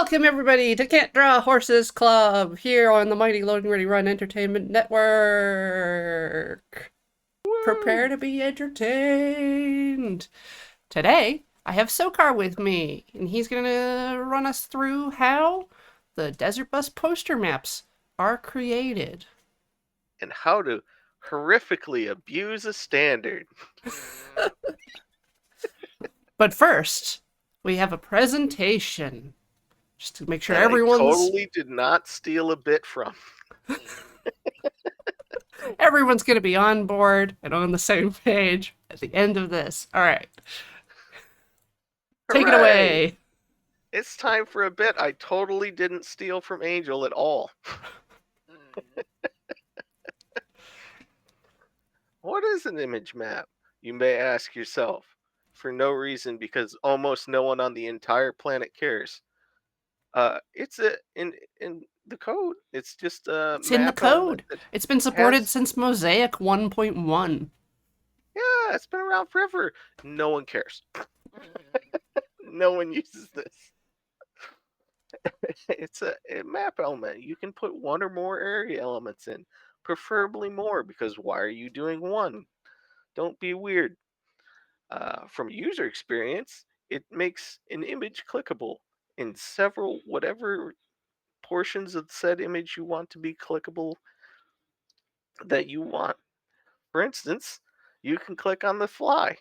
Welcome everybody to Can't Draw Horses Club here on the Mighty Loading Ready Run Entertainment Network. Prepare Woo! to be entertained. Today, I have Sokar with me, and he's going to run us through how the Desert Bus poster maps are created. And how to horrifically abuse a standard. But first, we have a presentation just to make sure That I everyone's totally did not steal a bit from. everyone's going to be on board and on the same page at the end of this. All right. Take it Hooray! away. It's time for a bit I totally didn't steal from Angel at all. What is an image map? You may ask yourself. For no reason, because almost no one on the entire planet cares. It's in the code. It's just a It's in the map element code. that It's been supported has. since Mosaic 1.1. Yeah, it's been around forever. No one cares. No one uses this. It's a map element. You can put one or more area elements in, preferably more, because why are you doing one? Don't be weird. From user experience, it makes an image clickable in several whatever portions of said image you want to be clickable that you want. For instance, you can click on the fly,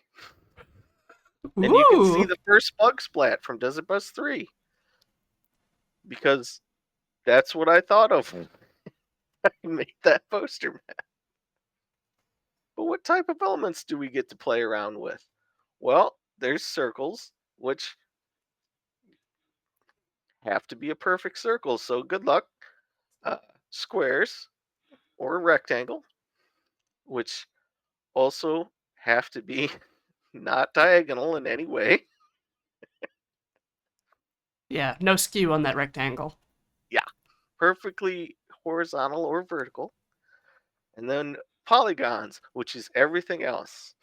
and you can see Ooh. the first bug splat from Desert Bus 3, because that's what I thought of when I made that poster. But what type of elements do we get to play around with? Well, there's circles, which have to be a perfect circle, so good luck. Uh, Squares, or a rectangle, which also have to be not diagonal in any way. Yeah, no skew on that rectangle. Yeah, perfectly horizontal or vertical. And then polygons, which is everything else.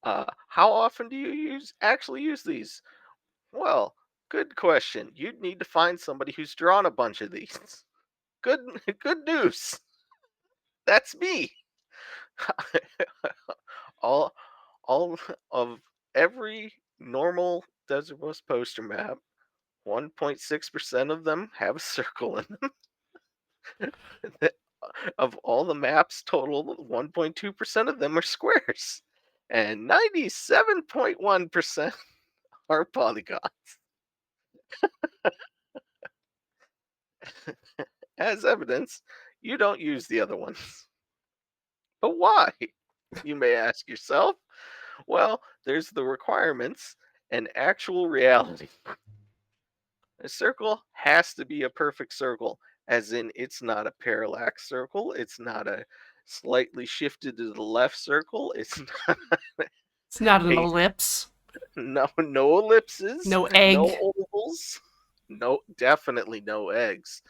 How often do you actually use these? Well, good question. You'd need to find somebody who's drawn a bunch of these. Good good news. That's me. all all of every normal Desert Bus poster map, 1.6% of them have a circle in them. Of all the maps total, 1.2% of them are squares. And 97.1% are polygons. As evidence, you don't use the other ones. But why? You may ask yourself. Well, there's the requirements and actual reality. A circle has to be a perfect circle, as in it's not a parallax circle, it's not a slightly shifted to the left circle, it's not It's not an a ellipse. no ellipses, No no egg. ovals, no definitely no eggs.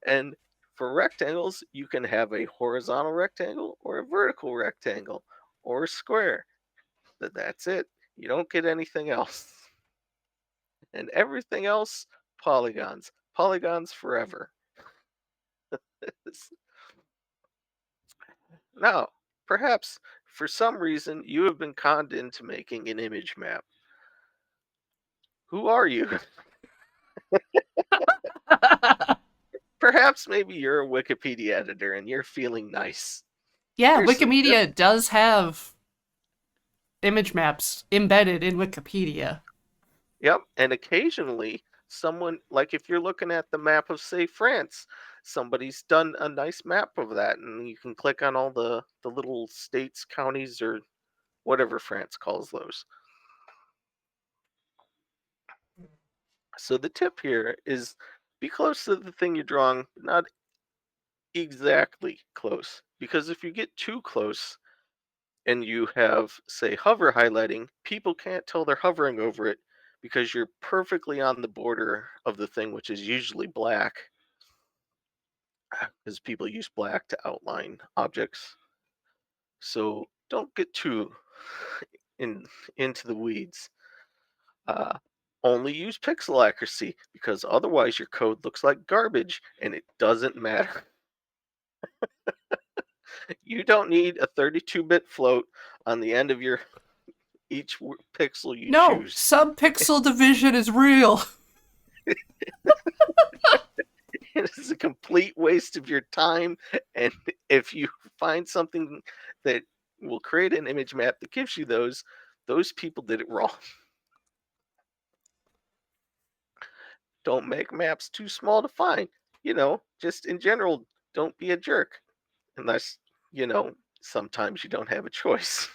And for rectangles, you can have a horizontal rectangle or a vertical rectangle or a square. That's it. You don't get anything else. And everything else, polygons. Polygons forever. Now, perhaps for some reason you have been conned into making an image map. Who are you? Yeah, Perhaps you're a Wikipedia editor and you're feeling nice. Here's some tips. Wikimedia does have image maps embedded in Wikipedia. Yep, and occasionally someone, like if you're looking at the map of say France, somebody's done a nice map of that, and you can click on all the little states, counties, or whatever France calls those. So the tip here is be close to the thing you're drawing, but not exactly close. Because if you get too close and you have, say, hover highlighting, people can't tell they're hovering over it because you're perfectly on the border of the thing, which is usually black, because people use black to outline objects. So don't get too in into the weeds. Uh, Only use pixel accuracy because otherwise your code looks like garbage and it doesn't matter. You don't need a 32-bit float on the end of your pixel you No, choose. subpixel division is real. It is a complete waste of your time. And if you find something that will create an image map that gives you those people did it wrong. Don't make maps too small to find. Just in general, don't be a jerk. Unless, sometimes you don't have a choice.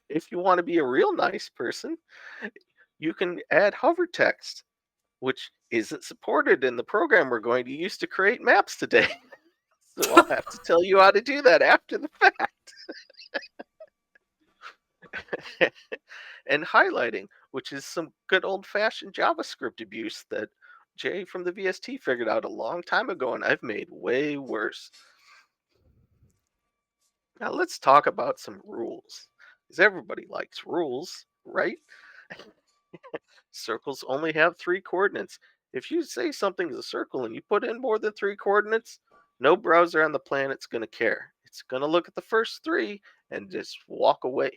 If you want to be a real nice person, you can add hover text, which isn't supported in the program we're going to use to create maps today. So I'll have to tell you how to do that after the fact. And highlighting, which is some good old fashioned JavaScript abuse that Jay from the VST figured out a long time ago, and I've made way worse. Now let's talk about some rules, because everybody likes rules, right? Circles only have 3 coordinates. If you say something is a circle and you put in more than 3 coordinates, no browser on the planet's going to care. It's going to look at the first 3 and just walk away.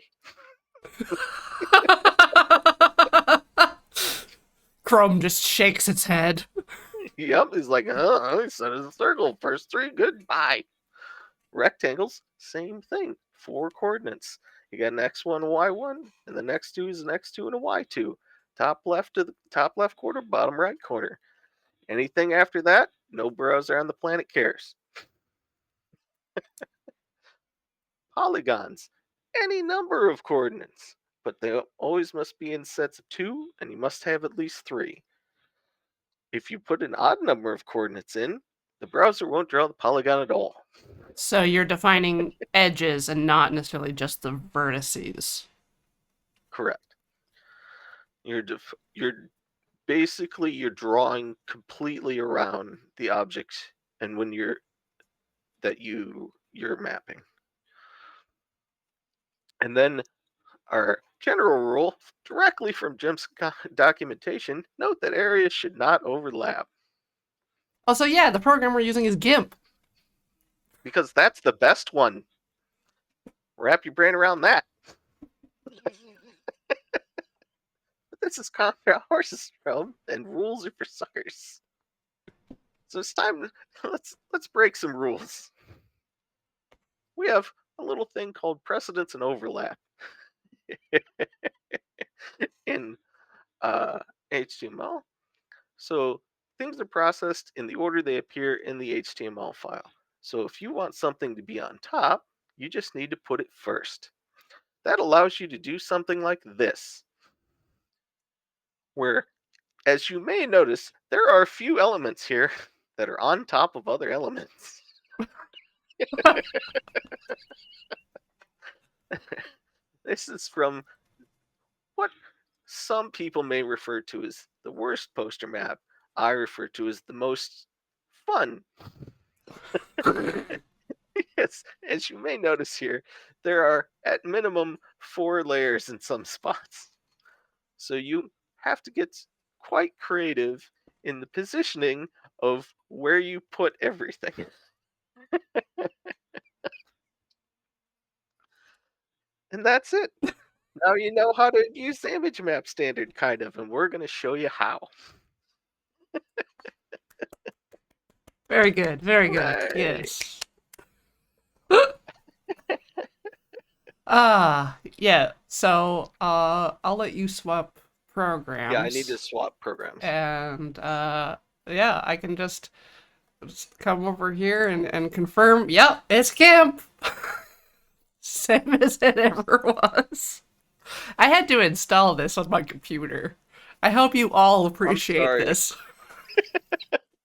Chrome just shakes its head. Yep, he's like, I said it's a circle. First 3, goodbye. Rectangles, same thing. 4 coordinates. You got an x1, y1, and the next 2 is an x2 and a y2. Top left to the top left corner, bottom right corner. Anything after that, no browser on the planet cares. Polygons, any number of coordinates, but they always must be in sets of 2, and you must have at least 3. If you put an odd number of coordinates in, the browser won't draw the polygon at all. So you're defining edges and not necessarily just the vertices. Correct. You're basically you're drawing completely around the object and when you're mapping. And then our general rule directly from Jim's documentation, note that areas should not overlap Also, yeah, the program we're using is GIMP. because that's the best one. Wrap your brain around that. This is Contra Horses Realm, and rules are for suckers. So it's time let's break some rules. We have a little thing called precedence and overlap in HTML. So things are processed in the order they appear in the HTML file. So if you want something to be on top, you just need to put it first. That allows you to do something like this, where, as you may notice, there are a few elements here that are on top of other elements. This is from what some people may refer to as the worst poster map. I refer to as the most fun. Yes, as you may notice here, there are at minimum 4 layers in some spots. So you have to get quite creative in the positioning of where you put everything. And that's it. Now you know how to use the image map standard, kind of, and we're going to show you how. Very good, very good. Right. Yes. Yeah. So, I'll let you swap Yeah, I need to programs, swap programs. and yeah, I can just come over here and confirm. Yep, it's GIMP. Same as it ever was. I had to install this on my computer. I hope you all I'm appreciate sorry, this.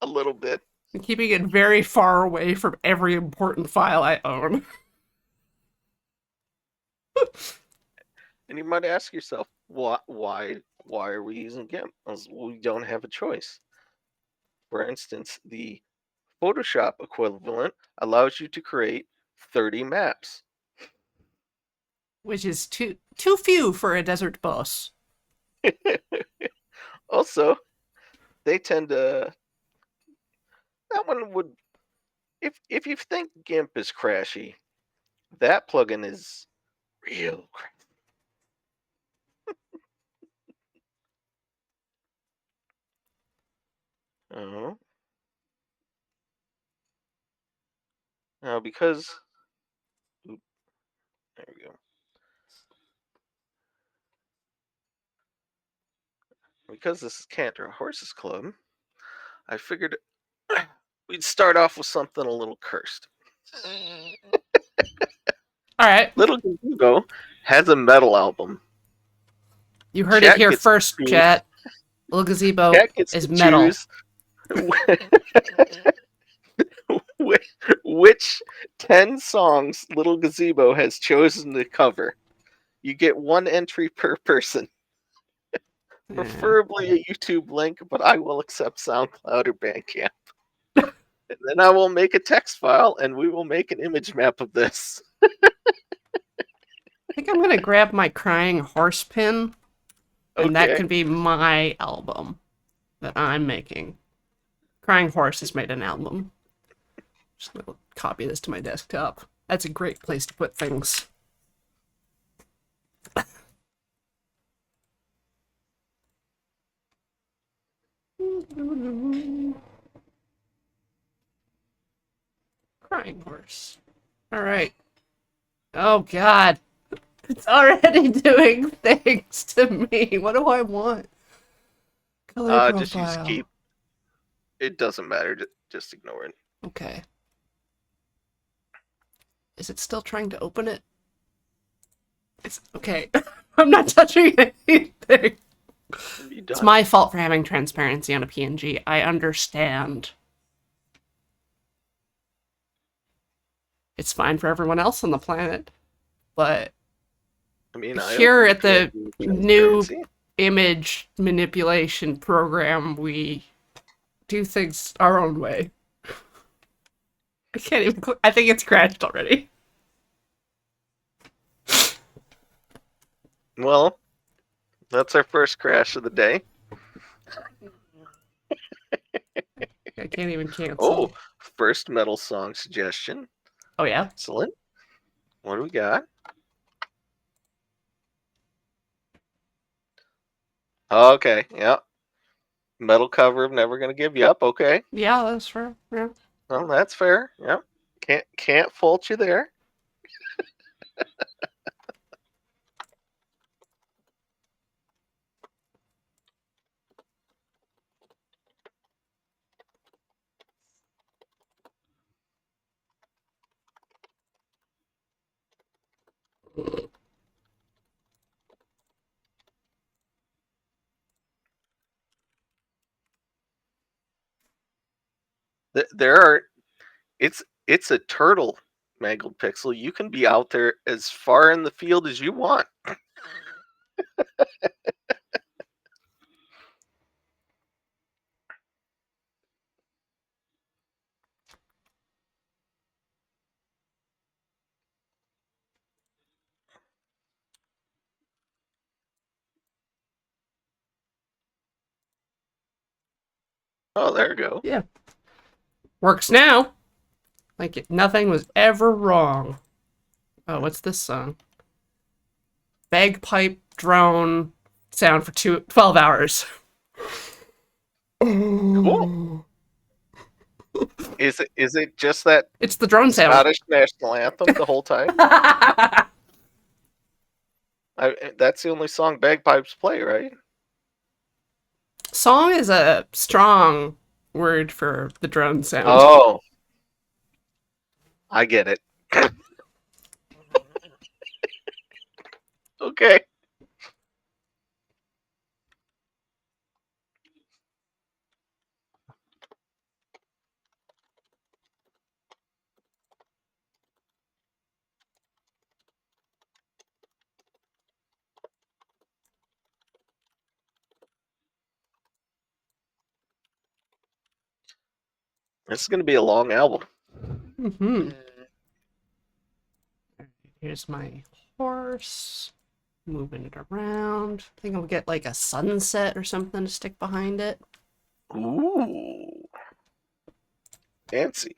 a little bit. I'm keeping it very far away from every important file I own. And you might ask yourself, why are we using GIMP? We don't have a choice. For instance, the Photoshop equivalent allows you to create 30 maps. Which is too few for a desert boss. Also, they tend to. That one would. If you think GIMP is crashy, that plugin is real crashy. Oh. Now, because. Oop, there we go. Because this is Cantor Horses Club, I figured we'd start off with something a little cursed. All right. Little Gazebo has a metal album. You heard it Chat here gets to first, choose. chat. Little Gazebo Cat gets to is metal. choose which 10 songs Little Gazebo has chosen to cover. You get one entry per person, Yeah. preferably a YouTube link, but I will accept SoundCloud or Bandcamp. And then I will make a text file and we will make an image map of this. I think I'm gonna grab my crying horse pin, and that Okay. can be my album that I'm making. Crying Horse has made an album. Just gonna copy this to my desktop. That's a great place to put things. Crying Horse. All right. Oh God, it's already doing things to me. What do I want? Color Just use profile. keep. It doesn't matter. Just ignore it. Okay. Is it still trying to open it? It's okay. I'm not touching anything. Be It's done. my fault for having transparency on a PNG. I understand. It's fine for everyone else on the planet, but I mean, I here opened the at the PNG with new transparency. image manipulation program, we do things our own way. I can't even. I think it's crashed already. Well, that's our first crash of the day. I can't even cancel. Oh, first metal song suggestion. Oh yeah. Excellent. What do we got? Okay, yeah. Metal cover of Never Gonna Give You Up. Okay. Yeah, that's fair. Yeah. Well, that's fair. Yep. Can't fault you there. There are it's a turtle, Mangled Pixel. You can be out there as far in the field as you want. Oh, there you go. Yeah. Works now. Like nothing was ever wrong. Oh, what's this song? Bagpipe drone sound for 12 hours. Cool. Is it just that It's the drone sound. Scottish national anthem the whole time? That's the only song bagpipes play, right? Song is a strong word for the drone sound. Oh, I get it. Okay. This is going to be a long album. Mm-hmm. Here's my horse. Moving it around. I think I'll get like a sunset or something to stick behind it. Ooh, fancy.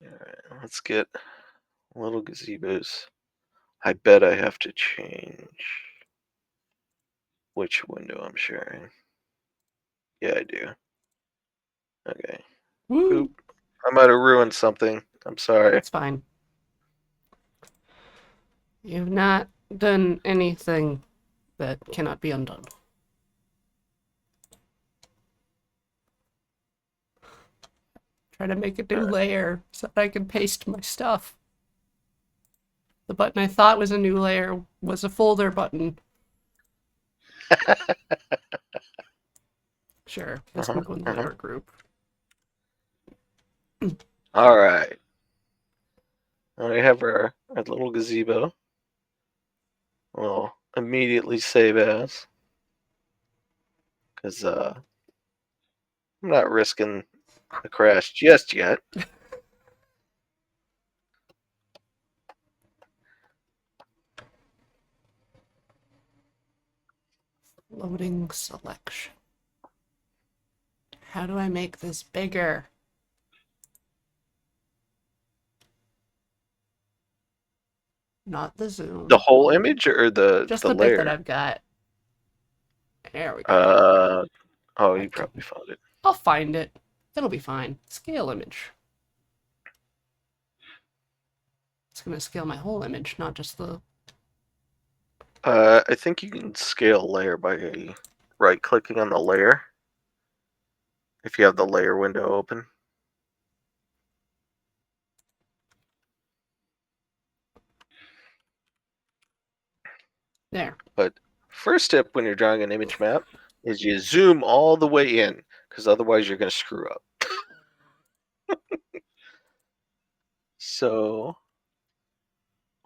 All right, let's get little gazebos. I bet I have to change which window I'm sharing. Yeah, I do. Okay. Woo! Oop. I might have ruined something. I'm sorry. It's fine. You've not done anything that cannot be undone. Try to make a new layer so that I can paste my stuff. The button I thought was a new layer was a folder button. Sure, this can Uh-huh, go in the uh-huh. layer group. All right. Now we have our little gazebo. We'll immediately save as. Because I'm not risking a crash just yet. Loading selection. How do I make this bigger? Not the The zoom. whole image or Just the the bit that layer? I've got. There we go. Uh oh, I you can, probably found it. I'll find it. It'll be fine. Scale image. It's gonna scale my whole image, not just the. I think you can scale layer by right clicking on the layer if you have the layer window open. There. But first step when you're drawing an image map is you zoom all the way in because otherwise you're going to screw up. So,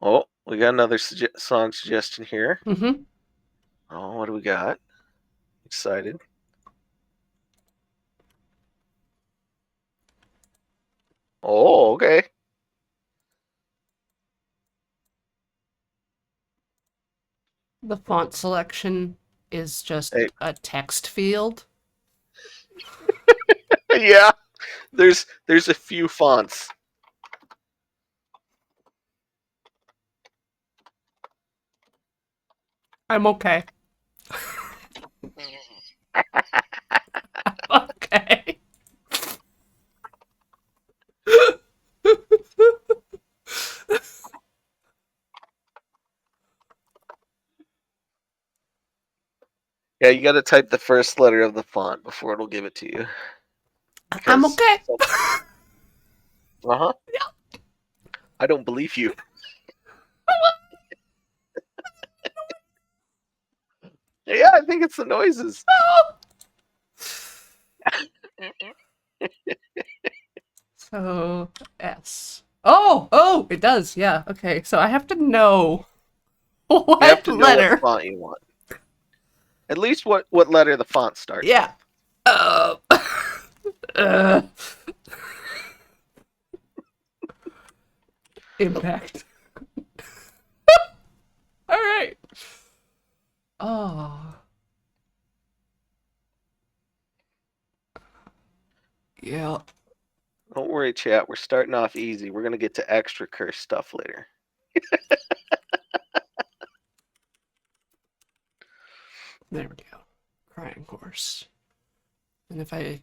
oh, we got another song suggestion here. Mm-hmm. Oh, what do we got? Excited. Oh, okay. The font selection is just Hey, a text field. yeah, there's a few fonts. I'm okay. Okay. Yeah, you got to type the first letter of the font before it'll give it to you. I'm Because, okay. uh-huh, I don't believe you. Yeah, I think it's the noises. So S. Oh, it does. Yeah. Okay. So I have to know You have what to know what letter. font you want. At least what letter the font starts Yeah. with. Uh, uh, impact. All right. Oh. Yeah. Don't worry, chat. We're starting off easy. We're gonna get to extra curse stuff later. There we go. Crying horse. And if I,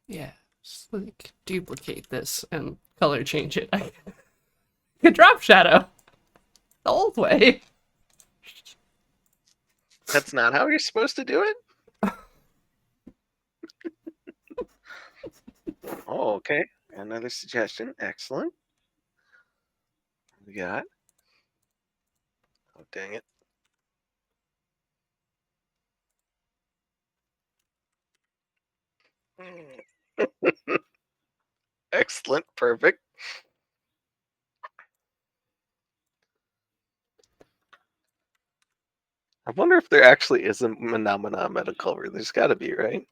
yeah, just like duplicate this and color change it, I can drop shadow the old way. That's not how you're supposed to do it. Oh, okay. Another suggestion. Excellent. We got. Oh, dang it. Excellent. Perfect. I wonder if there actually is a Manamana meta cover. There's got to be, right?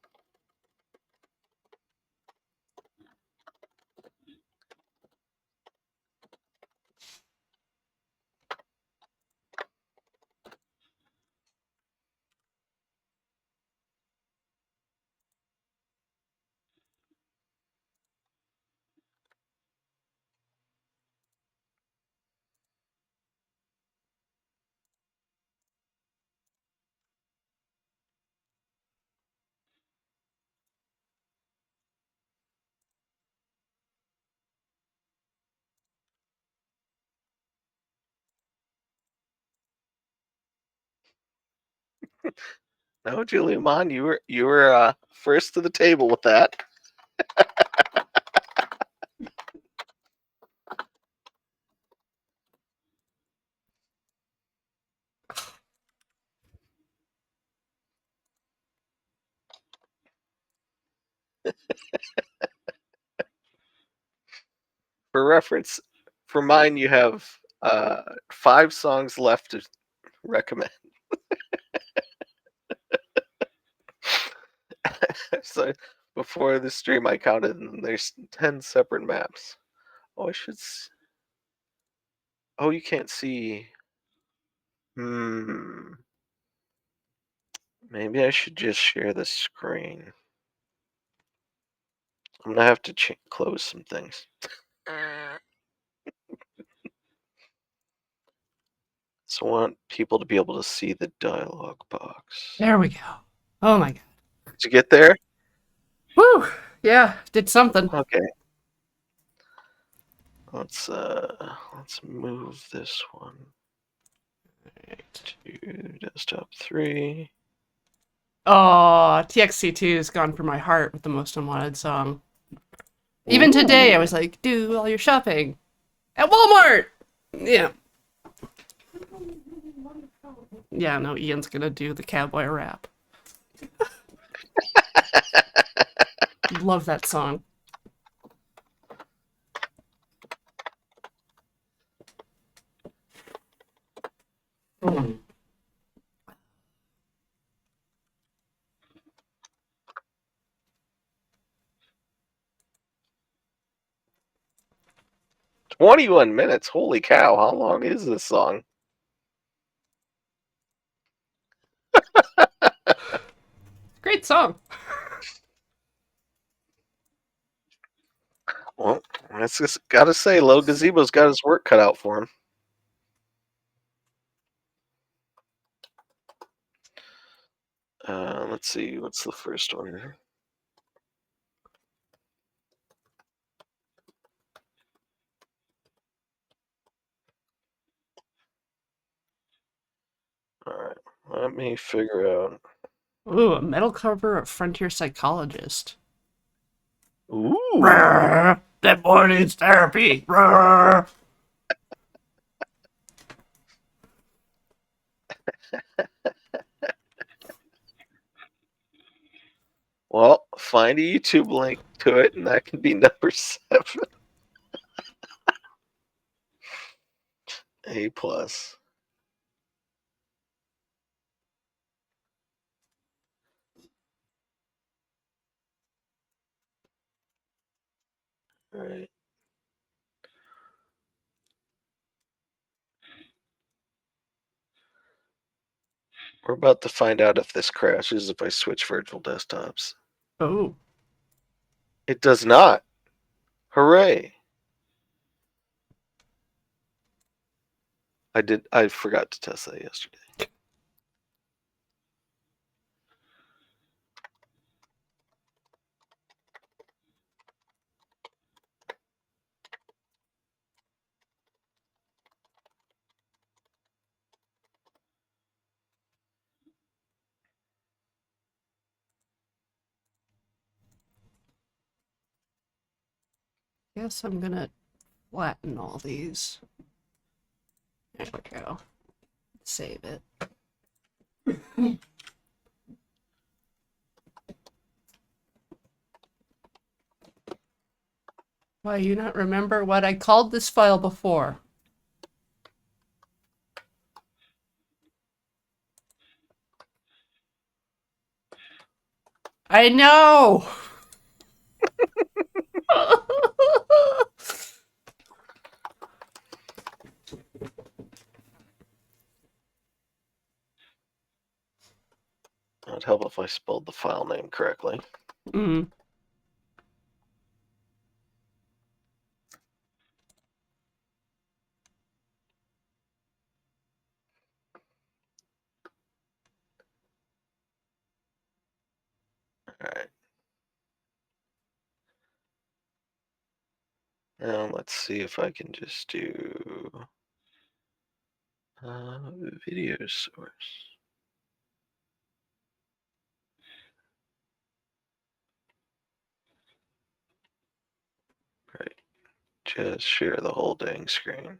No, Julian, you were first to the table with that. For reference, for mine, you have 5 songs left to recommend. So before the stream, I counted, and there's 10 separate maps. Oh, I should. Oh, you can't see. Hmm. Maybe I should just share the screen. I'm gonna have to close some things. So I want people to be able to see the dialogue box. There we go. Oh my god. Did you get there? Woo! Yeah, did something. Okay. Let's move this one to desktop 3. Oh, TXC2 has gone for my heart with the most unwanted song. Even today, I was like, do all your shopping at Walmart! Yeah. Yeah, no, Ian's gonna do the cowboy rap. Love that song. Mm. 21 minutes. Holy cow! How long is this song? Great song. Well, that's just gotta say, Low Gazebo's got his work cut out for him. Let's see, what's the first one here? Alright, let me figure out. Ooh, a metal cover of Frontier Psychologist. Ooh! Rawr, that boy needs therapy. Rawr. Well, find a YouTube link to it, and that can be number 7. A plus. Alright. We're about to find out if this crashes if I switch virtual desktops. Oh. It does not. Hooray! I forgot to test that yesterday. Guess I'm gonna flatten all these. There we go. Save it. Why, you not remember what I called this file before? I know. It'd help if I spelled the file name correctly. Mm. All right. Now let's see if I can just do video source. Right. Just share the whole dang screen.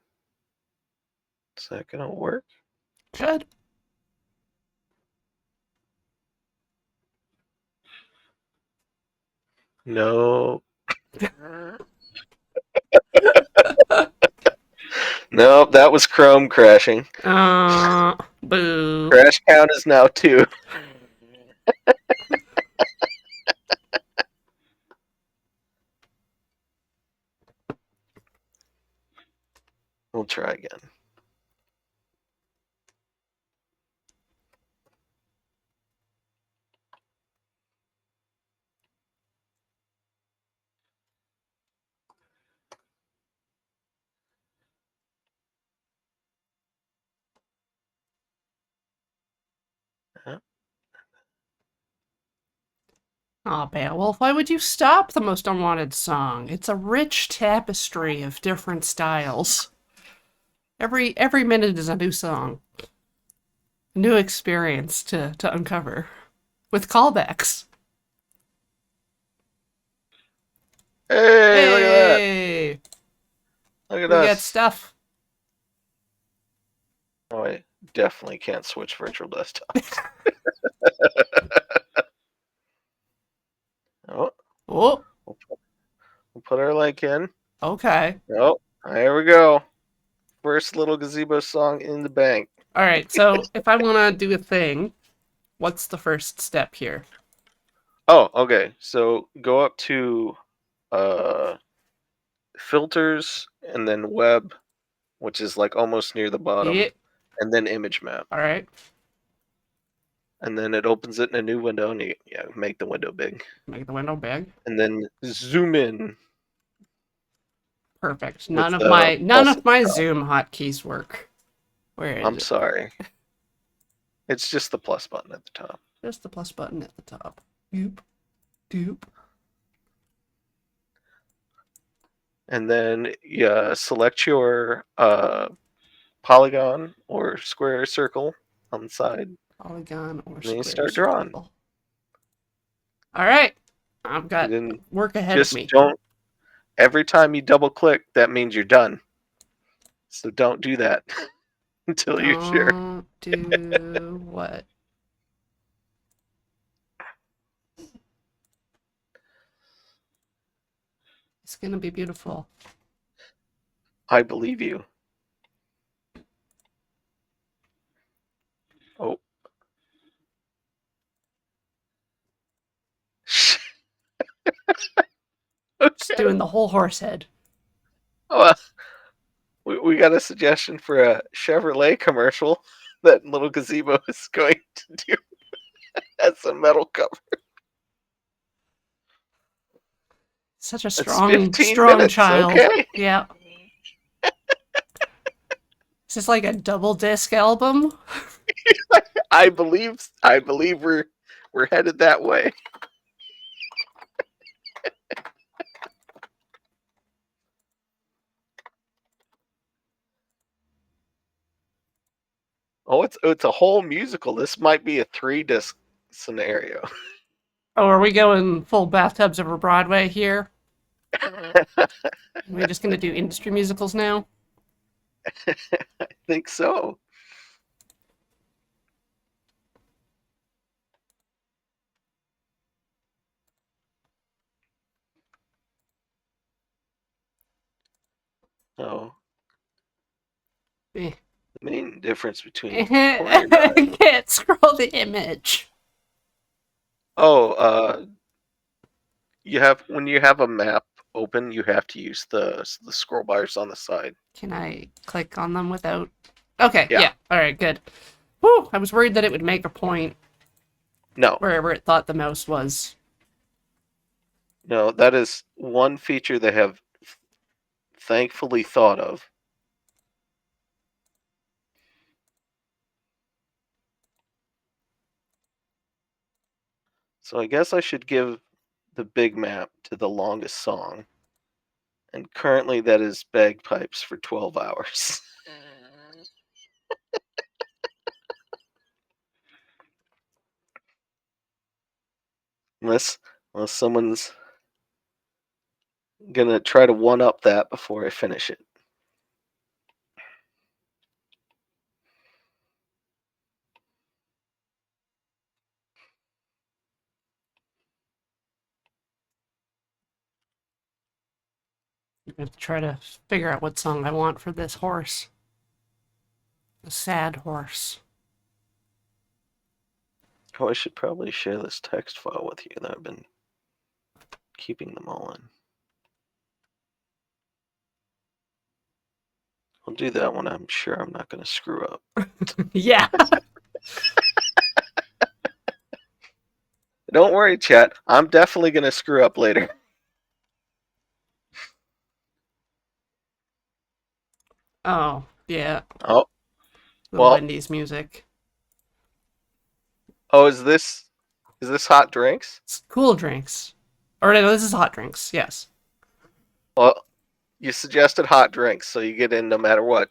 Is that gonna work? Should. No. Nope, that was Chrome crashing. Boo. Crash count is now 2. We'll try again. Aw, Beowulf, why would you stop the most unwanted song? It's a rich tapestry of different styles. Every minute is a new song, a new experience to uncover, with callbacks. Hey, look at that. Hey, Look at we got us. stuff. Oh, I definitely can't switch virtual desktops. Oh, Oh, we'll put our link in. okay. Oh, there we go. First little gazebo song in the bank. All right. So if I want to do a thing, what's the first step here? Oh, okay. So go up to uh, filters and then web, which is like almost near the bottom, Yeah. and then image map. All right. And then it opens it in a new window, and you make the window big. Make the window big. And then zoom in Perfect. with None of the my plus at the top. Zoom hotkeys work. Where is I'm it? sorry. It's just the plus button at the top. Just the plus button at the top. Doop, doop. And then you select your polygon or square circle on the side. Polygon or And then you square start drawing. circle. All right. I've And got then work ahead of just me. don't, every time you double click, that means you're done. So don't do that until you're sure. Don't do what? It's gonna be beautiful. I believe you. Oh. Just Okay. doing the whole horse head. Well, we got a suggestion for a Chevrolet commercial that little gazebo is going to do as a metal cover. Such a It's strong, 15 strong minutes, child. okay? Yeah. Is this like a double disc album? I believe we're headed that way. Oh, it's a whole musical. This might be a 3-disc scenario. Oh, are we going full bathtubs over Broadway here? Are we just gonna do industry musicals now? I think so. Oh, Eh. the main difference between corner drawing. I can't scroll the image. Oh, you have when you have a map open, you have to use the scroll bars on the side. Can I click on them without? Okay, Yeah. yeah. All right, good. Whew, I was worried that it would make a point No. wherever it thought the mouse was. No, that is one feature they have thankfully thought of. So I guess I should give the big map to the longest song. And currently that is bagpipes for 12 hours. unless unless someone's gonna try to one up that before I finish it. I'm gonna try to figure out what song I want for this horse. The sad horse. Oh, I should probably share this text file with you that I've been keeping them all in. I'll do that when I'm sure I'm not going to screw up. Yeah. Don't worry, chat. I'm definitely going to screw up later. Oh, yeah. Oh, The well. Wendy's music. Oh, is this hot drinks? It's cool drinks. Or no, this is hot drinks. Yes. Well, you suggested hot drinks, so you get in no matter what.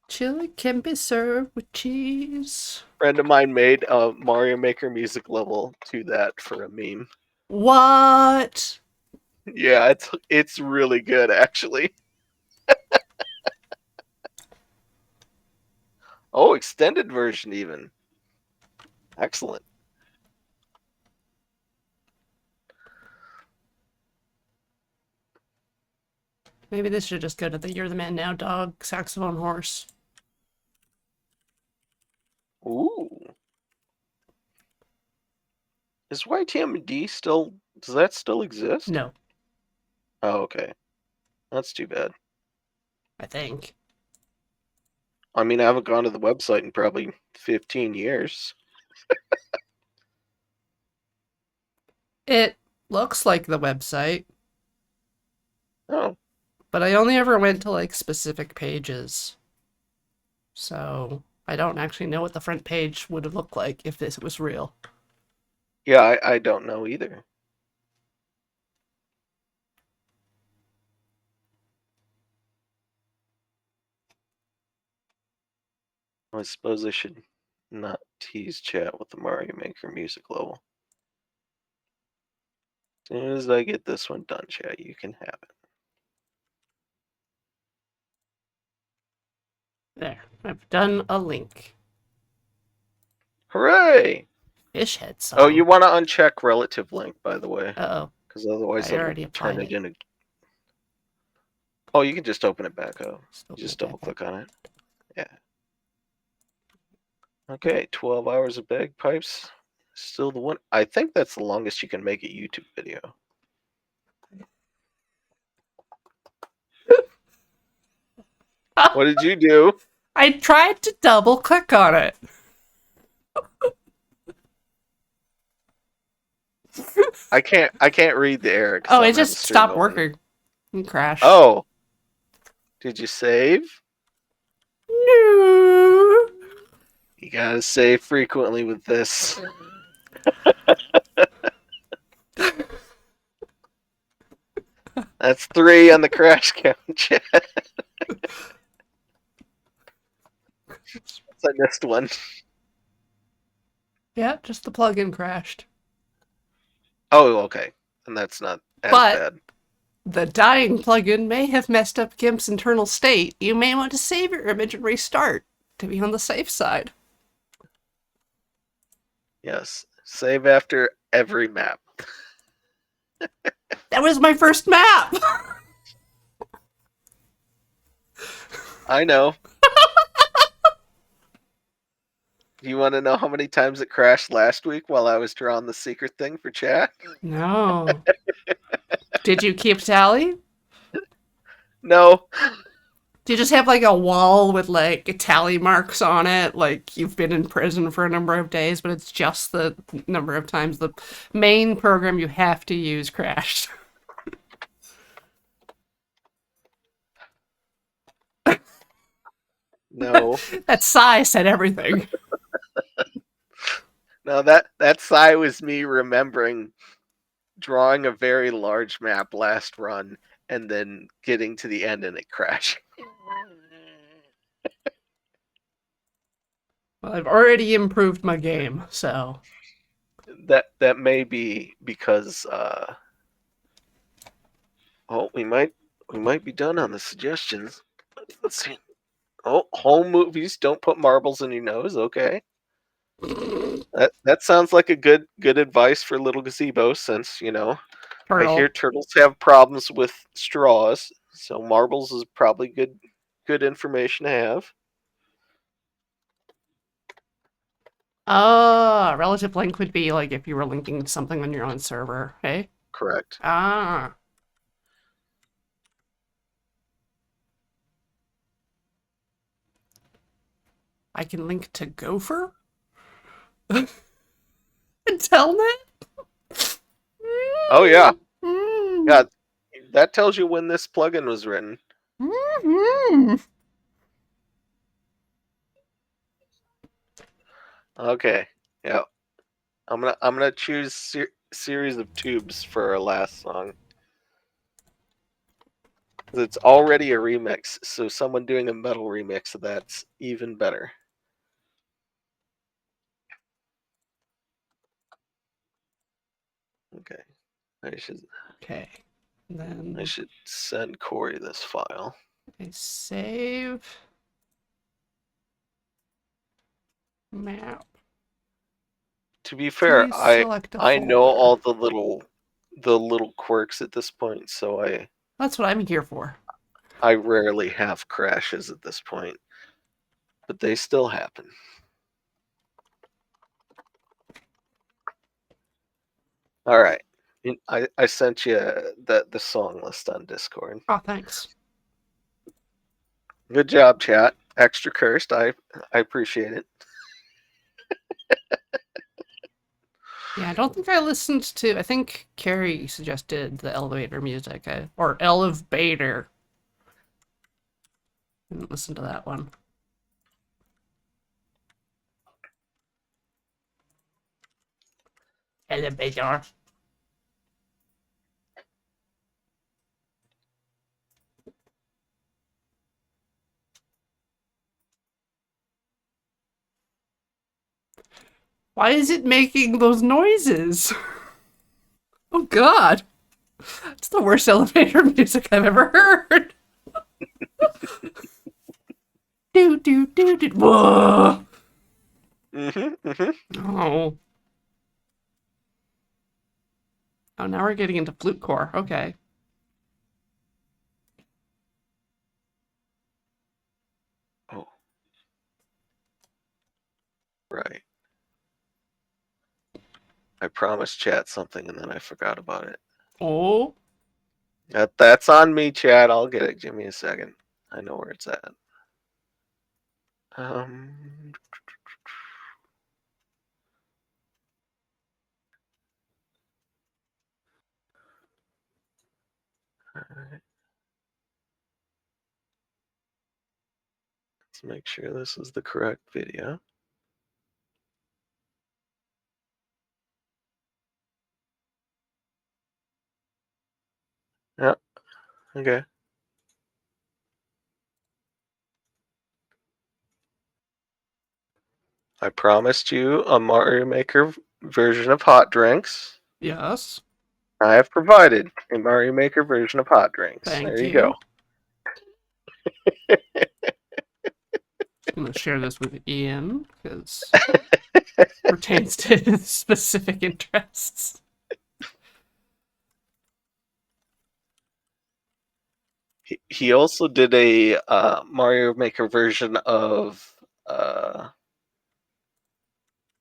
Chili can be served with cheese. Friend of mine made a Mario Maker music level to that for a meme. What? Yeah, it's really good actually. Oh, extended version even. Excellent. Maybe this should just go to the You're the Man Now dog, saxophone horse. Ooh. Is YTMD still does that still exist? No, Oh, okay. That's too bad. I think. I mean, I haven't gone to the website in probably 15 years. It looks like the website, Oh, but I only ever went to like specific pages. So I don't actually know what the front page would have looked like if this was real. yeah, I don't know either. I suppose I should not tease chat with the Mario Maker music level. As soon as I get this one done, chat, you can have it. There, I've done a link. Hooray! Fish head Oh, you song. want to uncheck relative link, by the way, Uh oh, because otherwise I it'll already turn applied it it. into. Oh, you can just open it back up. Just You open just it back double up. click on it. Yeah. Okay, 12 hours of bagpipes. Still the one. I think that's the longest you can make a YouTube video. What did you do? I tried to double click on it. I can't read the error because Oh, I it don't have the just stream stopped open. working and crashed. Oh, did you save? No. You gotta save frequently with this. That's 3 on the crash count. I missed one. Yeah, just the plugin crashed. Oh, okay. And that's not as But bad. the dying plugin may have messed up GIMP's internal state. You may want to save your image and restart to be on the safe side. Yes. Save after every map. That was my first map! I know. You want to know how many times it crashed last week while I was drawing the secret thing for chat? No. Did you keep tally? No. Do you just have like a wall with like tally marks on it, like you've been in prison for a number of days, but it's just the number of times the main program you have to use crashed? No. That sigh said everything. No, that sigh was me remembering drawing a very large map last run and then getting to the end and it crashed. Well, I've already improved my game, so That may be because oh, we might be done on the suggestions. Let's see. Oh, home movies. Don't put marbles in your nose. Okay, that sounds like a good advice for little gazebo. Since I hear turtle. turtles have problems with straws, so marbles is probably good information to have. Relative link would be like if you were linking to something on your own server, hey? Correct. Ah, I can link to Gopher and Telnet. Oh yeah, Mm, yeah. That tells you when this plugin was written. mm. Okay. Yeah. I'm gonna choose series of tubes for our last song. It's already a remix, so someone doing a metal remix of that's even better. Okay. I should Okay, I then should send Corey this file. I save map. To be fair, Please I select a I know folder. all the little quirks at this point, so That's what I'm here for. I rarely have crashes at this point, but they still happen. All right. I sent you the song list on Discord. Oh, thanks. Good job, chat. Extra cursed. I appreciate it. Yeah, I don't think I listened to. I think Carrie suggested the elevator music, or elevator. Didn't listen to that one. Elevator. Why is it making those noises? Oh God, it's the worst elevator music I've ever heard. Do do do do. Whoa. Mm-hmm. Oh. Oh, now we're getting into flute core. Okay. Oh, right. I promised chat something and then I forgot about it. Oh. That's on me, chat. I'll get it. Give me a second. I know where it's at. Um. Alright, let's make sure this is the correct video. Yeah. Okay. I promised you a Mario Maker version of hot drinks. Yes. I have provided a Mario Maker version of hot drinks. There Thank you go. you. I'm gonna share this with Ian because pertains to his specific interests. He also did a Mario Maker version of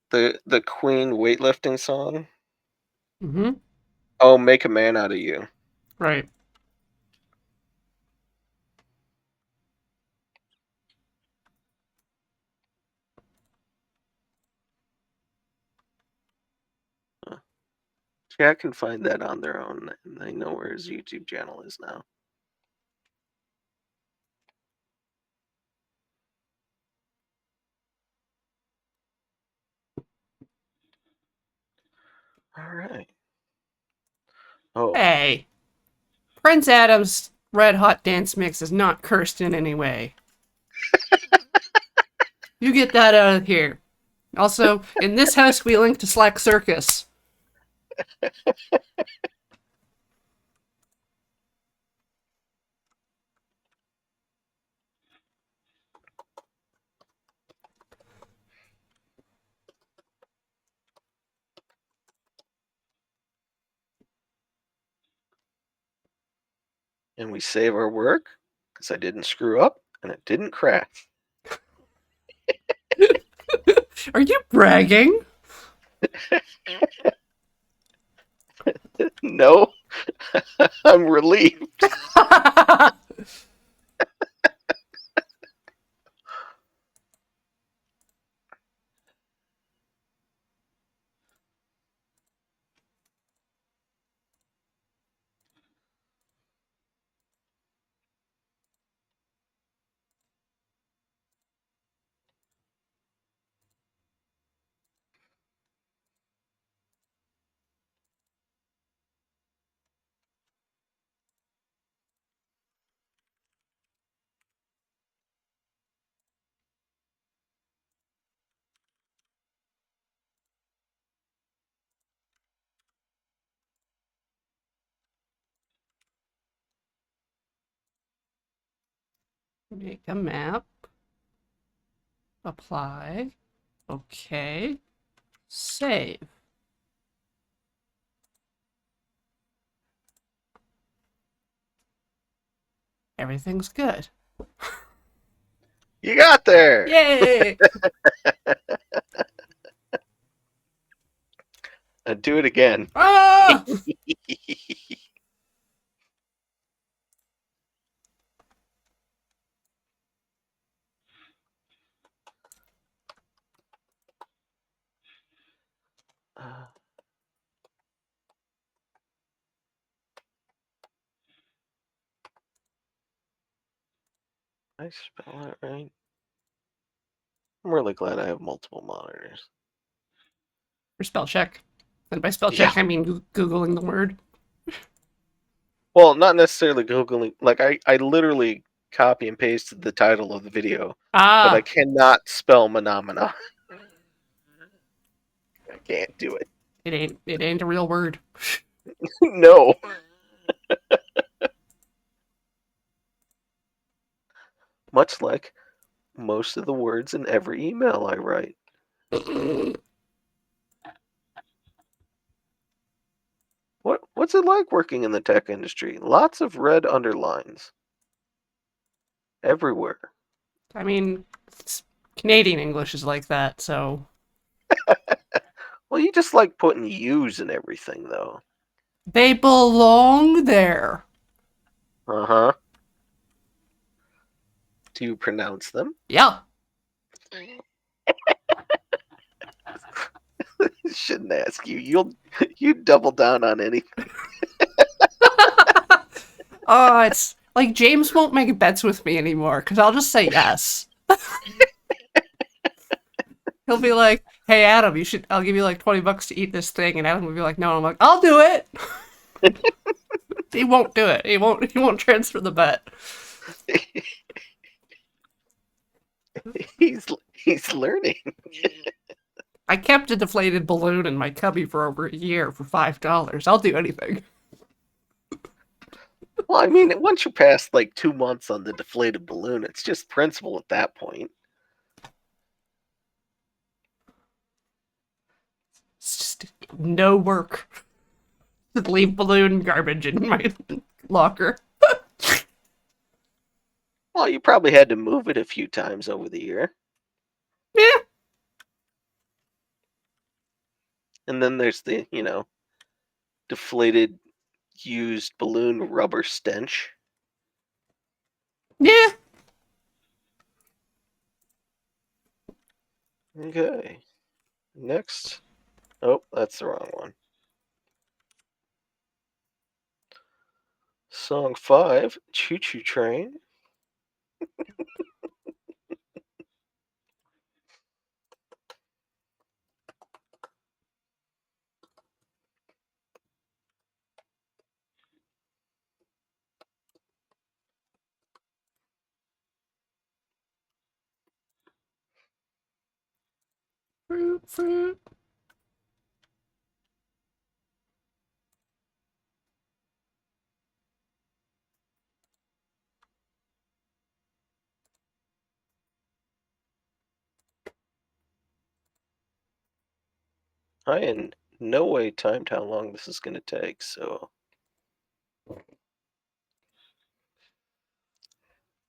The Queen weightlifting song. Mm-hmm. Oh, make a man out of you. Right. Yeah, I can find that on their own, and I know where his YouTube channel is now. All right. Oh, Hey, Prince Adam's Red Hot Dance Mix is not cursed in any way. You get that out of here. Also, in this house, we link to Slack Circus. and we save our work because I didn't screw up and it didn't crash. Are you bragging? No, I'm relieved. Make a map. Apply. Okay. Save. Everything's good. You got there. Yay! Do it again. Ah! uh, I spell it right. I'm really glad I have multiple monitors. For spell check. And by spell Yeah. check, I mean Googling the word. Well, not necessarily Googling. Like, I literally copy and pasted the title of the video, but I Ah! cannot spell phenomena. I can't do it. It ain't a real word. No. Much like most of the words in every email I write. What's it like working in the tech industry? Lots of red underlines everywhere. I mean, Canadian English is like that, so Well, you just like putting U's in everything, though. they belong there. Uh huh. Do you pronounce them? Yeah. Shouldn't ask you. You double down on anything. Oh, it's like James won't make bets with me anymore because I'll just say yes. He'll be like, "Hey Adam, you should. I'll give you like $20 to eat this thing," and Adam will be like, "No." I'm like, "I'll do it." He won't do it. He won't. He won't transfer the bet. He's learning. I kept a deflated balloon in my cubby for over a year for $5. I'll do anything. Well, I mean, once you pass like 2 months on the deflated balloon, it's just principle at that point. It's just no work. Just leave balloon garbage in my locker. Well, you probably had to move it a few times over the year. Yeah. And then there's the, deflated used balloon rubber stench. Yeah. Okay. Next. Oh, that's the wrong one. Song 5, Choo Choo Train. Fruit, fruit. I in no way timed how long this is going to take, so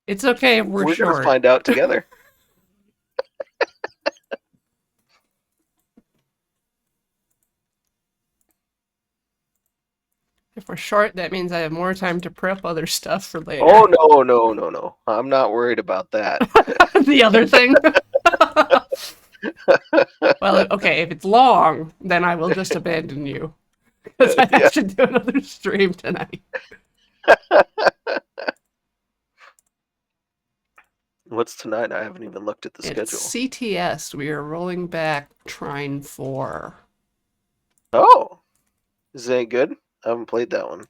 It's okay if we're we're going to short. find out together. If we're short, that means I have more time to prep other stuff for Oh, later. no, no, no, no. I'm not worried about that. The other thing. Well, okay, if it's long, then I will just abandon you because I Yeah. have to do another stream tonight. What's tonight? I haven't even looked at the It's schedule. CTS. We are rolling back Trine 4. Oh, is that good? I haven't played that one.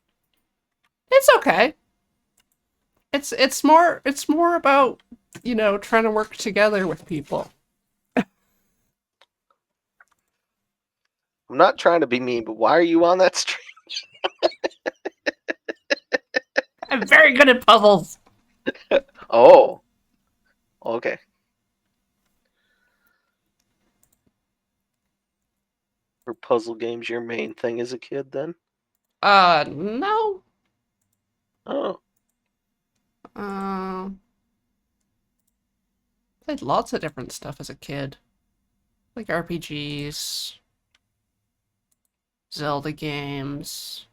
It's okay. It's more about, trying to work together with people. I'm not trying to be mean, but why are you on that stream? I'm very good at puzzles. Oh, okay. Were puzzle games your main thing as a kid then? No. Oh, Uh, played lots of different stuff as a kid, like RPGs, Zelda games.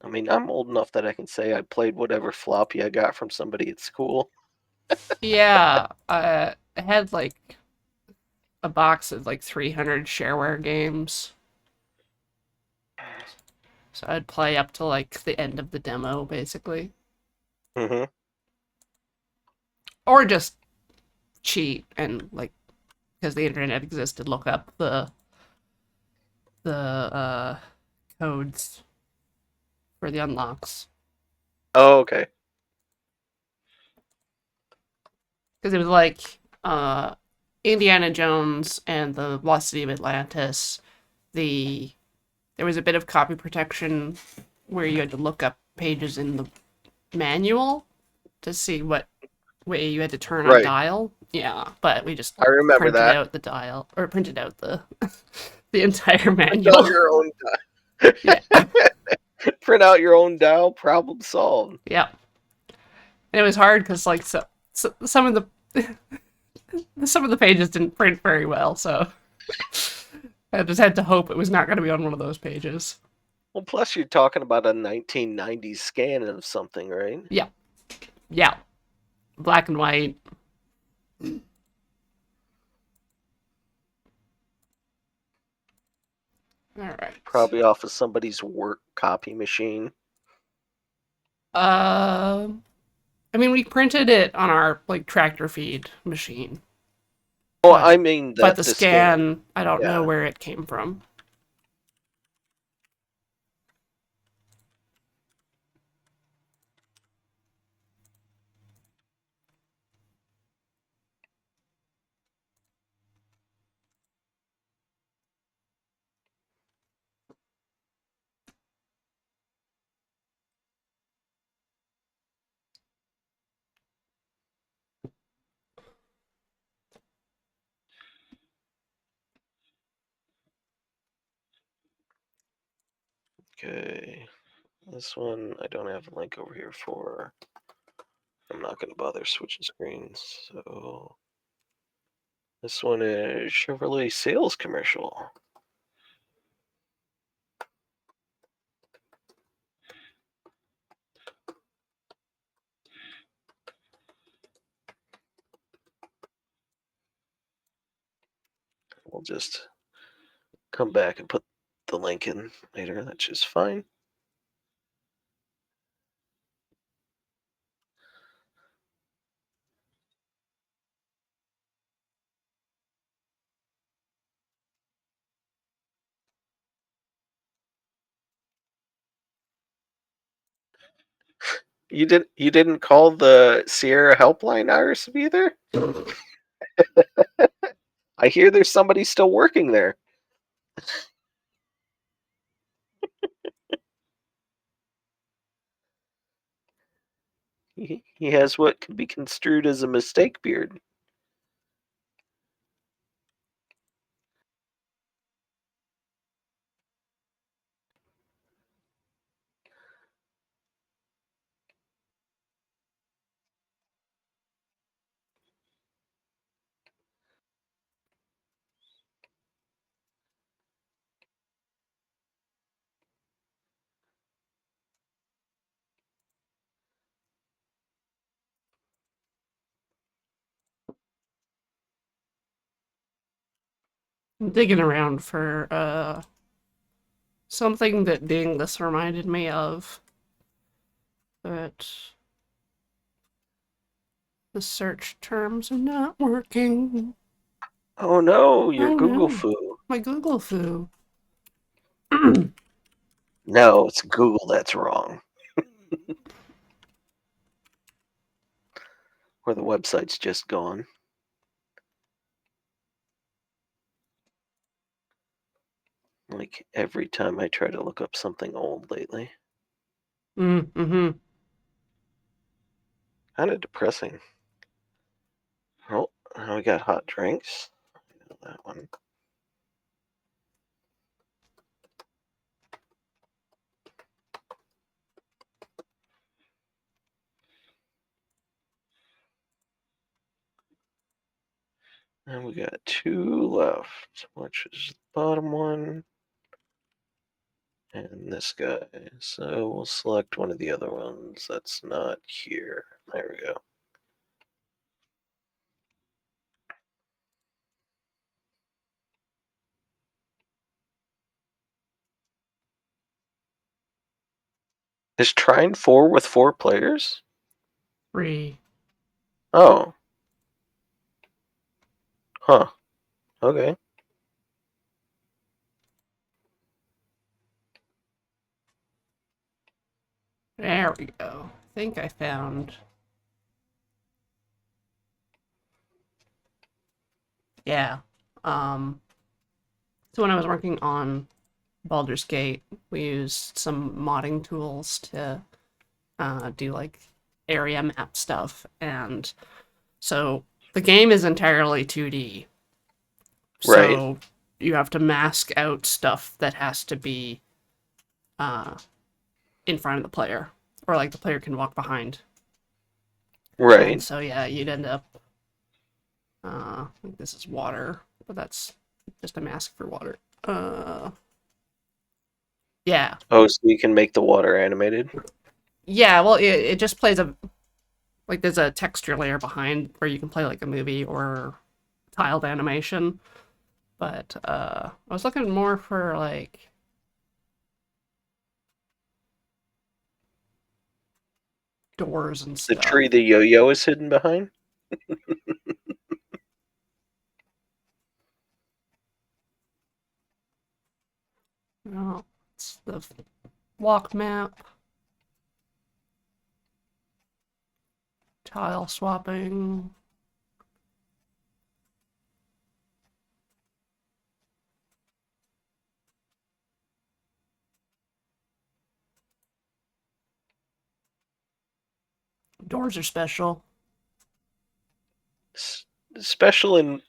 I mean, I'm old enough that I can say I played whatever floppy I got from somebody at school. Yeah, I had like a box of like 300 shareware games. So I'd play up to like the end of the demo, basically. Hmm. Or just cheat and like because the internet existed, look up the codes for the unlocks. Oh, okay. Because it was like Indiana Jones and the Lost City of Atlantis. The There was a bit of copy protection where you had to look up pages in the manual to see what way you had to turn a Right. dial. Yeah, but we just I remember printed that. out the dial or printed out the entire Print out manual. your own Yeah, print out your own dial. Problem solved. yeah. And it was hard because like some of the some of the pages didn't print very well, so I just had to hope it was not going to be on one of those pages. Well, plus you're talking about a 1990s scan of something, right? Yeah, yeah. Black and white. All right. Probably off of somebody's work copy machine. Uh, I mean, we printed it on our like tractor feed machine, Oh, but I mean the the scan. scan, I don't know Yeah. where it came from. Okay. This one I don't have a link over here for. I'm not going to bother switching screens. So This one is Chevrolet sales commercial. We'll just come back and put the link in later. That's just fine. You didn't call the Sierra helpline, Iris, either? I hear there's somebody still working there. He has what could be construed as a mistake beard. I'm digging around for something that doing this reminded me of, but the search terms are not working. Oh no, your Oh Google no, foo. my Google foo. No, it's Google that's wrong. Or the website's just gone. Like every time I try to look up something old lately. Mm-hmm. Kind of depressing. Oh, now we got hot drinks. That one. And we got two left, which is the bottom one and this guy. So we'll select one of the other ones that's not here. There we go. Is Trine 4 with 4 players? Free. Oh. Huh. Okay. There we go. I think I found. Yeah. Um. So when I was working on Baldur's Gate, we used some modding tools to do like area map stuff, and so the game is entirely 2D. Right. So you have to mask out stuff that has to be uh, in front of the player, or like the player can walk behind. And Right. so yeah, you'd end up. I think this is water, but that's just a mask for water. Yeah, Oh, so you can make the water animated? yeah. Well, it just plays a like there's a texture layer behind where you can play like a movie or tiled animation. But I was looking more for like doors and The stuff. tree the yo-yo is hidden behind? Oh, it's the walk map, tile swapping. Doors are special. Special in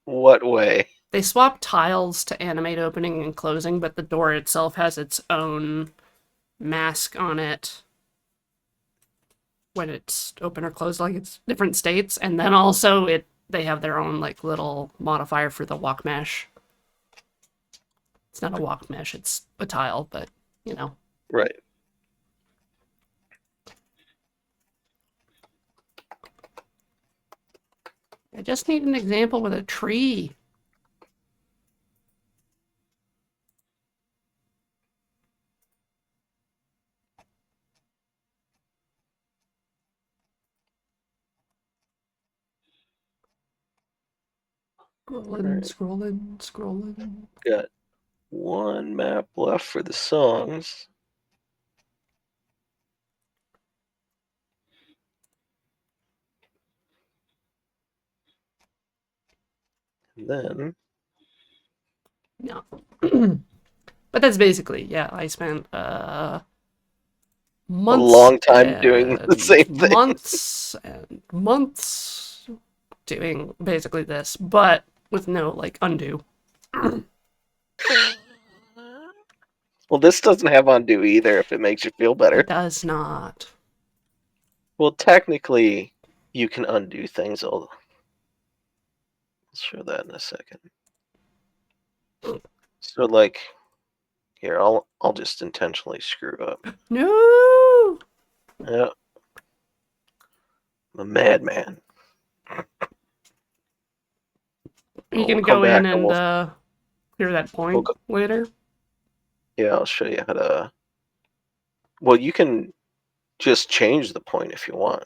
what way? They swap tiles to animate opening and closing, but the door itself has its own mask on it when it's open or closed, like it's different states. And then also it they have their own like little modifier for the walk mesh. It's not a walk mesh, it's a tile, but you know. Right. I just need an example with a tree. Scrolling, Right. scrolling, scrolling. Got one map left for the songs. And then No. But that's basically, yeah, I spent a months long time doing the and same thing. months and months doing basically this, but with no like undo. Well, this doesn't have undo either if it makes you feel better. It does not. Well, technically, you can undo things. I'll show that in a second. So, like, here, I'll just intentionally screw up. No. Yeah, I'm a madman. Are you Well, we'll gonna come go in back and and clear that we'll point go, later? yeah, I'll show you how to. Well, you can just change the point if you want.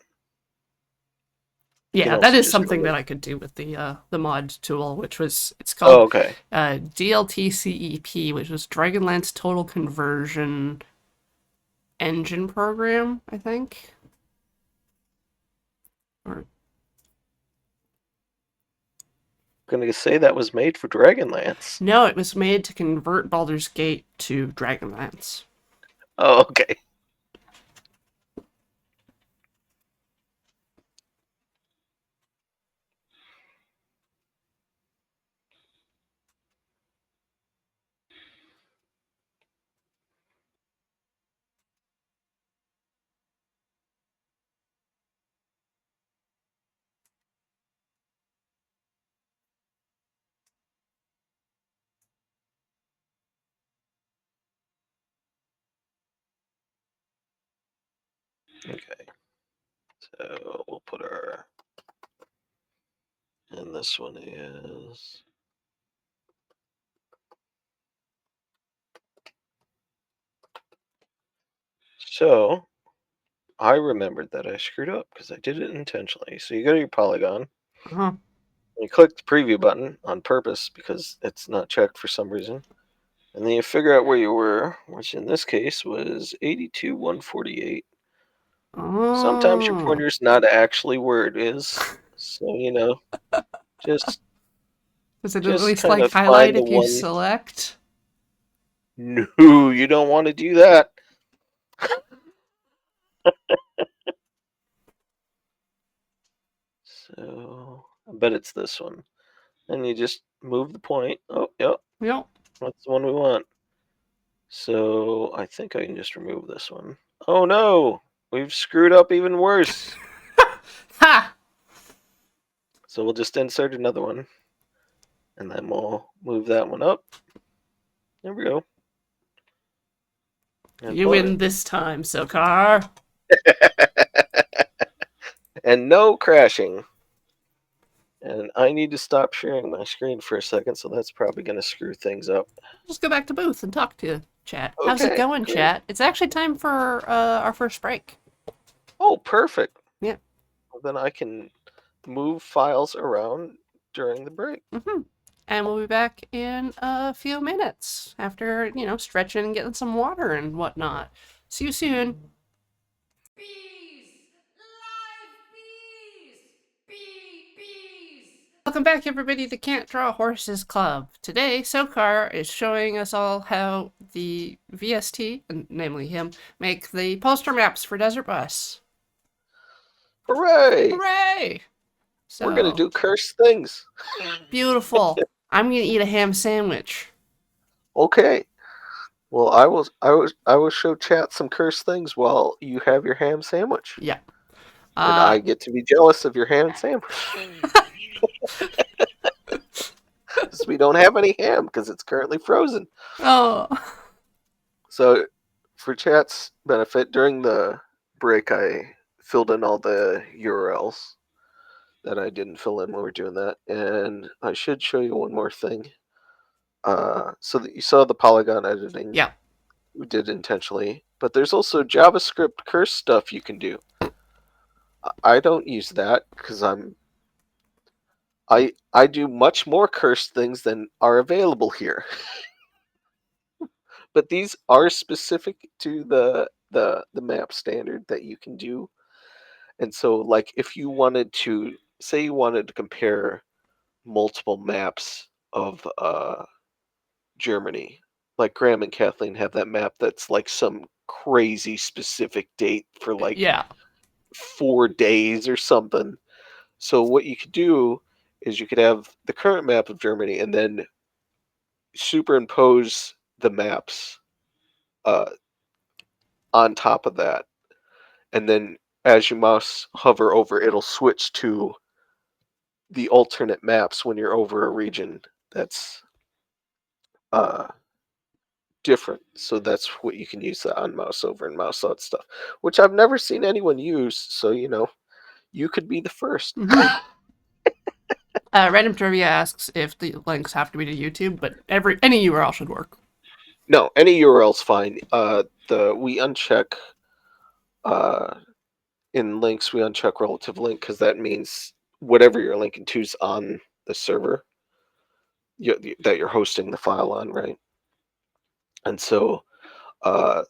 You can Yeah, that also is just something remove. that I could do with the mod tool, which was it's Oh, called okay. DLTCEP, which was Dragonlance Total Conversion Engine Program, I think. Or Gonna say that was made for Dragonlance. no, it was made to convert Baldur's Gate to Dragonlance. Oh, okay. Okay. So we'll put our. And this one is. So I remembered that I screwed up because I did it intentionally. So you go to your polygon, Uh-huh. you click the preview button on purpose because it's not checked for some reason, and then you figure out where you were, which in this case was 82,148. Sometimes your Oh. pointer's not actually where it is, so just Does it at just least kind like of highlight find the if you one. select? No, you don't want to do that. So I bet it's this one. And you just move the point. Oh, yep, Yep. that's the one we want. So I think I can just remove this one. Oh no, we've screwed up even worse. Ha! So we'll just insert another one, and then we'll move that one up. There we go. And You play. win this time, Sokar. And no crashing. And I need to stop sharing my screen for a second, so that's probably going to screw things up. Just go back to booth and talk to chat. How's it Okay, going, great. chat? It's actually time for our first break. Oh, perfect. Yeah. Well, then I can move files around during the break. Mm-hmm. And we'll be back in a few minutes after, stretching and getting some water and whatnot. See you soon. Bees! Live bees! Bees! Welcome back, everybody, to Can't Draw Horses Club. Today, Sokar is showing us all how the VST, and namely him, make the poster maps for Desert Bus. Hooray! Hooray! We're going to So, do cursed things. beautiful. I'm gonna eat a ham sandwich. Okay. Well, I will show chat some cursed things while you have your ham sandwich. Yeah. And Uh, I get to be jealous of your ham sandwich. because we don't have any ham because it's currently frozen. Oh. So, for chat's benefit, during the break, I filled in all the URLs that I didn't fill in when we were doing that, and I should show you one more thing. So that you saw the polygon editing Yeah. we did intentionally, but there's also JavaScript curse stuff you can do. I don't use that because I do much more cursed things than are available here. But these are specific to the map standard that you can do. And so like if you wanted to say you wanted to compare multiple maps of Germany, like Graham and Kathleen have that map that's like some crazy specific date for like Yeah. 4 days or something. So what you could do is you could have the current map of Germany and then superimpose the maps uh, on top of that, and then as you mouse hover over, it'll switch to the alternate maps when you're over a region that's uh, different. So that's what you can use that on mouse over and mouse out stuff, which I've never seen anyone use. So you could be the first. Mm-hmm. Random Trivia asks if the links have to be to YouTube, but any URL should work. No, any URL's fine. The we uncheck uh, in links we uncheck relative link because that means whatever you're linking to is on the server that you're hosting the file on, right? And so uh,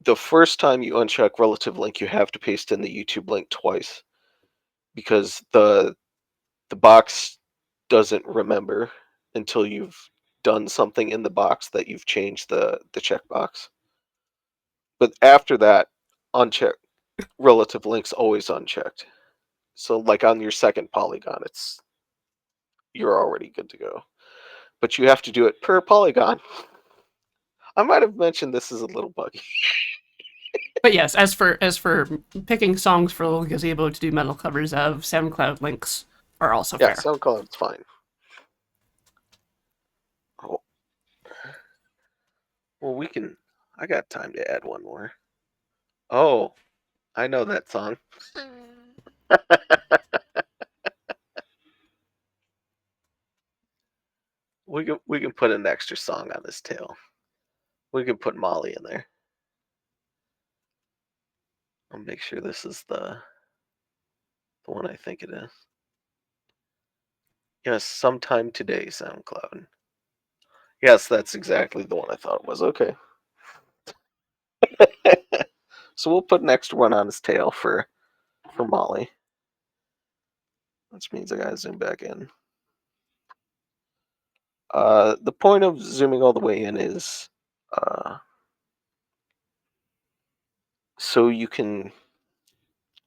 the first time you uncheck relative link, you have to paste in the YouTube link twice because the box doesn't remember until you've done something in the box that you've changed the checkbox. But after that, uncheck relative links always unchecked. So like on your second polygon, you're already good to go. But you have to do it per polygon. I might have mentioned this is a little buggy. But yes, as for picking songs for Little Gazebo to do metal covers of, SoundCloud links are also Yeah, fair. SoundCloud's fine. Oh, well, we can. I got time to add one more. Oh, I know that song. We can put an extra song on this tail. We can put Molly in there. I'll make sure this is the one I think it is. Yes, sometime today, SoundCloud. Yes, that's exactly the one I thought it was. Okay. So we'll put an extra one on his tail for Molly. Which means I gotta zoom back in. The point of zooming all the way in is so you can.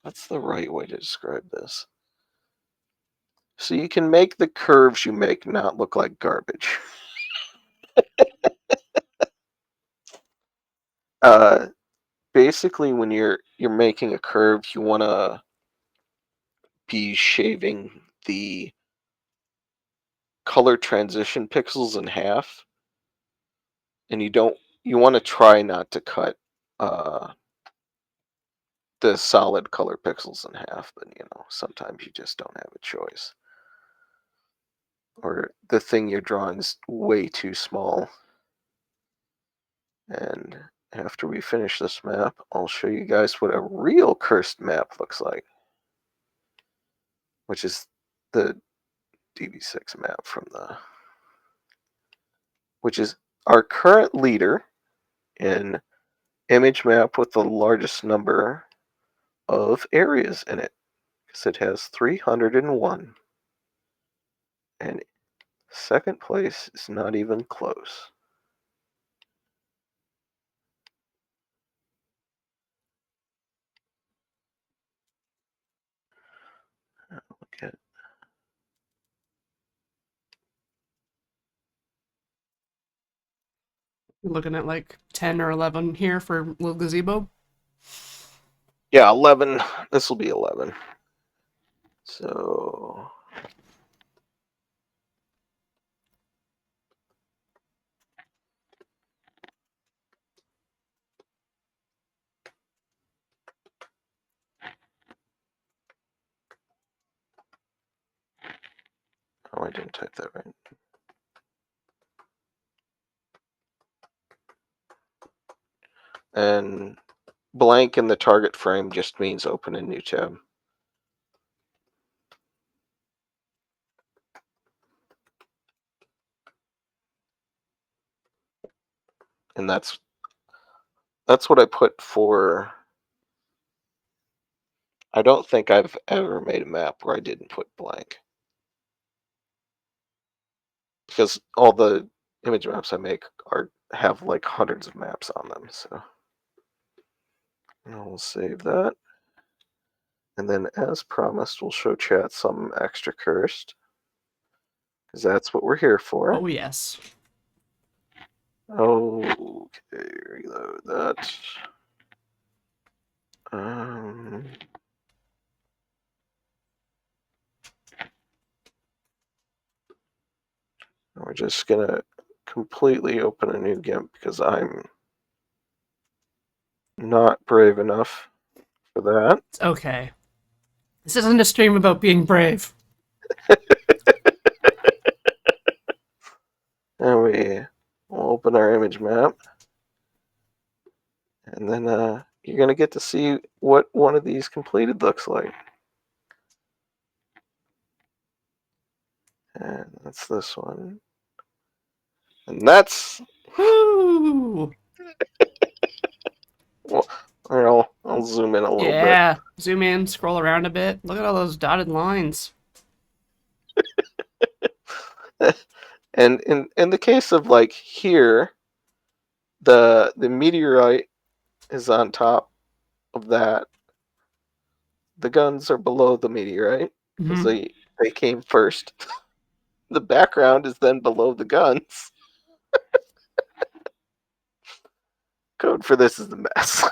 What's the right way to describe this? So you can make the curves you make not look like garbage. Uh, Basically, when you're making a curve, you want to be shaving the color transition pixels in half, and you want to try not to cut uh, the solid color pixels in half, but sometimes you just don't have a choice. Or the thing you're drawing is way too small. And after we finish this map, I'll show you guys what a real cursed map looks like, which is the DB6 map which is our current leader in image map with the largest number of areas in it, because it has 301. And second place is not even close. Look at You're looking at like 10 or 11 here for Little Gazebo. Yeah, 11. This will be 11. So I didn't type that right. And blank in the target frame just means open a new tab. And that's what I put for. I don't think I've ever made a map where I didn't put blank. Because all the image maps I make have like hundreds of maps on them, so we'll save that. And then as promised, we'll show chat some extra cursed. Because that's what we're here for. Oh, yes. Okay, reload that. Um, we're just gonna completely open a new GIMP because I'm not brave enough for that. It's okay. This isn't a stream about being brave. And we'll open our image map. And then you're going to get to see what one of these completed looks like. And that's this one. And that's... Woo! Well, I'll zoom in a little Yeah. Zoom in, scroll around a bit. Look at all those dotted lines. bit. And in the case of like here, the meteorite is on top of that. The guns are below the meteorite because Mm-hmm. they came first. The background is then below the guns. Code for this is the mess.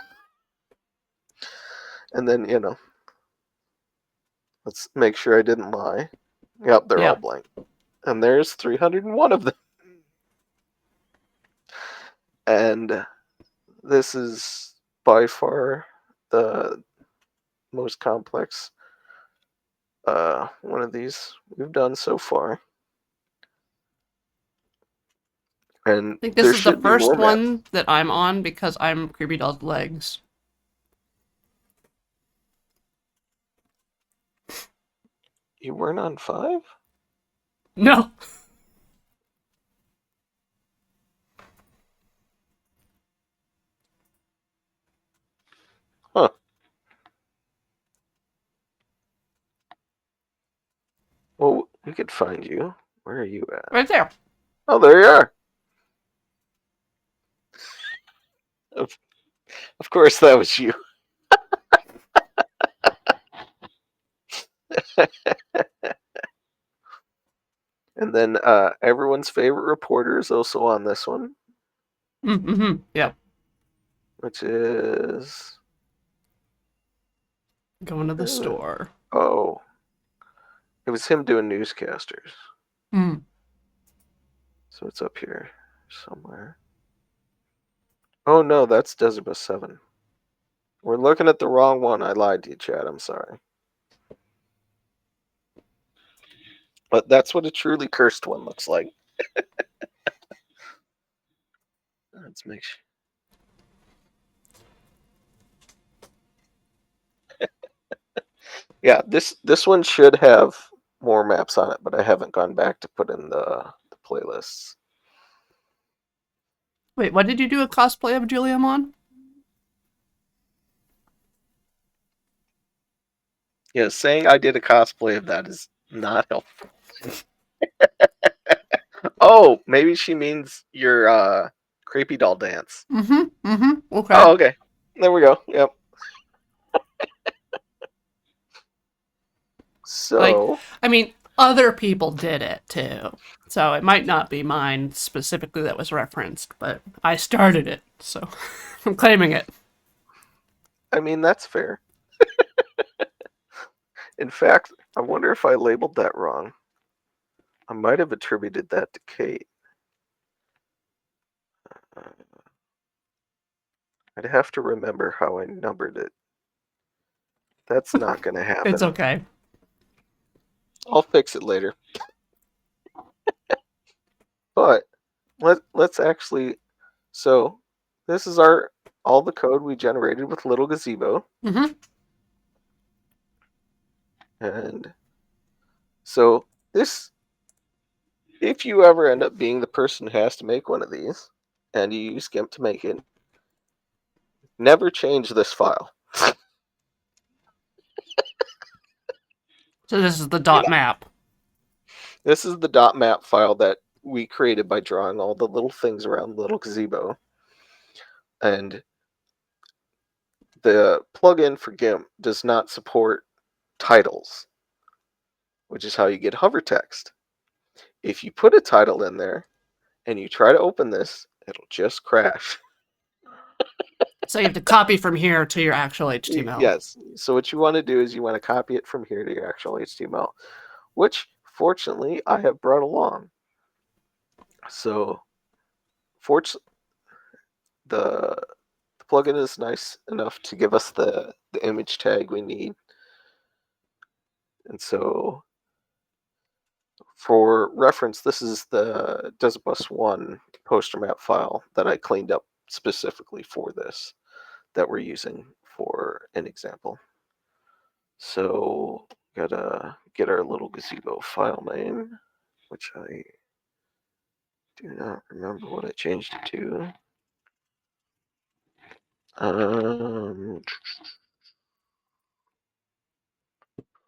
And then, let's make sure I didn't lie. Yep, they're all Yeah. blank. And there's 301 of them. And this is by far the most complex one of these we've done so far. And I think this there is the should be more first maps. one that I'm on because I'm Creepy Doll's legs. You weren't on 5? No. Huh. Well, we could find you. Where are you at? Right there. Oh, there you are. Of course, that was you. And then everyone's favorite reporter is also on this one. Mm-hmm. Yeah. Which is... Going to the store. Oh. It was him doing newscasters. Mm. So it's up here somewhere. Oh no, that's Desert Bus 7. We're looking at the wrong one. I lied to you, Chad. I'm sorry. But that's what a truly cursed one looks like. Let's make sure. Yeah, this one should have more maps on it, but I haven't gone back to put in the playlists. Wait, what did you do a cosplay of Julium on? Yeah, saying I did a cosplay of that is not helpful. Oh, maybe she means your creepy doll dance. Mm-hmm. Mm-hmm. Okay. Oh, okay. There we go. Yep. Like, So, I mean, other people did it too. So it might not be mine specifically that was referenced, but I started it, so I'm claiming it. I mean, that's fair. In fact, I wonder if I labeled that wrong. I might have attributed that to Kate. I'd have to remember how I numbered it. That's not going to It's happen. okay. I'll fix it later. But let's actually. So this is our all the code we generated with Little Gazebo, Mm-hmm. and so this, if you ever end up being the person who has to make one of these, and you use GIMP to make it, never change this file. So this is the Do dot not. map. This is the dot map file that we created by drawing all the little things around Little Gazebo, and the plugin for GIMP does not support titles, which is how you get hover text. If you put a title in there and you try to open this, it'll just crash. So you have to copy from here to your actual HTML. Yes. So what you want to do is you want to copy it from here to your actual HTML, which fortunately I have brought along. So fortunately, the plugin is nice enough to give us the image tag we need. And so for reference, this is the Desert Bus 1 poster map file that I cleaned up specifically for this that we're using for an example. So gotta get our little gazebo file name, which I do not remember what I changed it to.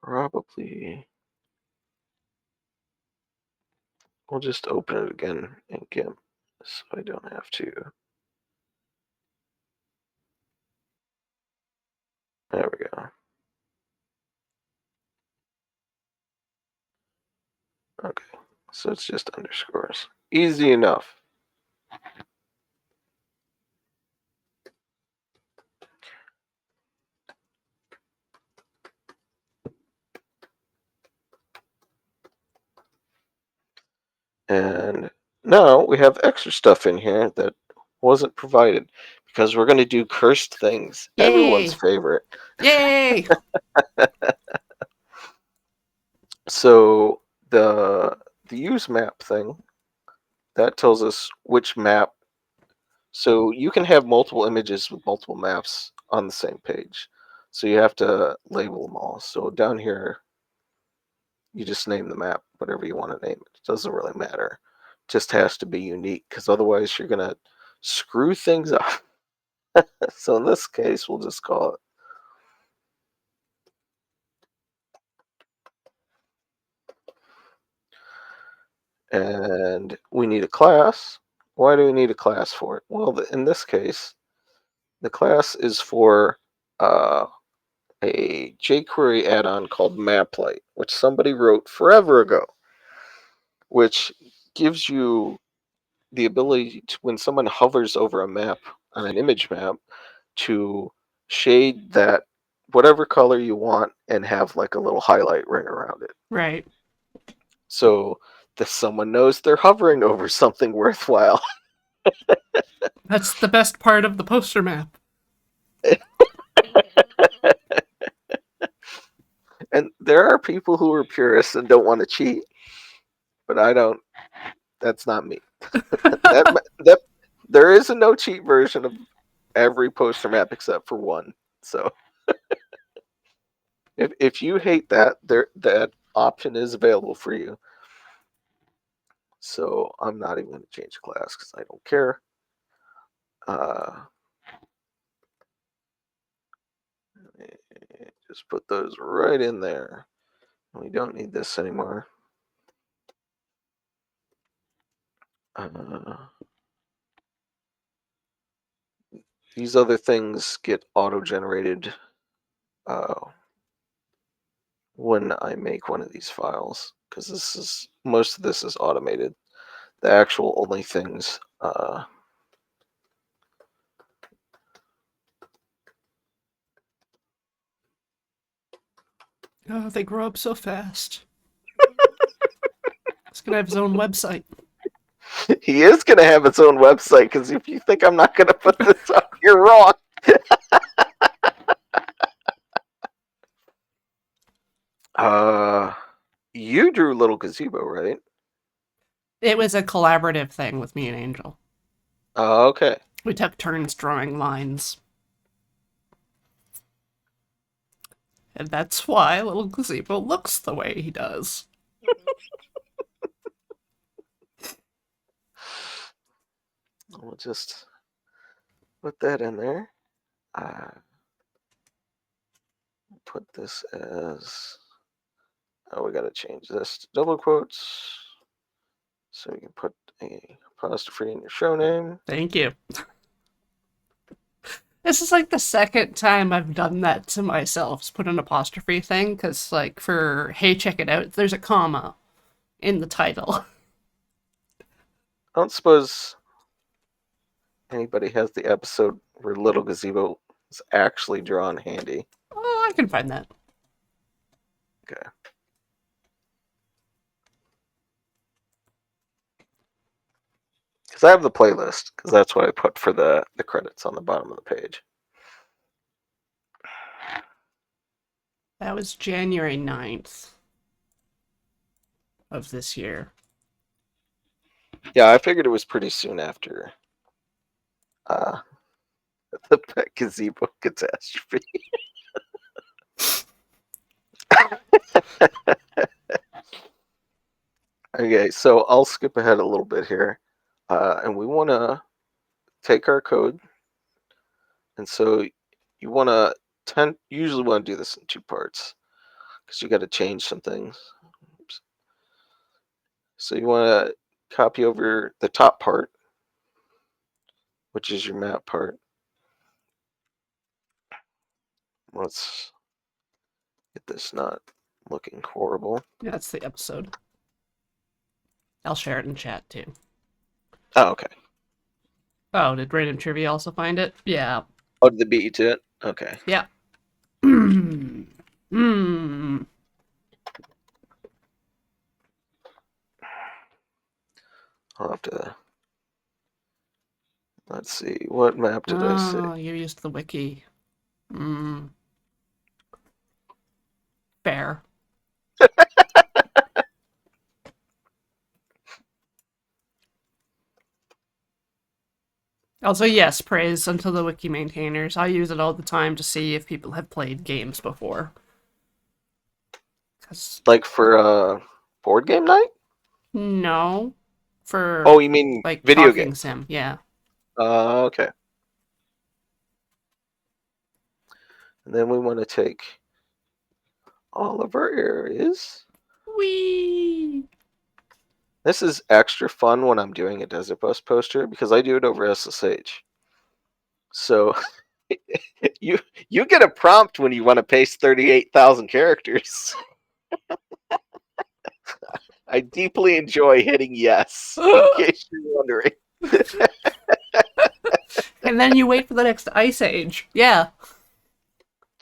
Probably we'll just open it again in GIMP so I don't have to. There we go. Okay, so it's just underscores. Easy enough. And now we have extra stuff in here that wasn't provided because we're going to do cursed things, everyone's Yay! favorite. Yay! So the use map thing that tells us which map. So you can have multiple images with multiple maps on the same page. So you have to label them all. So down here, you just name the map whatever you want to name it. It doesn't really matter. It just has to be unique because otherwise you're gonna screw things up. So in this case, we'll just call it. And we need a class. Why do we need a class for it? Well, in this case, the class is for a jQuery add-on called MapLight, which somebody wrote forever ago, which gives you the ability to, when someone hovers over a map on an image map, to shade that whatever color you want and have like a little highlight ring around it. Right. So that someone knows they're hovering over something worthwhile. That's the best part of the poster map. And there are people who are purists and don't want to cheat, but I don't. That's not me. That there is a no cheat version of every poster map except for one. So if you hate that, that option is available for you. So I'm not even going to change class because I don't care. Uh, just put those right in there. We don't need this anymore. Uh, these other things get auto-generated when I make one of these files because most of this is automated. The actual only things Oh, they grow up so fast. He's gonna have his own website. he is going to have its own website because if you think I'm not going to put this up, you're wrong. Uh, you drew Little Gazebo, right? It was a collaborative thing with me and Angel. Oh, okay. We took turns drawing lines. And that's why little Gazebo looks the way he does. We'll just put that in there. Put this as. Oh, we gotta change this to double quotes. So you can put a apostrophe in your show name. Thank you. This is like the second time I've done that to myself, just put an apostrophe thing, because, like, for hey, check it out, there's a comma in the title. I don't suppose anybody has the episode where Little Gazebo is actually drawn handy. Oh, I can find that. Okay. Because I have the playlist, because that's what I put for the credits on the bottom of the page. That was January 9th of this year. Yeah, I figured it was pretty soon after uh, the Pet Gazebo catastrophe. Okay, so I'll skip ahead a little bit here. And we want to take our code. And so you want to usually want to do this in two parts because you got to change some things. Oops. So you want to copy over the top part, which is your map part. Let's get this not looking horrible. Yeah, that's the episode. I'll share it in chat too. Oh, okay. Oh, did Random Trivia also find it? Yeah. Oh, did they beat you to it? Okay. Yeah. I'll have to. Let's see. What map did I say? Oh, you used the wiki. Fair. Also, yes, praise unto the wiki maintainers. I use it all the time to see if people have played games before. Like for board game night? No. For, Oh, you mean like, video talking games? sim, yeah. Okay. And then we want to take all of our areas. Whee! This is extra fun when I'm doing a Desert Bus poster because I do it over SSH. So you get a prompt when you want to paste 38,000 characters. I deeply enjoy hitting yes, in case you're wondering. And then you wait for the next ice age. Yeah.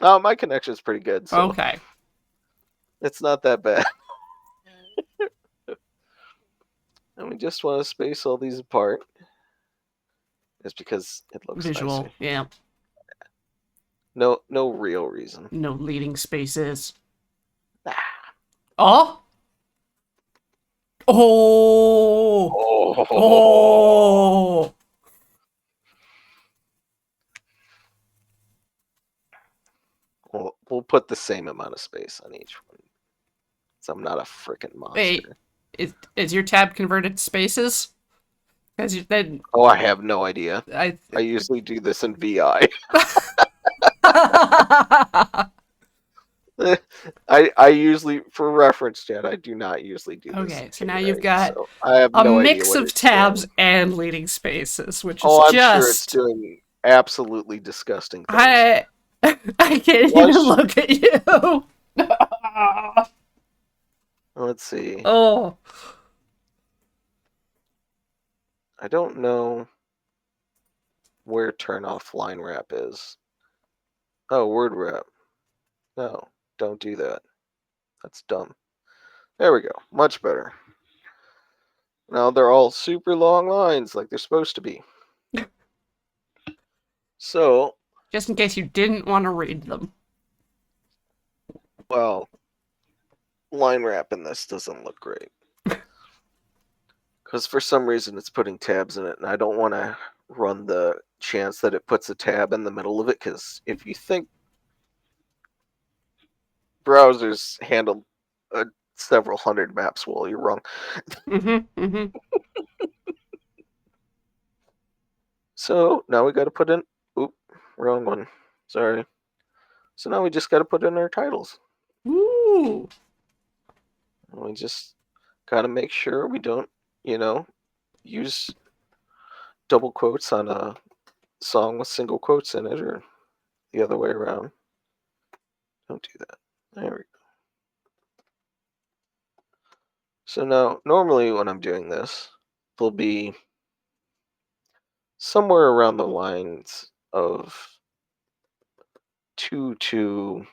Oh, my connection is pretty good, so Okay. it's not that bad. And we just want to space all these apart. It's because it looks Visual, nicer. yeah. No real reason. No leading spaces. Ah. Oh! Oh! Oh. Oh! We'll put the same amount of space on each one. So I'm not a freaking Wait, monster. is your tab converted to spaces? Because then Oh, I have no idea. I I usually do this in VI. I usually, for reference, Chad, I do not usually do this. Okay, so now you've got so I have a no idea mix what of it's tabs doing. and leading spaces, which is Oh, I'm sure it's just doing absolutely disgusting things. I can't even Flush. look at you. Let's see. Oh, I don't know where turn off line wrap is. Oh, word wrap. No, don't do that. That's dumb. There we go. Much better. Now they're all super long lines like they're supposed to be. So, just in case you didn't want to read them. well, line wrap in this doesn't look great. Because for some reason it's putting tabs in it, and I don't want to run the chance that it puts a tab in the middle of it. Because if you think browsers handle several hundred maps, well, you're wrong. Mm-hmm. Mm-hmm. So now we got to put in. Oop, wrong one. Sorry. So now we just got to put in our titles. Ooh. We just got to make sure we don't, you know, use double quotes on a song with single quotes in it, or the other way around. Don't do that. There we go. So now, normally when I'm doing this, there'll be somewhere around the lines of 2 to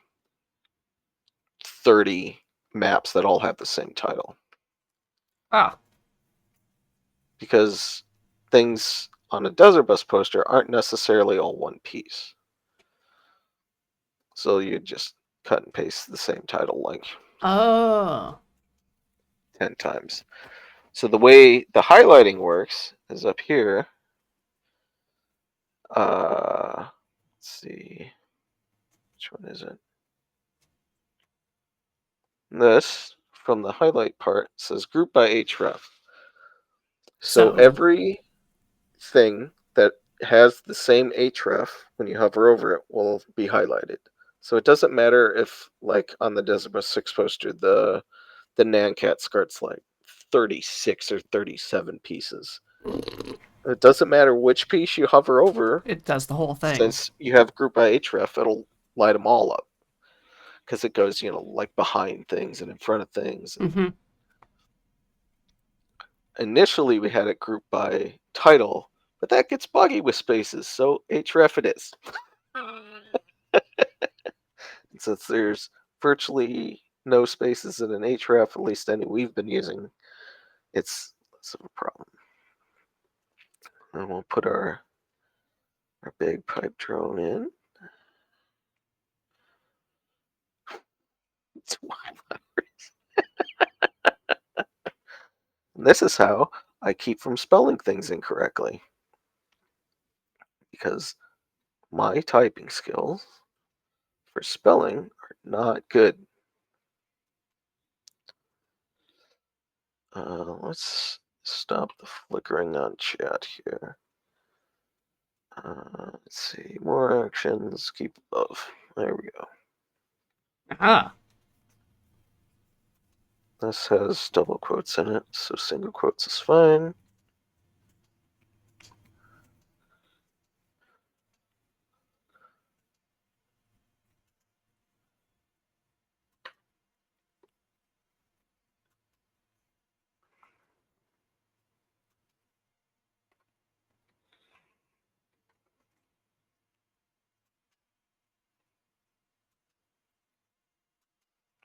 30 maps that all have the same title. Ah. Because things on a desert bus poster aren't necessarily all one piece. So you just cut and paste the same title like Oh. 10 times. So the way the highlighting works is up here. Let's see. Which one is it? This, from the highlight part, says group by href. So So every thing that has the same href, when you hover over it, will be highlighted. So it doesn't matter if, like on the Desert Bus 6 poster, the Nancat skirt's like 36 or 37 pieces. It doesn't matter which piece you hover over, it does the whole thing. since you have group by href, it'll light them all up. Because it goes, like behind things and in front of things. And Mm-hmm. initially, we had it grouped by title, but that gets buggy with spaces, so href it is. Since there's virtually no spaces in an href, at least any we've been using, it's less of a problem. And we'll put our big pipe drone in. It's and this is how I keep from spelling things incorrectly. Because my typing skills for spelling are not good. Let's stop the flickering on chat here. Let's see. More actions. Keep above. There we go. Ah. This has double quotes in it, so single quotes is fine.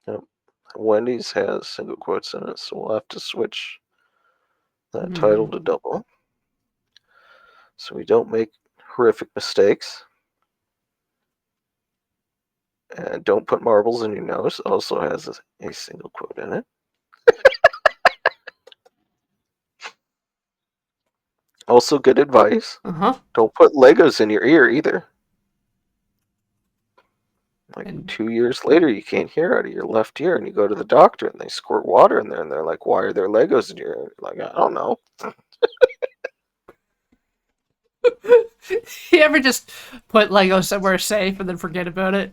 Yep. Wendy's has single quotes in it, so we'll have to switch that title Mm. to double so we don't make horrific mistakes. And don't put marbles in your nose. Also has a single quote in it. Also, good advice. Uh-huh. Don't put Legos in your ear either. Like And 2 years later, you can't hear out of your left ear, and you go to the doctor, and they squirt water in there, and they're like, "Why are there Legos in your ear?" Like, I don't know. you ever just put Lego somewhere safe and then forget about it?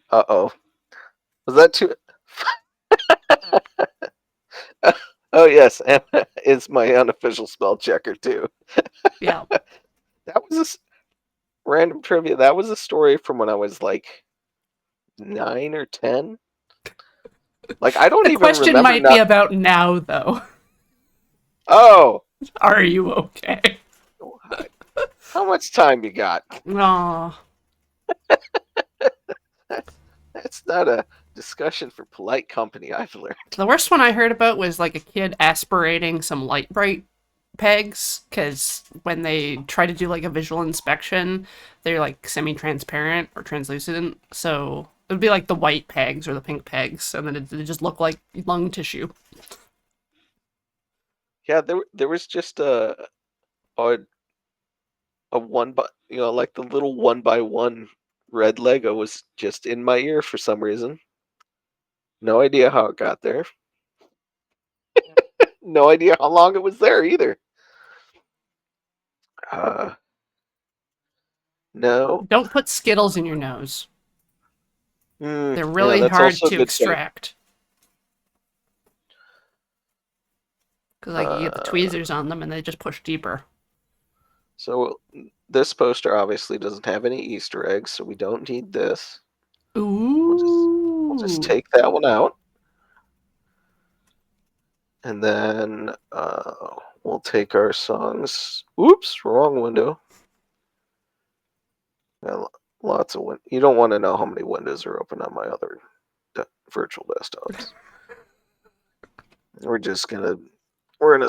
Uh-oh. Was that too? Oh yes, Emma is my unofficial spell checker too. Yeah. That was random trivia. That was a story from when I was like 9 or 10. Like I don't The even question remember might be not. about now, though. Oh, Are you okay? how much time you got? Aw. That's not a discussion for polite company, I've learned. The worst one I heard about was like a kid aspirating some light bright pegs, because when they try to do like a visual inspection, they're like semi-transparent or translucent. So it would be like the white pegs or the pink pegs, and then it just look like lung tissue. Yeah, there was just a a one by like the little one by one red Lego was just in my ear for some reason. No idea how it got there. No idea how long it was there either. Uh, no. Don't put Skittles in your nose. They're Yeah, really that's hard also a to good point. extract because like you get the Uh, tweezers on them and they just push deeper. so this poster obviously doesn't have any Easter eggs, so we don't need this. We'll just Ooh. take that one out, and then we'll take our songs. Oops, wrong window. Yeah, lots of you don't want to know how many windows are open on my other virtual desktops. We're just gonna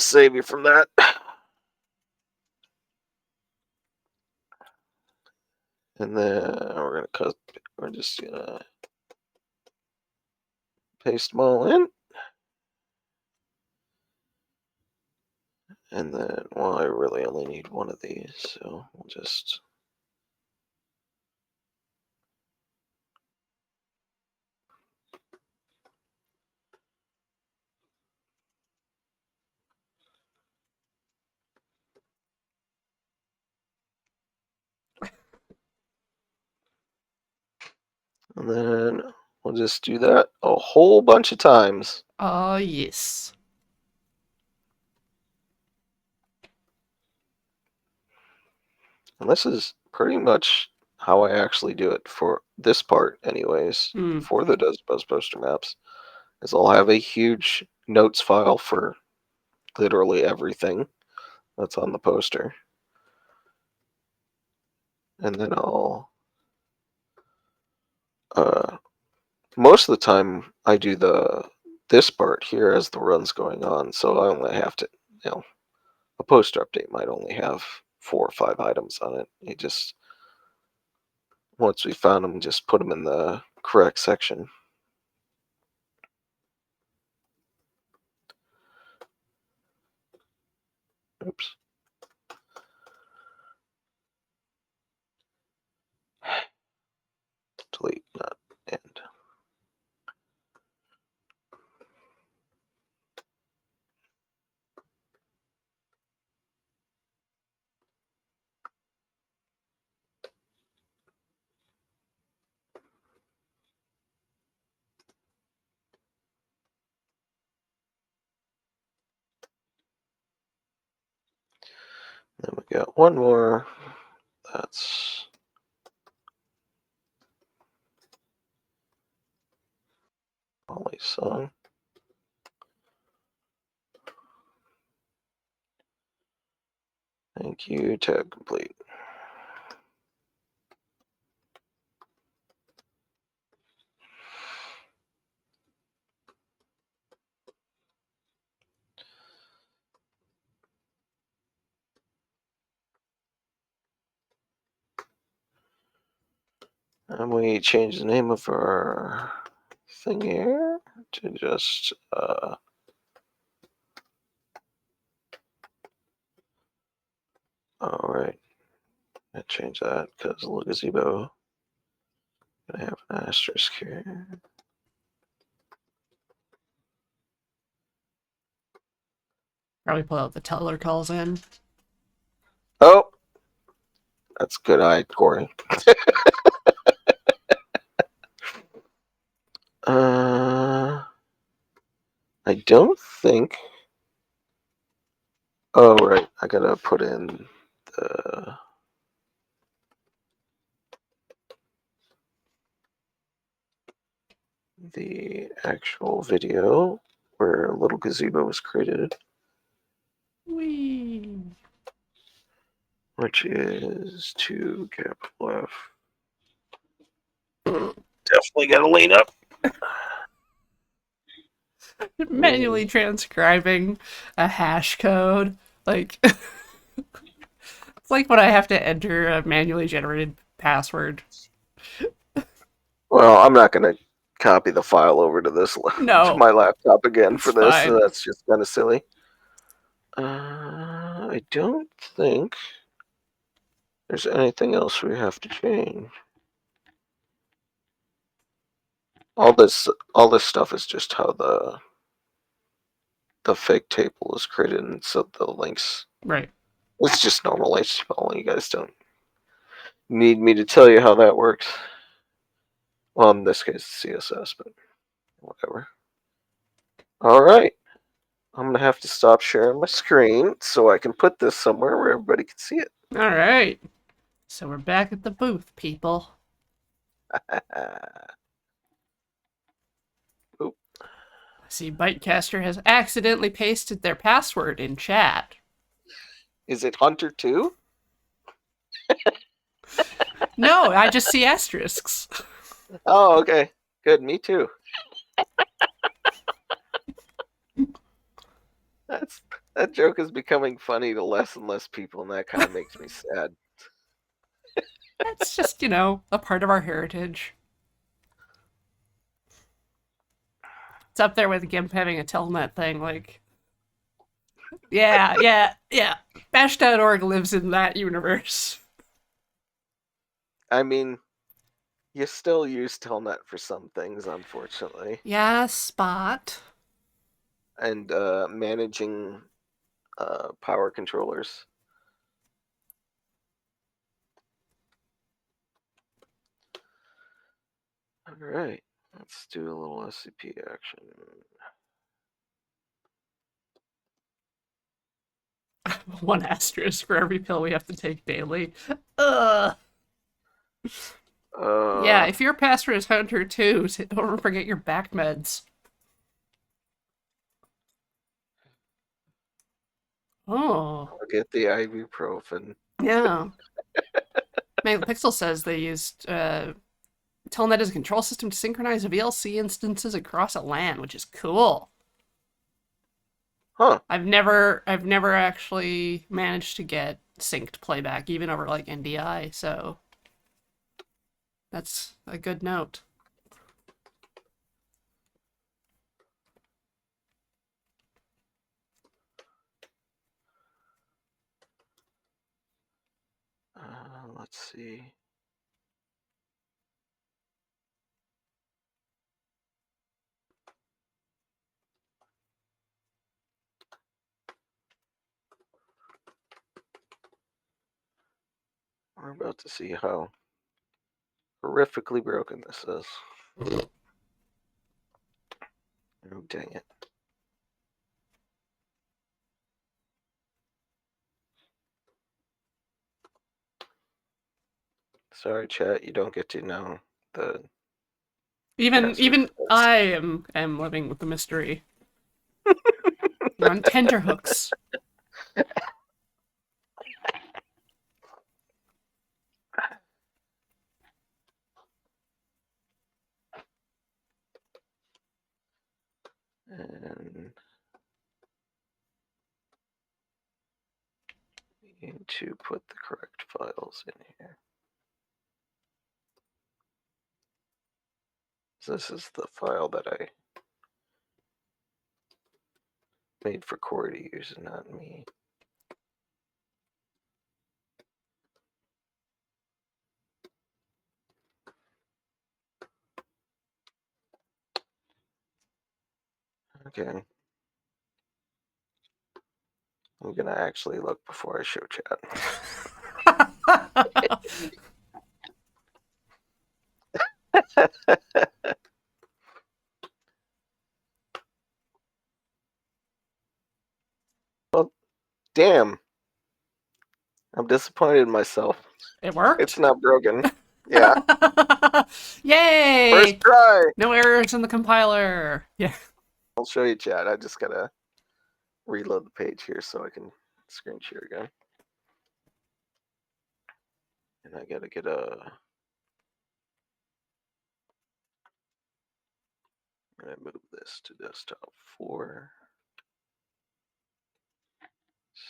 save you from that. And then we're just gonna paste them all in. And then, well, I really only need one of these, so we'll just. And then we'll just do that a whole bunch of times. Yes. And this is pretty much how I actually do it for this part, anyways, Hmm. for the Buzz poster maps, is I'll have a huge notes file for literally everything that's on the poster. And then uh, most of the time I do this part here as the run's going on, so I only have to, you know, a poster update might only have 4 or 5 items on it. You just once we found them, just put them in the correct section. Oops. Delete, not end. Then we got one more. That's Molly's song. Thank you. Tab complete. And we change the name of our thing here to just all right. I change that because the gazebo gonna have an asterisk here. Probably pull out the teller calls in. Oh, that's a good eye, Corey. I don't think. Oh right, I gotta put in the actual video where Little Gazebo was created, Wee. which is 2 F. Definitely gotta lean up. Manually transcribing a hash code. Like, it's like when I have to enter a manually generated password. Well, I'm not gonna copy the file over to this to No, my laptop again it's for this. fine. That's just kind of silly. I don't think there's anything else we have to change. All this stuff is just how the fake table is created, and so the links. Right. It's just normal HTML. You guys don't need me to tell you how that works. Well, in this case, CSS, but whatever. All right. I'm going to have to stop sharing my screen so I can put this somewhere where everybody can see it. All right. So we're back at the booth, people. Oop. See, Bytecaster has accidentally pasted their password in chat. Is it Hunter 2? No, I just see asterisks. Oh, okay. Good. Me too. That's that joke is becoming funny to less and less people, and that kind of makes me sad. That's just, a part of our heritage. It's up there with GIMP having a telnet thing. Like, yeah. Bash.org lives in that universe. I mean, you still use Telnet for some things, unfortunately, Yeah, Spot. and managing power controllers. All right, let's do a little SCP action. One asterisk for every pill we have to take daily. Ugh. Yeah, Uh, if your password is Hunter too, don't forget your back meds. Oh, I'll get the ibuprofen. yeah. Megapixel says they used Telnet as a control system to synchronize VLC instances across a LAN, which is cool. Huh. I've never actually managed to get synced playback, even over like NDI, so that's a good note. Let's see. We're about to see how horrifically broken this is. Oh, dang it. Sorry, chat. You don't get to know the Even password even for this. I am living with the mystery. You're on tenterhooks. And we need to put the correct files in here. This is the file that I made for Corey to use, and not me. Okay. I'm gonna actually look before I show chat. Well, damn. I'm disappointed in myself. It It's worked. not broken. Yeah. First Yay! try. No errors in the compiler. Yeah. I'll show you chat. I just gotta reload the page here so I can screen share again. And I gotta get a. I'm gonna move this to desktop 4.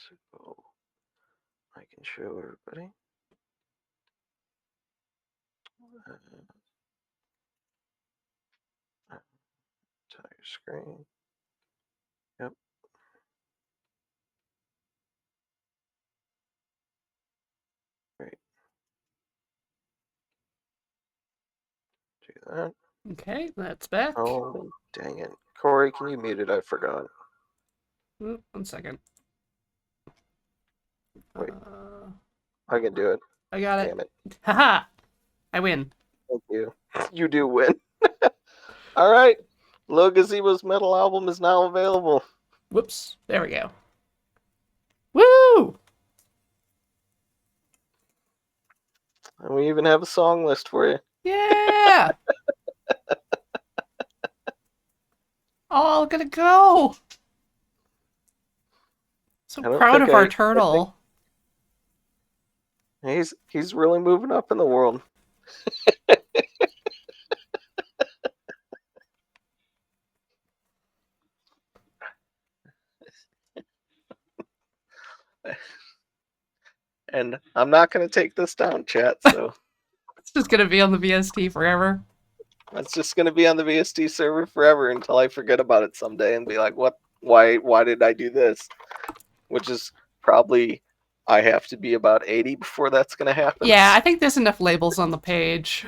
So I can show everybody. Entire screen. Yep. Great. Do that. Okay, that's back. Oh, dang it. Corey, can you mute it? I forgot. Ooh, 1 second. Wait, Uh, I can do it. I got it. Damn it. Haha! I win. Thank you. You do win. All right. Low Gazebo's metal album is now available. Whoops. There we go. Woo! And we even have a song list for you. Yeah! Oh, look at it go! So I don't proud think of our I think turtle. he's really moving up in the world. And I'm not going to take this down, chat, so It's just gonna be on the VST forever. it's just going to be on the VST server forever until I forget about it someday and be like, "What? Why did I do this?" Which is probably I have to be about 80 before that's going to happen. Yeah, I think there's enough labels on the page.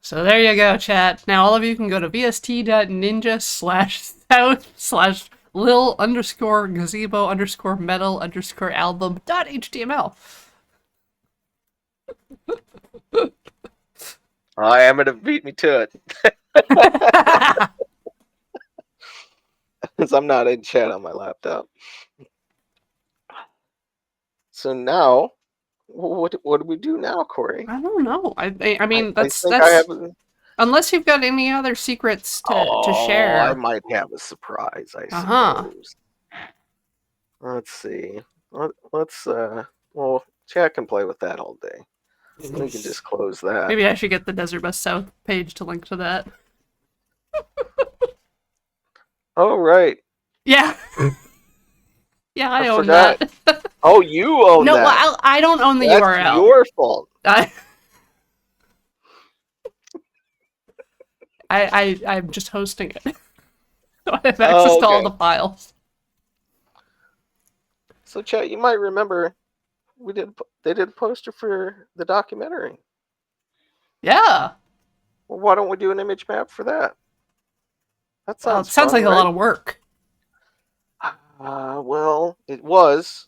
So there you go, chat. Now all of you can go to vst.ninja/south/lil_gazebo_metal_album.html. I am going to beat me to it because I'm not in chat on my laptop. So now, what do we do now, Corey? I don't know. I mean I that's think I have. unless you've got any other secrets to Oh, I share. might have a surprise, I Uh-huh. suppose. Let's see. Let's well, chat can play with that all day. We can just close that. Maybe I should get the Desert Bus South page to link to that. Oh right, Yeah. Yeah, I I own forgot. that. Oh, you own No, that. well, I don't own the That's URL. your fault. I'm just hosting it. So I have access Oh, to all okay. the files. So chat, you might remember they did a poster for the documentary. Yeah. Well, why don't we do an image map for that? That Well, it sounds sounds fun, like a lot right? of work. Well, it was.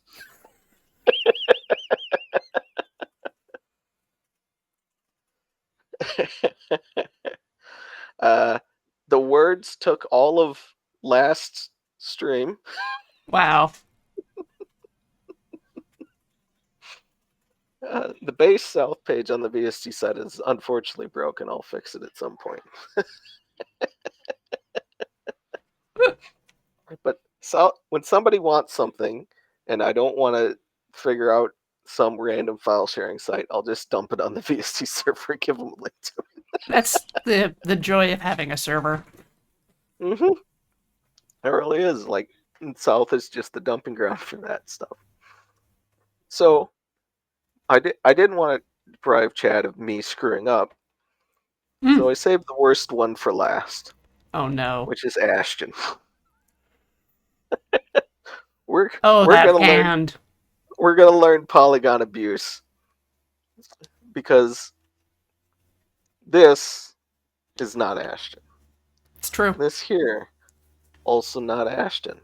uh, the words took all of last stream. Wow. The base south page on the VST site is unfortunately broken. I'll fix it at some point. But so when somebody wants something and I don't want to figure out some random file sharing site, I'll just dump it on the VST server and give them a link to That's the joy of having a server. it. It really is. Like, South is just the dumping ground for that stuff. So I didn't want to deprive Chad of me screwing up, so Mm. I saved the worst one for last, Oh no. which is Ashton. We're Oh, we're that gonna learn hand. we're gonna learn polygon abuse because this is not Ashton. It's true. This here also not Ashton.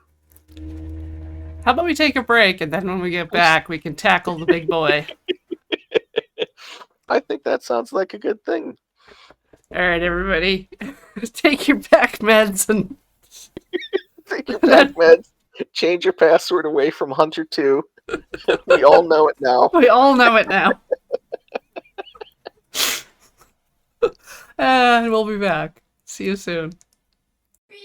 How about we take a break and then when we get back we can tackle the big boy. I think that sounds like a good thing. Alright, everybody. Take your back meds and Take your back meds. Change your password away from Hunter 2. We all know it now. we all know it now. And we'll be back. See you soon. Bees!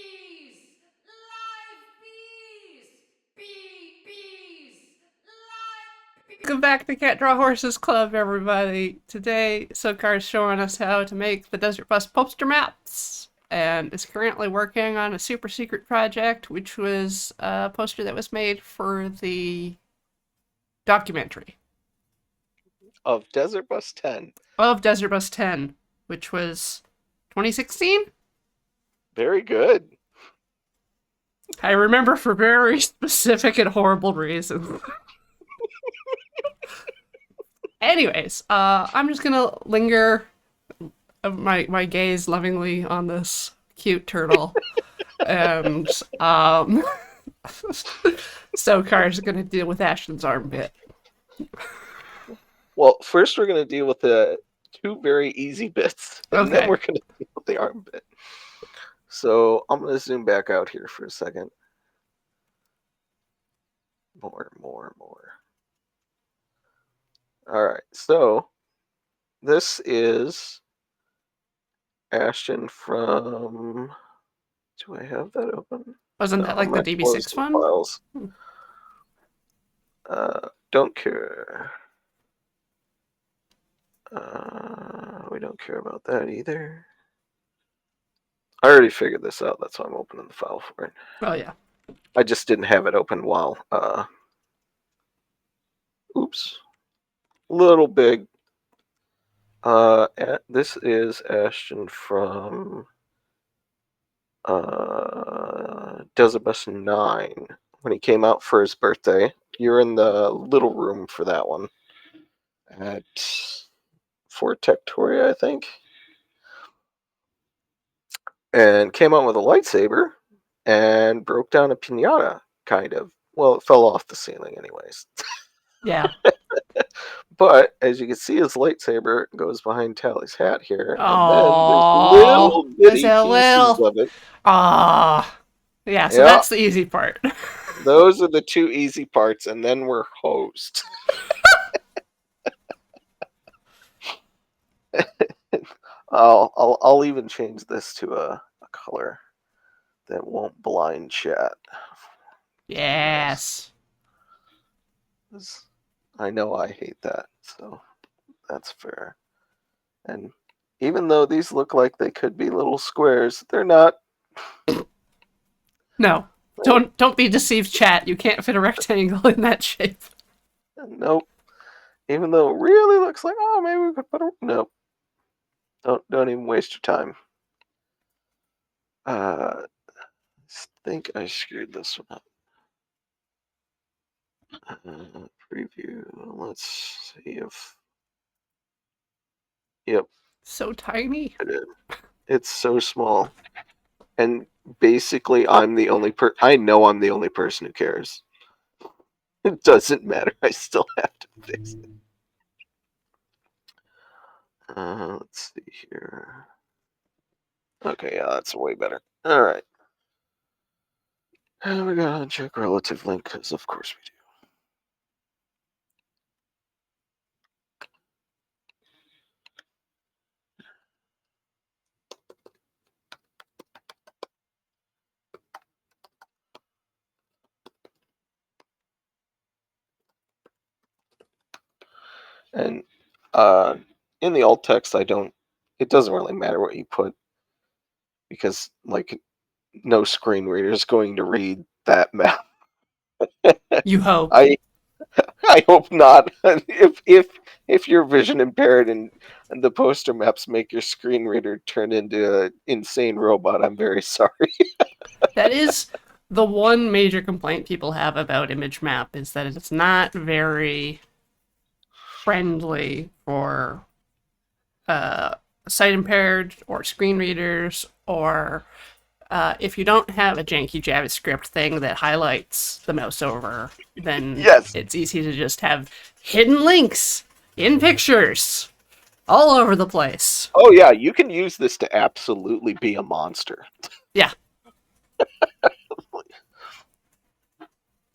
Live bees! Bees! Live Welcome back to Cat Draw Horses Club, everybody. Today, Sokar is showing us how to make the Desert Bus poster maps. and is currently working on a super secret project, which was a poster that was made for the documentary Of Desert Bus 10. of Desert Bus 10, which was 2016. Very good. I remember for very specific and horrible reasons. Anyways, I'm just gonna linger my gaze lovingly on this cute turtle, and Sokar's gonna deal with Ashton's armpit. Well, first we're going to deal with the two very easy bits, and then Okay. we're going to deal with the arm bit. So I'm going to zoom back out here for a second. More. All right, so this is Ashton from. Do I have that open? Wasn't No, that I'm like the not close DB6 to the one? files. Don't care. We don't care about that either. I already figured this out. That's why I'm opening the file for it. Oh yeah. I just didn't have it open while. Oops. Little big. This is Ashton from Desert Bus 9 when he came out for his birthday. You're in the little room for that one at Fort Tectoria, I think. And came out with a lightsaber and broke down a pinata, kind of. Well, it fell off the ceiling, anyways. Yeah. But as you can see, his lightsaber goes behind Tally's hat here, and then there's Oh, little is bitty it a pieces little? of it. Ah. Yeah. So Yeah, that's the easy part. those are the two easy parts, and then we're hosed. I'll even change this to a color that won't blind chat. Yes. 'Cause I know I hate that, so that's fair. And even though these look like they could be little squares, they're not. No. Don't be deceived, chat. You can't fit a rectangle in that shape. Nope. Even though it really looks like, oh, maybe we could put a. Nope. Don't even waste your time. I think I screwed this one up. Preview. Let's see if. Yep, So tiny. I did. It's so small, and basically, I'm the only I know I'm the only person who cares. It doesn't matter. I still have to fix it. Let's see here. Okay, yeah, that's way better. All right. And we gotta check relative link because of course we do. And in the alt text, I don't. It doesn't really matter what you put because like no screen reader is going to read that map. You hope. I hope not. If you're vision impaired and the poster maps make your screen reader turn into an insane robot, I'm very sorry. That is the one major complaint people have about Image Map is that it's not very friendly for sight impaired or screen readers, or if you don't have a janky JavaScript thing that highlights the mouse over, then Yes. it's easy to just have hidden links in pictures all over the place. Oh yeah, you can use this to absolutely be a monster. Yeah.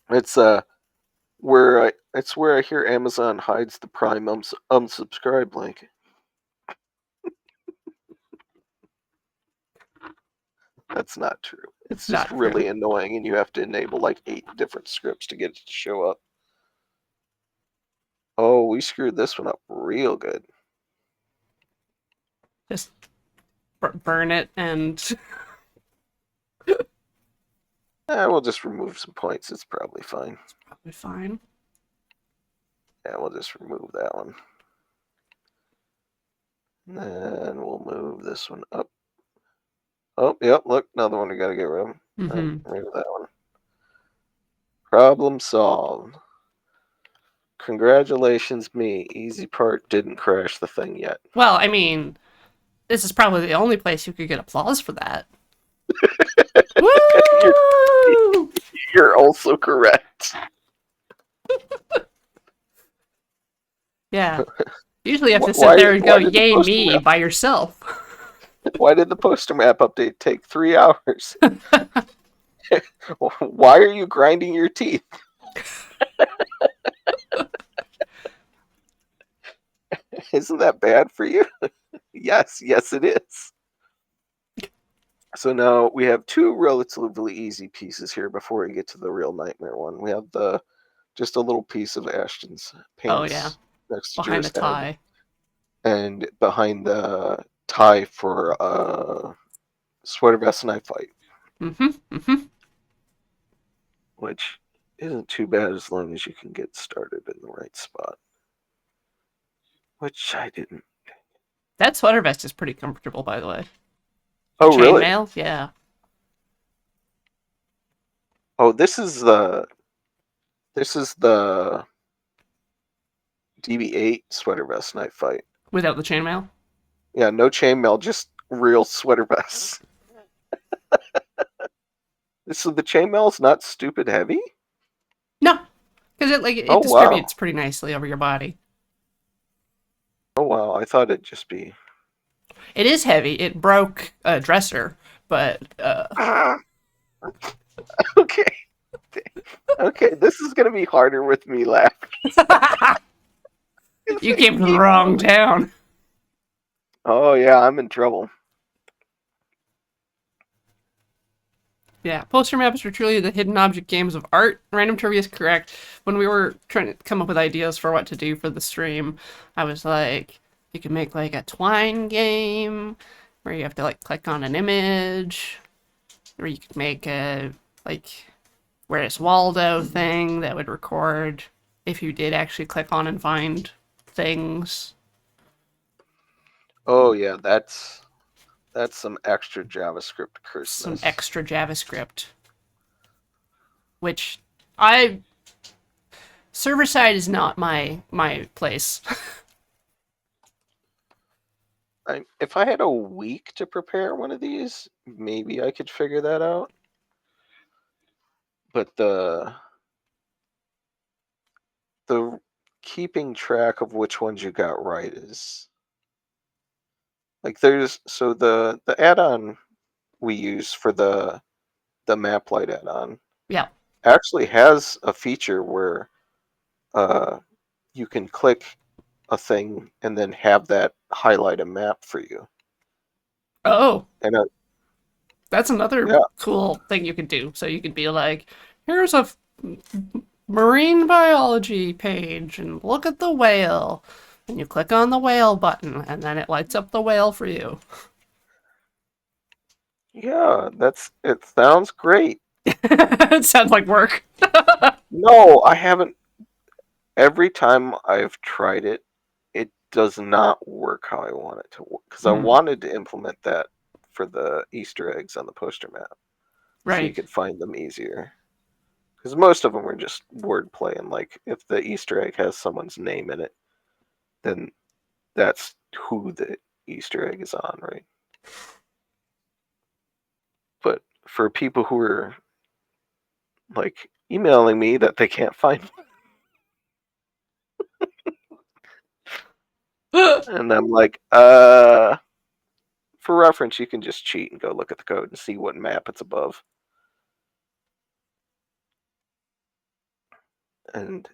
It's where I hear Amazon hides the Prime unsubscribe link. That's not true. It's just Not really true. annoying, and you have to enable like 8 different scripts to get it to show up. Oh, we screwed this one up real good. Just burn it and We'll just remove some points. It's probably fine. probably fine. Yeah, we'll just remove that one. And then we'll move this one up. Oh, yep, look, another one we gotta get rid of. Remove that one. Problem solved. Congratulations, me. Easy part didn't crash the thing yet. Well, I mean, this is probably the only place you could get applause for that. you're, Woo! you're also correct. Yeah. Usually you have to sit Why, there and go, why did the yay poster me, map? by yourself. Why did the poster map update take 3 hours? Why are you grinding your teeth? Isn't that bad for you? Yes, it is. So now we have 2 relatively easy pieces here before we get to the real nightmare one. We have just a little piece of Ashton's Oh, yeah. pants next to Behind the Jira's head, tie. and behind the tie for sweater vest knife fight, which isn't too bad as long as you can get started in the right spot. Which I didn't. That sweater vest is pretty comfortable, by the way. Oh, really? Chainmail? Yeah. Oh, this is the DB8 sweater vest knife fight. Without the chainmail? Yeah, no chainmail, just real sweater vests. So the chainmail is not stupid heavy? No. Because it Oh, distributes wow. pretty nicely over your body. Oh, wow. I thought it'd just be... It is heavy. It broke a dresser, but Okay. Okay, this is going to be harder with me laughing. you came to the wrong town. Oh, yeah, I'm in trouble. Yeah, poster maps are truly the hidden object games of art. Random trivia is correct. When we were trying to come up with ideas for what to do for the stream, I was like, you could make like a twine game where you have to like click on an image, or you could make a like Where's Waldo thing that would record if you did actually click on and find things. Oh, yeah, that's some extra JavaScript Some curseness. extra JavaScript. Which I server side is not my place. If I had a week to prepare one of these, maybe I could figure that out. But the keeping track of which ones you got right is like the add-on we use for the map light add-on Yeah. actually has a feature where you can click a thing and then have that highlight a map for you. Oh, And that's another yeah, cool thing you can do. So you could be like, here's a marine biology page and look at the whale. And you click on the whale button and then it lights up the whale for you. yeah, it sounds great. It sounds like work. No, I haven't. Every time I've tried it, it does not work how I want it to work. Because I wanted to implement that for the Easter eggs on the poster map, so you Right. could find them easier. Because most of them are just wordplay, and like if the Easter egg has someone's name in it, then that's who the Easter egg is on, right? But for people who are like emailing me that they can't find, and I'm like, for reference, you can just cheat and go look at the code and see what map it's above. And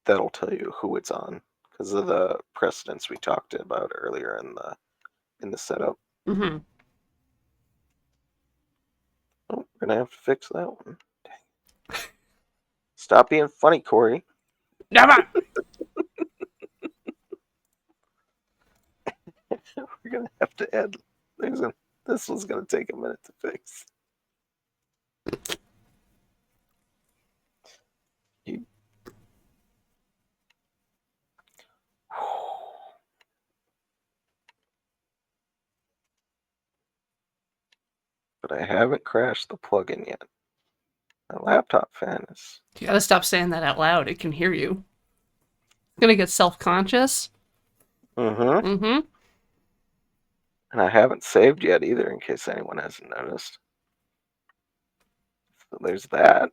that'll tell you who it's on because of the precedents we talked about earlier in the setup. Mm-hmm. Oh, we're gonna have to fix that one. Dang. Stop being funny, Corey. Never. We're gonna have to add things in. This one's gonna take a minute to fix. You... But I haven't crashed the plugin yet. My laptop fan is... You gotta stop saying that out loud. It can hear you. It's gonna get self-conscious. Mm-hmm. Mm-hmm. And I haven't saved yet either, in case anyone hasn't noticed. So there's that.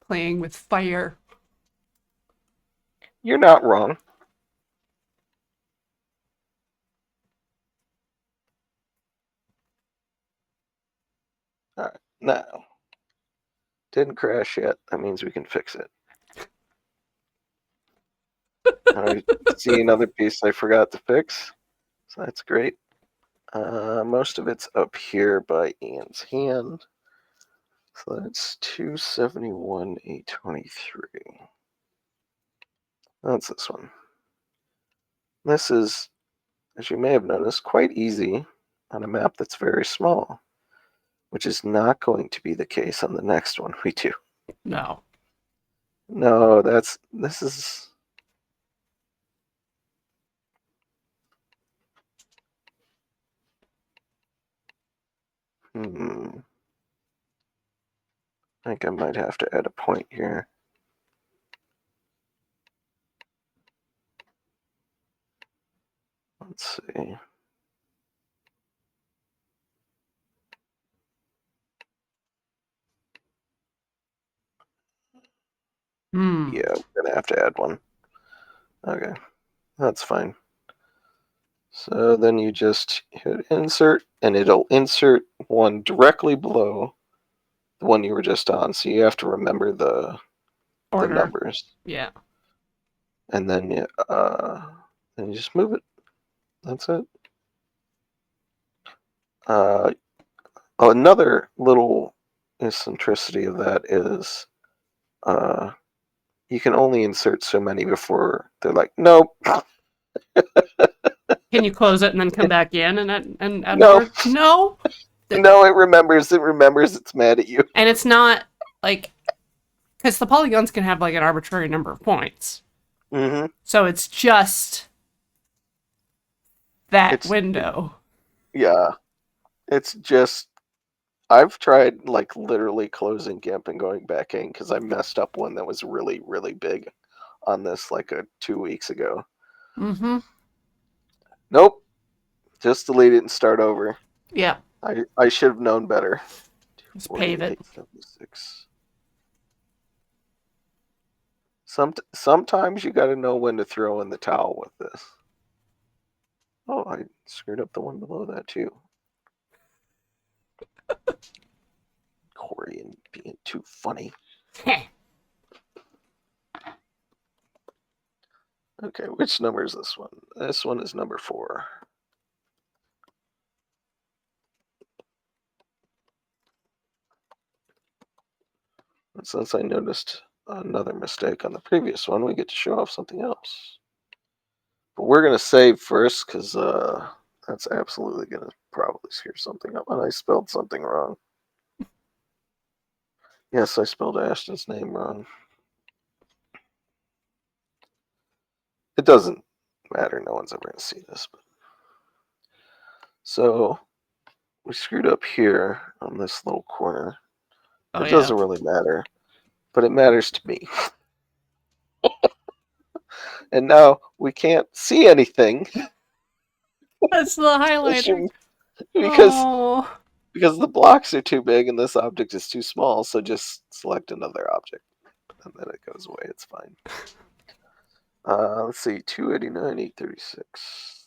Playing with fire. You're not wrong. Alright, now. Didn't crash yet. That means we can fix it. I see another piece I forgot to fix. So that's great. Most of it's up here by Ian's hand. So that's 271, 823. That's this one. This is, as you may have noticed, quite easy on a map that's very small, which is not going to be the case on the next one we do. No. No, this is... I think I might have to add a point here. Let's see. Yeah, we're gonna have to add one. Okay, that's fine. So then you just hit insert, and it'll insert one directly below the one you were just on. So you have to remember the numbers. Yeah. And then you just move it. That's it. Another little eccentricity of that is you can only insert so many before they're like, nope. Can you close it and then come back in and add No. more? No. No, it remembers. It remembers it's mad at you. And it's not like, because the polygons can have like an arbitrary number of points. Mm-hmm. So it's just that window. Yeah. It's just, I've tried like literally closing GIMP and going back in because I messed up one that was really, really big on this like 2 weeks ago. Mm-hmm. Nope. Just delete it and start over. Yeah. I should have known better. Just pave it. 876. Sometimes you got to know when to throw in the towel with this. Oh, I screwed up the one below that too. Corey and being too funny. Okay, which number is this one? This one is number 4. And since I noticed another mistake on the previous one, we get to show off something else. But we're going to save first because that's absolutely going to probably screw something up. And I spelled something wrong. Yes, I spelled Ashton's name wrong. It doesn't matter. No one's ever going to see this. But... So we screwed up here on this little corner. It doesn't really matter, but it matters to me. And now we can't see anything. That's the highlighter. Because the blocks are too big and this object is too small, so just select another object. And then it goes away. It's fine. Let's see, 289, 836.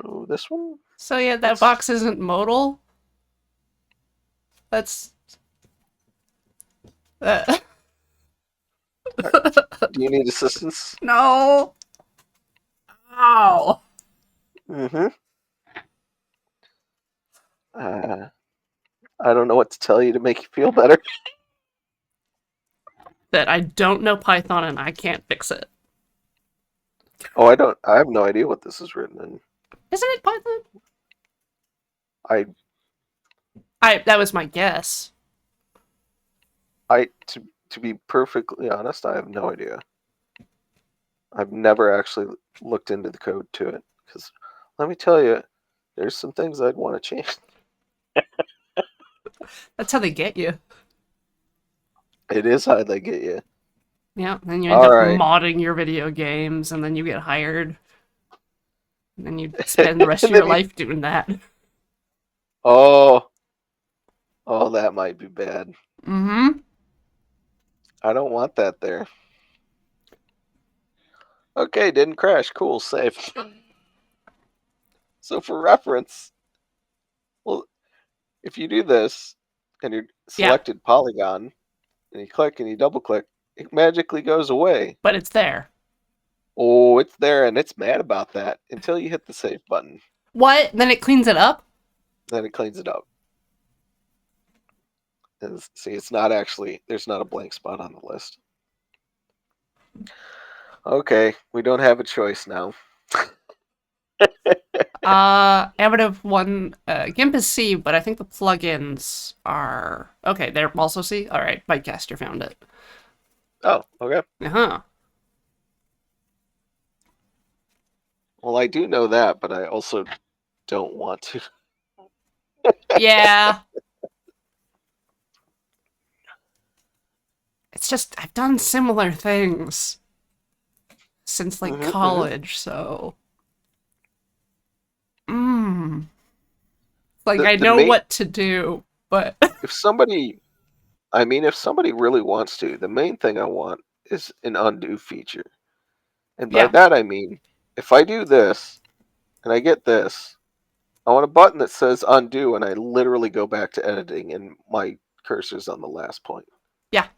Oh, this one? So yeah, that box isn't modal. That's... Do you need assistance? No. Ow. Mm-hmm. I don't know what to tell you to make you feel better. That I don't know Python and I can't fix it. Oh, I have no idea what this is written in. Isn't it Python? That was my guess. To be perfectly honest, I have no idea. I've never actually looked into the code to it because let me tell you, there's some things I'd want to change. That's how they get you. It is how they get you. Yeah, then you end All up right, modding your video games, and then you get hired, and then you spend the rest of and your then you, life doing that. oh, oh, that might be bad. Mm-hmm. I don't want that there. Okay, didn't crash. Cool, save. So for reference, well, if you do this and you're Yeah, selected polygon and you click and you double click, it magically goes away. but it's there. Oh, it's there and it's mad about that until you hit the save button. What? Then it cleans it up? Then it cleans it up. And see, it's not actually, there's not a blank spot on the list. Okay, we don't have a choice now. Amative one, GIMP is C, but I think the plugins are okay. They're also C. All right, Bytecaster found it. Oh, okay. Uh-huh. Well, I do know that, but I also don't want to. Yeah. It's just I've done similar things since like Mm-hmm. college, so like I The know main, what to do, but if somebody, I mean, if somebody really wants to, the main thing I want is an undo feature. And by yeah, that I mean, if I do this and I get this, I want a button that says undo and I literally go back to editing and my cursor's on the last point. yeah,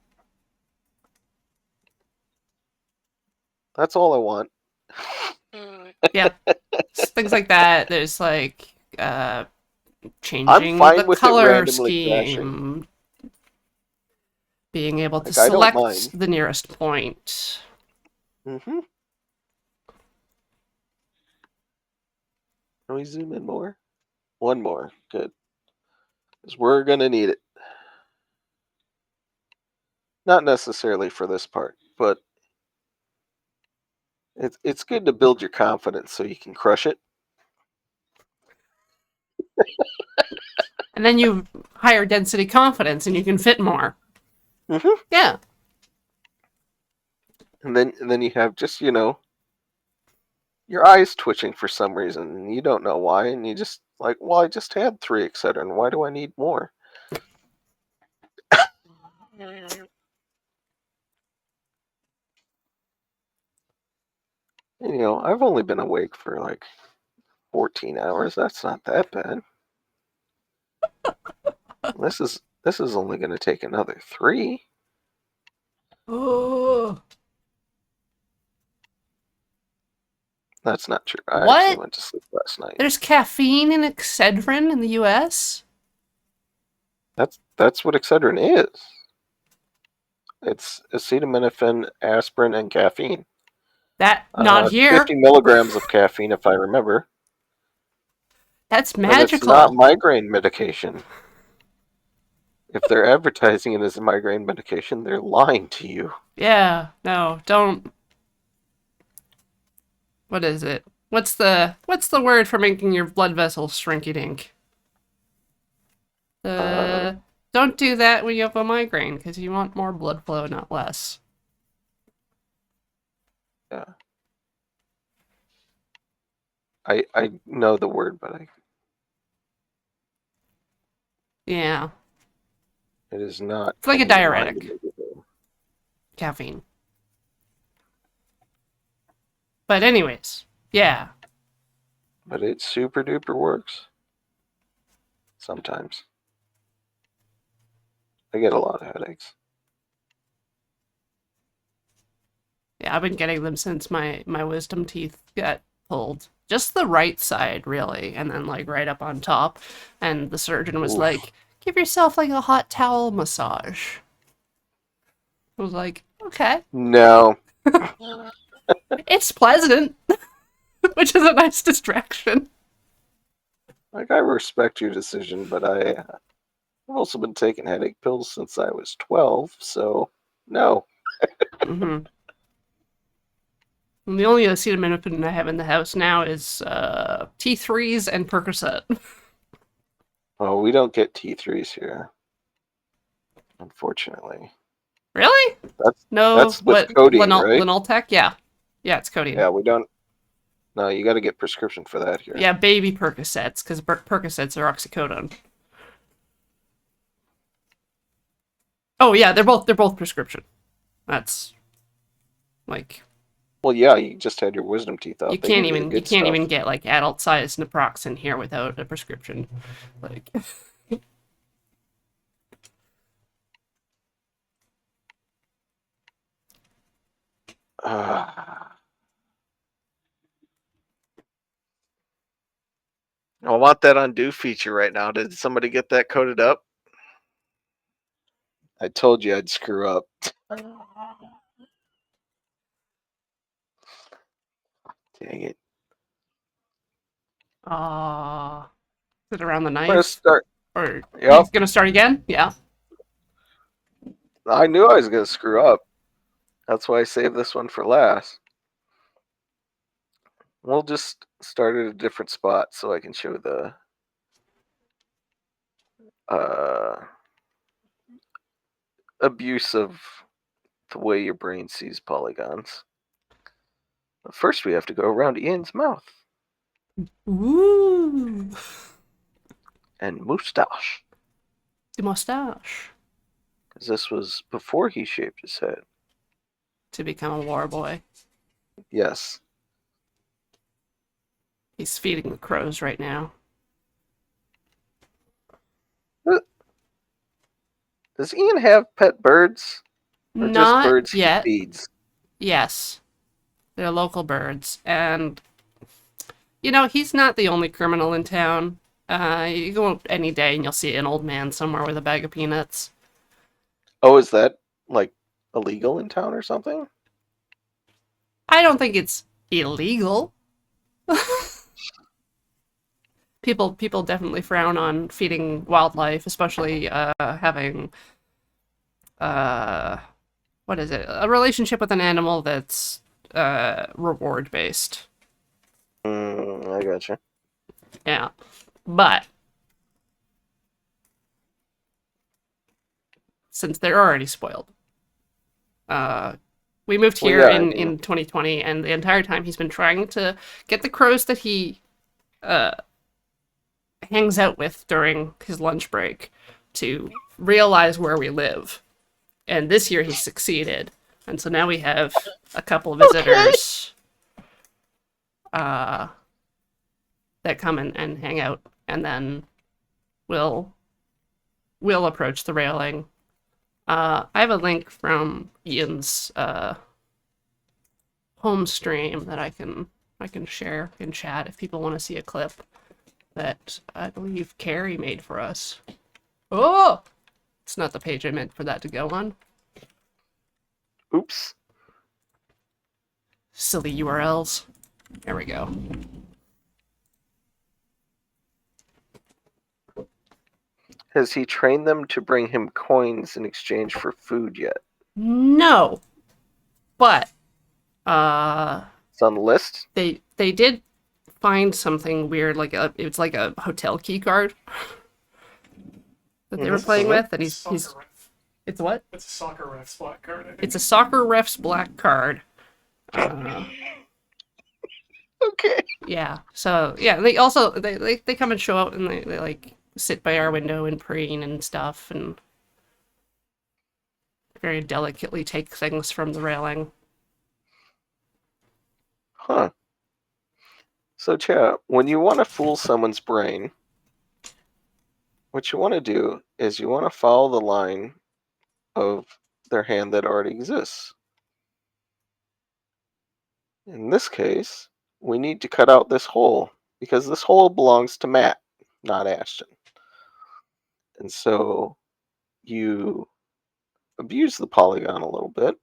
That's all I want. yeah. Things like that. There's like I'm changing the fine with it color randomly crashing. scheme, being able to Like, I don't select mind. the nearest point. Mm-hmm. Can we zoom in more? One more. Good. Because we're going to need it. Not necessarily for this part, but it's good to build your confidence so you can crush it. And then you higher density confidence and you can fit more. Mm-hmm. Yeah. And then you have just, your eyes twitching for some reason and you don't know why and you just like, well, I just had 3, etc. And why do I need more? And, I've only been awake for like 14 hours. That's not that bad. This is only going to take another 3. Oh. That's not true. I actually What? went to sleep last night. There's caffeine in Excedrin in the US? That's what Excedrin is. It's acetaminophen, aspirin, and caffeine. That not 50 here. milligrams of caffeine, if I remember. That's And it's not magical. migraine medication. If they're advertising it as a migraine medication, they're lying to you. Yeah. No, don't. What is it? What's the word for making your blood vessels shrinky dink? Uh, Uh, don't do that when you have a migraine because you want more blood flow, not less. yeah. I know the word, but Yeah. it is not It's like a coming to mind diuretic, immediately. caffeine. But anyways, yeah. But it super duper works. Sometimes. I get a lot of headaches. Yeah, I've been getting them since my wisdom teeth got pulled. Just the right side, really, and then like right up on top. And the surgeon was Oof. like, "Give yourself like a hot towel massage." I was like, "Okay, No. it's pleasant," which is a nice distraction. Like, I respect your decision, but I've also been taking headache pills since I was 12, so no. Mm-hmm. And the only acetaminophen I have in the house now is T3s and Percocet. Oh, we don't get T3s here, unfortunately. Really? That's No, that's with what codeine, right? Linoltech? Yeah, yeah, it's codeine. Yeah, we don't. No, you got to get prescription for that here. Yeah, baby Percocets because Percocets are oxycodone. Oh yeah, they're both prescription. That's like Well, yeah, you just had your wisdom teeth you out. They can't give you the even you good can't even stuff. get like adult size naproxen here without a prescription. Like I want that undo feature right now. Did somebody get that coded up? I told you I'd screw up. Dang it. is it around the I'm gonna knife start. or Yep. he's gonna start again? Yeah. I knew I was gonna screw up. That's why I saved this one for last. We'll just start at a different spot so I can show the uh, abuse of the way your brain sees polygons. But first, we have to go around Ian's mouth Ooh, and moustache, the mustache because this was before he shaved his head. to become a war boy. Yes. He's feeding the crows right now. Does Ian have pet birds, or just Not birds he yet. feeds? Yes, they're local birds, and he's not the only criminal in town. You go any day and you'll see an old man somewhere with a bag of peanuts. Oh, is that like illegal in town or something? I don't think it's illegal. People definitely frown on feeding wildlife, especially having uh, what is it? A relationship with an animal that's reward based. I gotcha. Yeah, but since they're already spoiled, uh, we moved Well, here yeah, I in mean, 2020, and the entire time he's been trying to get the crows that he uh, hangs out with during his lunch break to realize where we live. And this year he succeeded. And so now we have a couple of okay. visitors uh, that come and hang out, and then we'll we'll approach the railing. I have a link from Ian's home stream that I can share in chat if people want to see a clip that I believe Carrie made for us. Oh, it's not the page I meant for that to go on. Oops. Silly URLs. There we go. Has he trained them to bring him coins in exchange for food yet? No, but It's on the list. they did find something weird, like it's like a hotel key card that they were playing with, and he's it's what? It's a soccer ref's black card. I think. It's a soccer ref's black card. Okay. Yeah. So yeah, they also they come and show up and they like sit by our window and preen and stuff and very delicately take things from the railing. Huh. So, chat, when you want to fool someone's brain, what you want to do is you want to follow the line of their hand that already exists. In this case, we need to cut out this hole because this hole belongs to Matt, not Ashton. And so you abuse the polygon a little bit.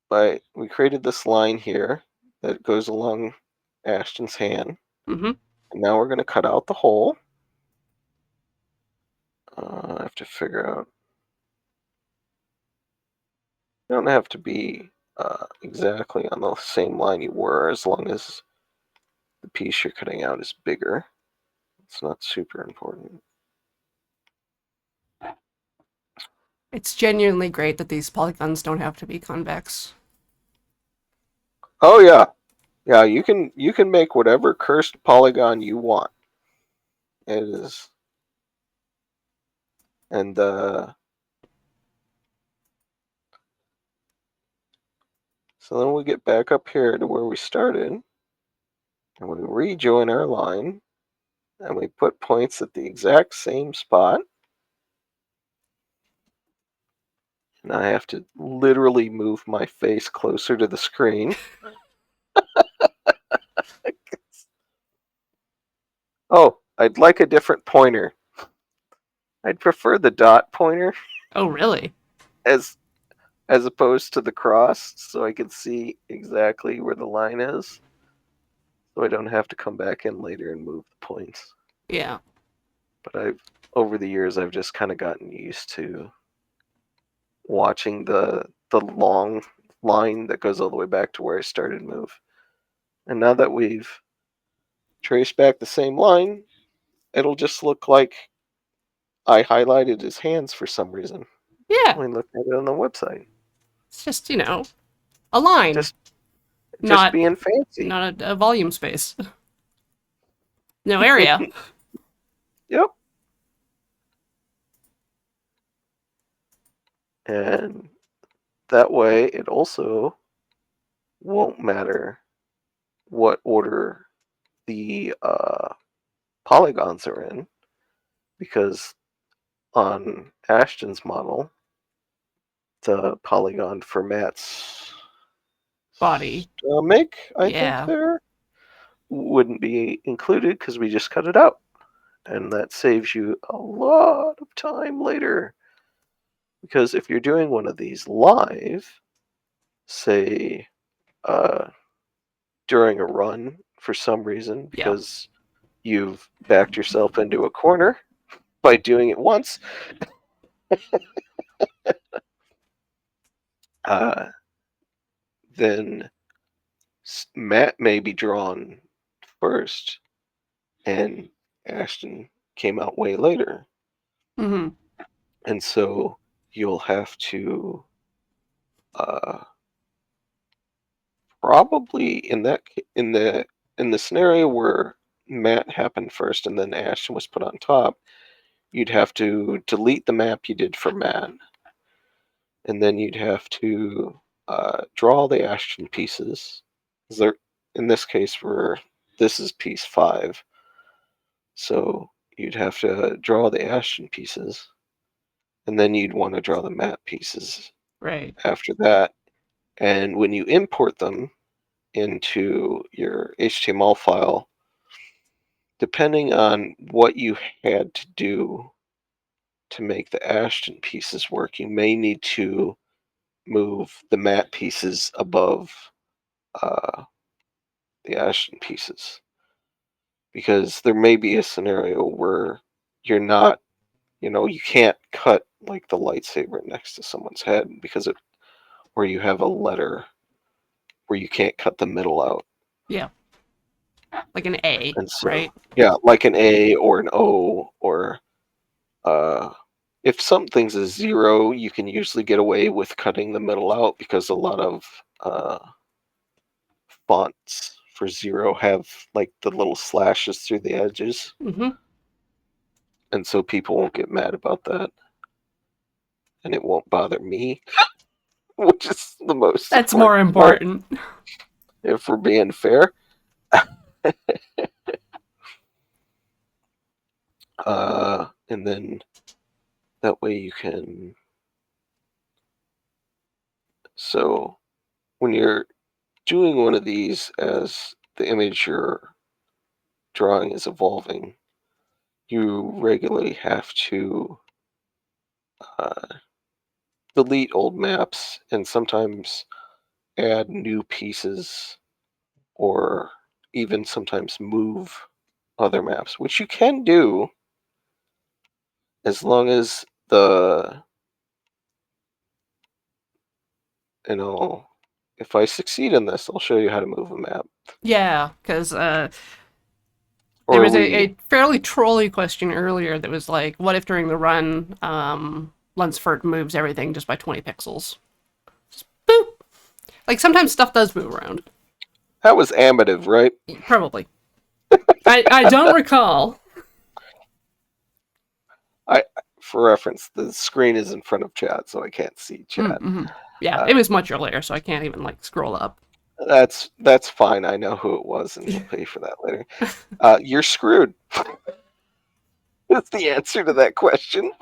But we created this line here that goes along Ashton's hand. Mm-hmm. And now we're going to cut out the hole. I have to figure out. You don't have to be exactly on the same line you were, as long as the piece you're cutting out is bigger. It's not super important. It's genuinely great that these polygons don't have to be convex. Oh yeah, yeah. You can make whatever cursed polygon you want. It is, and so then we get back up here to where we started, and we rejoin our line, and we put points at the exact same spot. And I have to literally move my face closer to the screen. Oh, I'd like a different pointer. I'd prefer the dot pointer Oh, really? as as opposed to the cross, so I can see exactly where the line is, so I don't have to come back in later and move the points. Yeah. But over the years, I've just kind of gotten used to watching the long line that goes all the way back to where I started move. And now that we've traced back the same line, it'll just look like I highlighted his hands for some reason. Yeah. When we look at it on the website. It's just, a line, Just just not being fancy. not a volume space. No area. Yep. And that way it also won't matter what order the polygons are in, because on Ashton's model, the polygon for Matt's Body. stomach, I think Yeah. there, wouldn't be included because we just cut it out. And that saves you a lot of time later. Because if you're doing one of these live, say uh, during a run for some reason, Yep. because you've backed yourself into a corner by doing it once, uh, then Matt may be drawn first, and Ashton came out way later. Mm-hmm. And so you'll have to uh, probably in the scenario where Matt happened first and then Ashton was put on top, you'd have to delete the map you did for Matt, and then you'd have to draw the Ashton pieces. There, in this case, this is piece 5, so you'd have to draw the Ashton pieces, and then you'd want to draw the Matt pieces Right. after that. And when you import them into your HTML file, depending on what you had to do to make the Ashton pieces work, you may need to move the matte pieces above uh, the Ashton pieces, because there may be a scenario where you're not, you can't cut like the lightsaber next to someone's head because where you have a letter where you can't cut the middle out. Yeah. Like an A, And so, right? yeah, like an A or an O, or uh, if something's a 0, you can usually get away with cutting the middle out because a lot of fonts for 0 have like the little slashes through the edges, Mm-hmm. and so people won't get mad about that, and it won't bother me, which is the most That's more important part, important. if we're being fair. And then that way you can. So when you're doing one of these as the image you're drawing is evolving, you regularly have to uh, delete old maps and sometimes add new pieces, or even sometimes move other maps, which you can do as long as the, if I succeed in this, I'll show you how to move a map. Yeah, because there Or are was we? a fairly trolly question earlier that was like, what if during the run, Lunsford moves everything just by 20 pixels? Boop! Like, sometimes stuff does move around. That was amative, right? Probably. I don't recall. I, for reference, the screen is in front of chat, so I can't see chat. Mm-hmm. Yeah, Uh, it was much earlier, so I can't even, like, scroll up. that's fine. I know who it was, and we'll pay for that later. You're screwed. That's the answer to that question.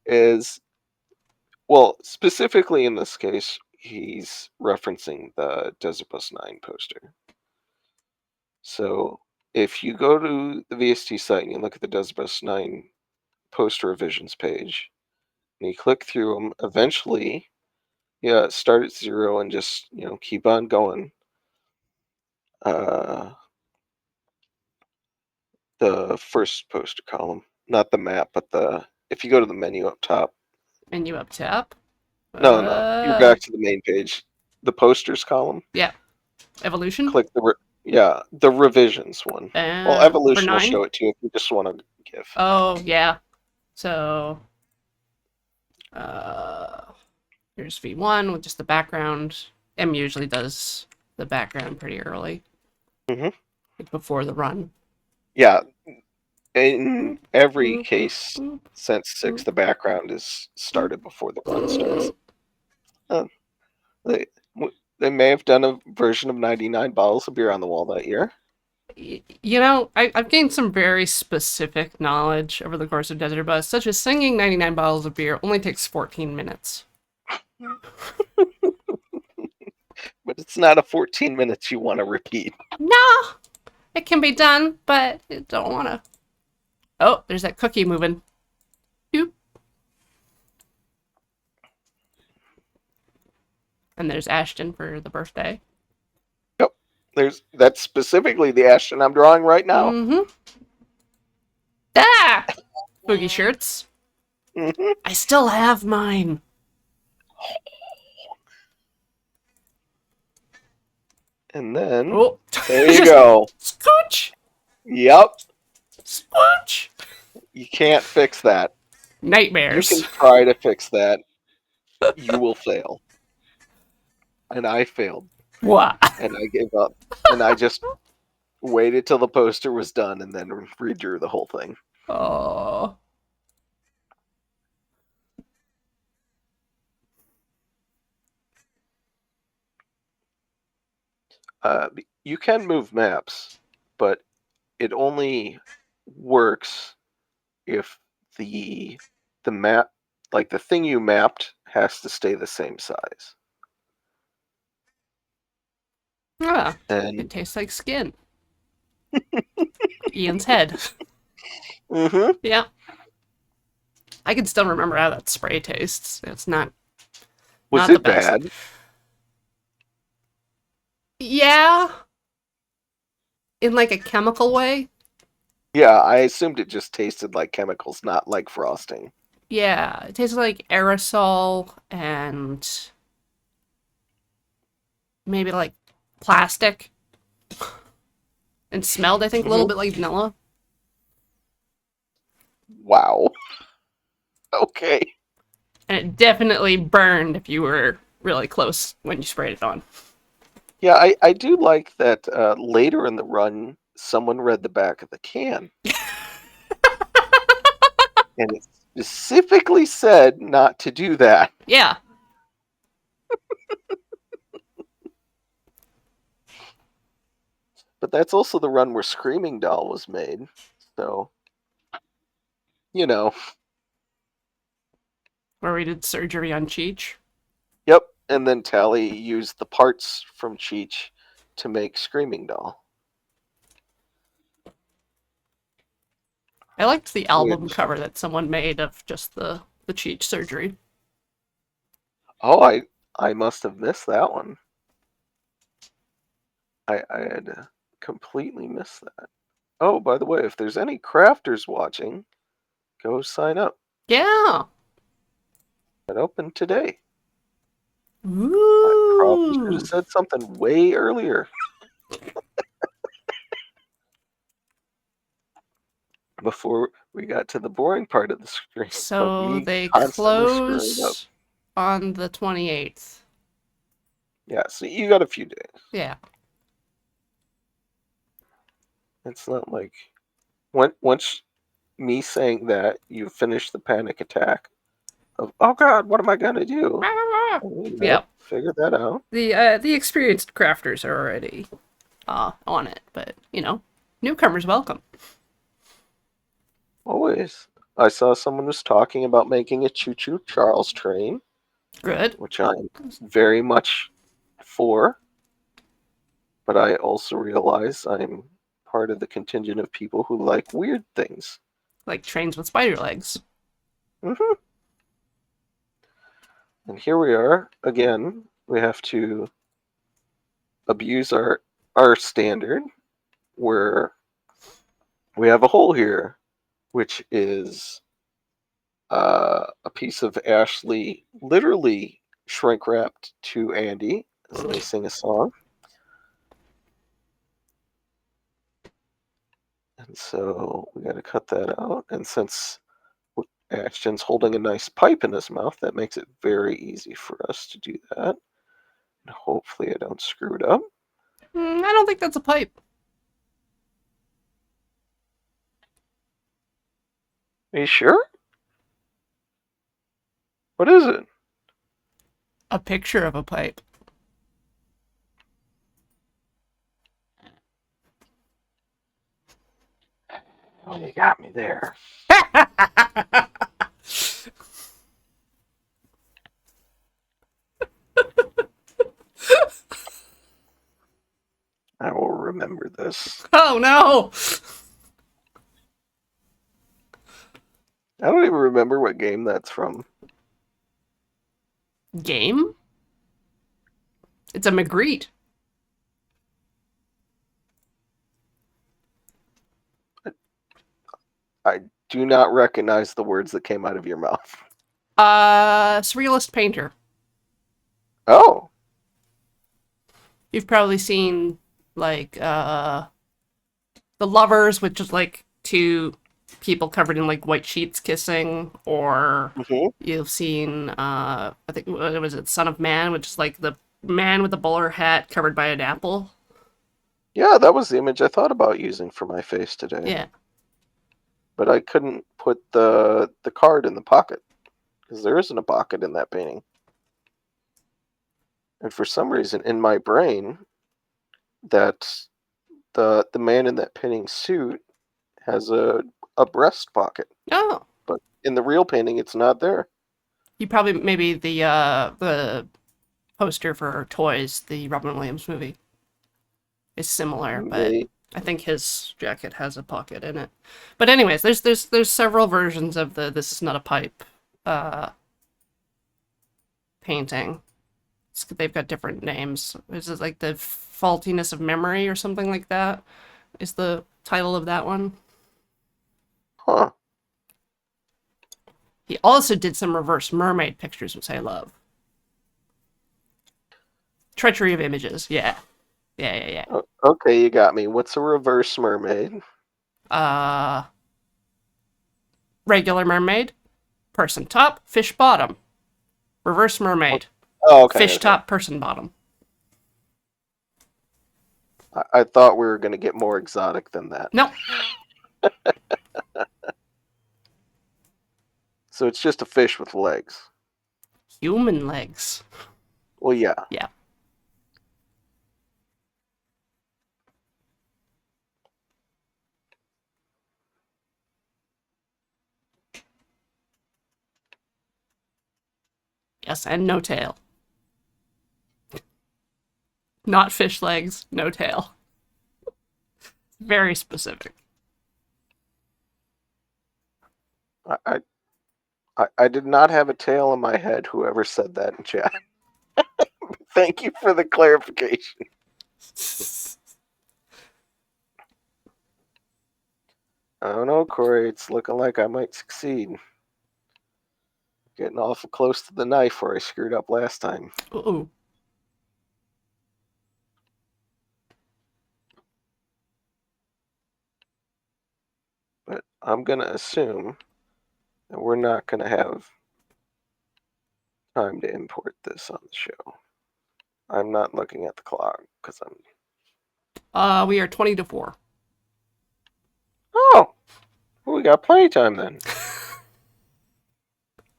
Is, well, specifically in this case, he's referencing the Desert Bus 9 poster. So if you go to the VST site and you look at the Desert Bus 9 poster revisions page, and you click through them, eventually, yeah, start at 0 and just keep on going. Uh, the first poster column, not the map, but if you go to the menu up top. Menu up top. No, you're back to the main page. The posters column. Yeah. Evolution? Click the revisions one. Well, For evolution will 9? show it to you if you just want to give. Oh, yeah. So, uh, here's V1 with just the background. M usually does the background pretty early. Mhm. Like before the run. Yeah, in every Boop, boop, case boop, since 6, the background is started before the run starts. They they may have done a version of 99 bottles of beer on the wall that year. You know, I've gained some very specific knowledge over the course of Desert Bus, such as singing 99 bottles of beer only takes 14 minutes. But it's not a 14 minutes you want to repeat. No, it can be done, but I don't want to. Oh, there's that cookie moving. Doop. And there's Ashton for the birthday. Yep. That's specifically the Ashton I'm drawing right now. Mm-hmm. Ah! Boogie shirts. Mm-hmm. I still have mine. And then Oh, there you go. Scooch! Yep. Scooch! You can't fix that. You Nightmares. can try to fix that. You will fail. And I failed. What? And I gave up. And I just waited till the poster was done and then redrew the whole thing. Oh. You can move maps, but it only works if the map, like the thing you mapped, has to stay the same size. Ah, it And tastes like skin. Ian's head. mm-hmm. Yeah. I can still remember how that spray tastes. It's not Was not the it best. bad? Yeah. In like a chemical way. Yeah, I assumed it just tasted like chemicals, not like frosting. Yeah, it tastes like aerosol and maybe like plastic. And smelled, I think, a little bit like vanilla. Wow. Okay. And it definitely burned if you were really close when you sprayed it on. Yeah, I do like that later in the run, someone read the back of the can. And it specifically said not to do that. Yeah. But that's also the run where Screaming Doll was made. So, you know. Where we did surgery on Cheech. Yep. And then Tally used the parts from Cheech to make Screaming Doll. I liked the album Which, cover that someone made of just the Cheech surgery. oh, I must have missed that one. I had completely missed that. Oh, by the way, if there's any crafters watching, go sign up. Yeah. It opened today. I probably should Ooh. have said something way earlier. Before we got to the boring part of the screen of So me they constantly screwing up. close on the 28th. Yeah, so you got a few days. Yeah. It's not like once me saying that you finish the panic attack of oh god, what am I gonna do? Yep. Figure that out. The experienced crafters are already on it, but newcomers welcome. Always. I saw someone was talking about making a Choo Choo Charles train, Good. which I'm very much for. But I also realize I'm part of the contingent of people who like weird things. Like trains with spider legs. hmm And here we are again. We have to abuse our standard, where we have a hole here, which is a piece of Ashley literally shrink wrapped to Andy as they sing a song. And so we got to cut that out. And since Ashton's holding a nice pipe in his mouth, that makes it very easy for us to do that. And hopefully I don't screw it up. I don't think that's a pipe. Are you sure? What is it? A picture of a pipe. Oh, you got me there. I will remember this. Oh no! I don't even remember what game that's from. Game? It's a Magritte. I do not recognize the words that came out of your mouth. Surrealist painter. Oh. You've probably seen like The Lovers, which is like two people covered in like white sheets kissing, or hmm you've seen I think what was it, Son of Man, which is like the man with the bowler hat covered by an apple. Yeah, that was the image I thought about using for my face today. Yeah. But I couldn't put the card in the pocket because there isn't a pocket in that painting. And for some reason in my brain, that the man in that painting suit has a breast pocket. Oh. But in the real painting it's not there. You probably maybe the poster for Toys, the Robin Williams movie, is similar, but Maybe. I think his jacket has a pocket in it. But anyways, there's several versions of the "This is not a pipe" painting. They've got different names. Is it like the faultiness of memory or something like that? Is the title of that one? Huh. He also did some reverse mermaid pictures, which I love. Treachery of Images, yeah. Yeah. Okay, you got me. What's a reverse mermaid? Regular mermaid, person top, fish bottom. Reverse mermaid, Oh, okay. fish okay. top, person bottom. I thought we were going to get more exotic than that. No. So it's just a fish with legs. Human legs. Well, yeah. Yeah. Yes, and no tail. Not fish legs, no tail. Very specific. I did not have a tail in my head, whoever said that in chat. Thank you for the clarification. I don't know, Corey. It's looking like I might succeed. Getting awful close to the knife where I screwed up last time. Uh-oh. But I'm going to assume that we're not going to have time to import this on the show. I'm not looking at the clock because I'm. We are 20 to 4. Oh, well, we got plenty of time then.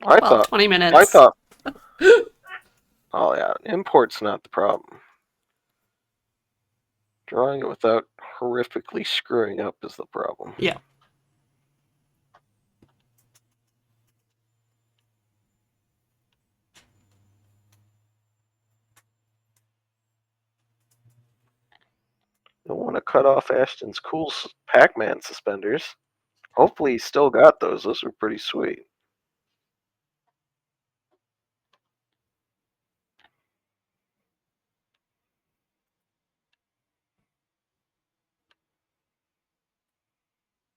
I Well, thought. 20 I minutes. thought. Oh yeah, import's not the problem. Drawing it without horrifically screwing up is the problem. Yeah. Don't want to cut off Ashton's cool Pac-Man suspenders. Hopefully he's still got those. Those are pretty sweet.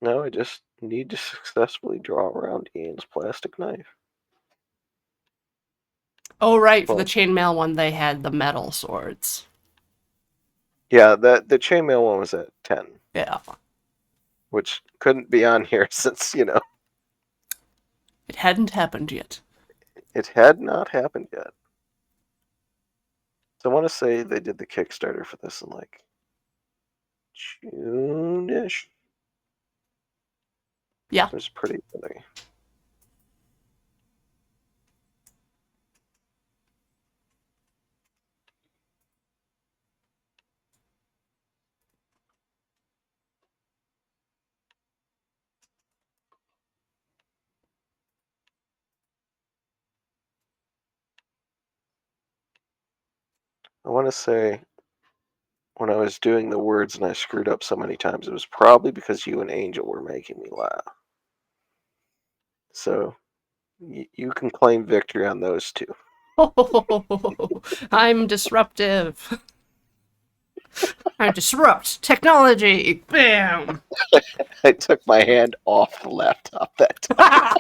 Now I just need to successfully draw around Ian's plastic knife. Oh, right. For Well, the chainmail one, they had the metal swords. yeah, the chainmail one was at 10, Yeah. which couldn't be on here since, It hadn't happened yet. it had not happened yet. So I want to say they did the Kickstarter for this in like June-ish. Yeah. It was pretty early. I want to say when I was doing the words and I screwed up so many times, it was probably because you and Angel were making me laugh. So you can claim victory on those two. I'm disruptive. I disrupt technology. Bam. I took my hand off the laptop that time.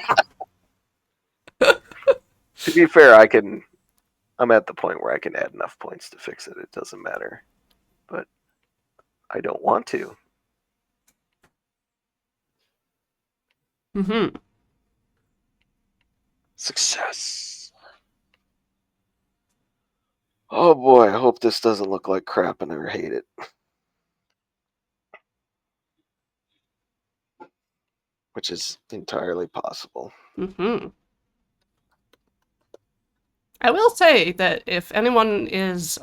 To be fair, I'm at the point where I can add enough points to fix it. It doesn't matter. But I don't want to. Mm-hmm. Success. Oh boy, I hope this doesn't look like crap and I hate it. Which is entirely possible. Mm-hmm. I will say that if anyone is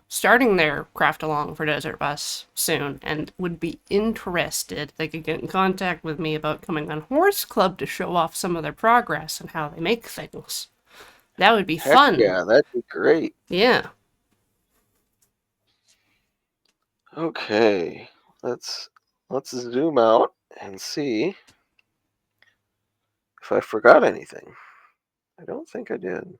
starting their craft along for Desert Bus soon and would be interested, they could get in contact with me about coming on Horse Club to show off some of their progress and how they make things. That would be Heck fun. yeah, that'd be great. Yeah. Okay, let's zoom out and see if I forgot anything. I don't think I did.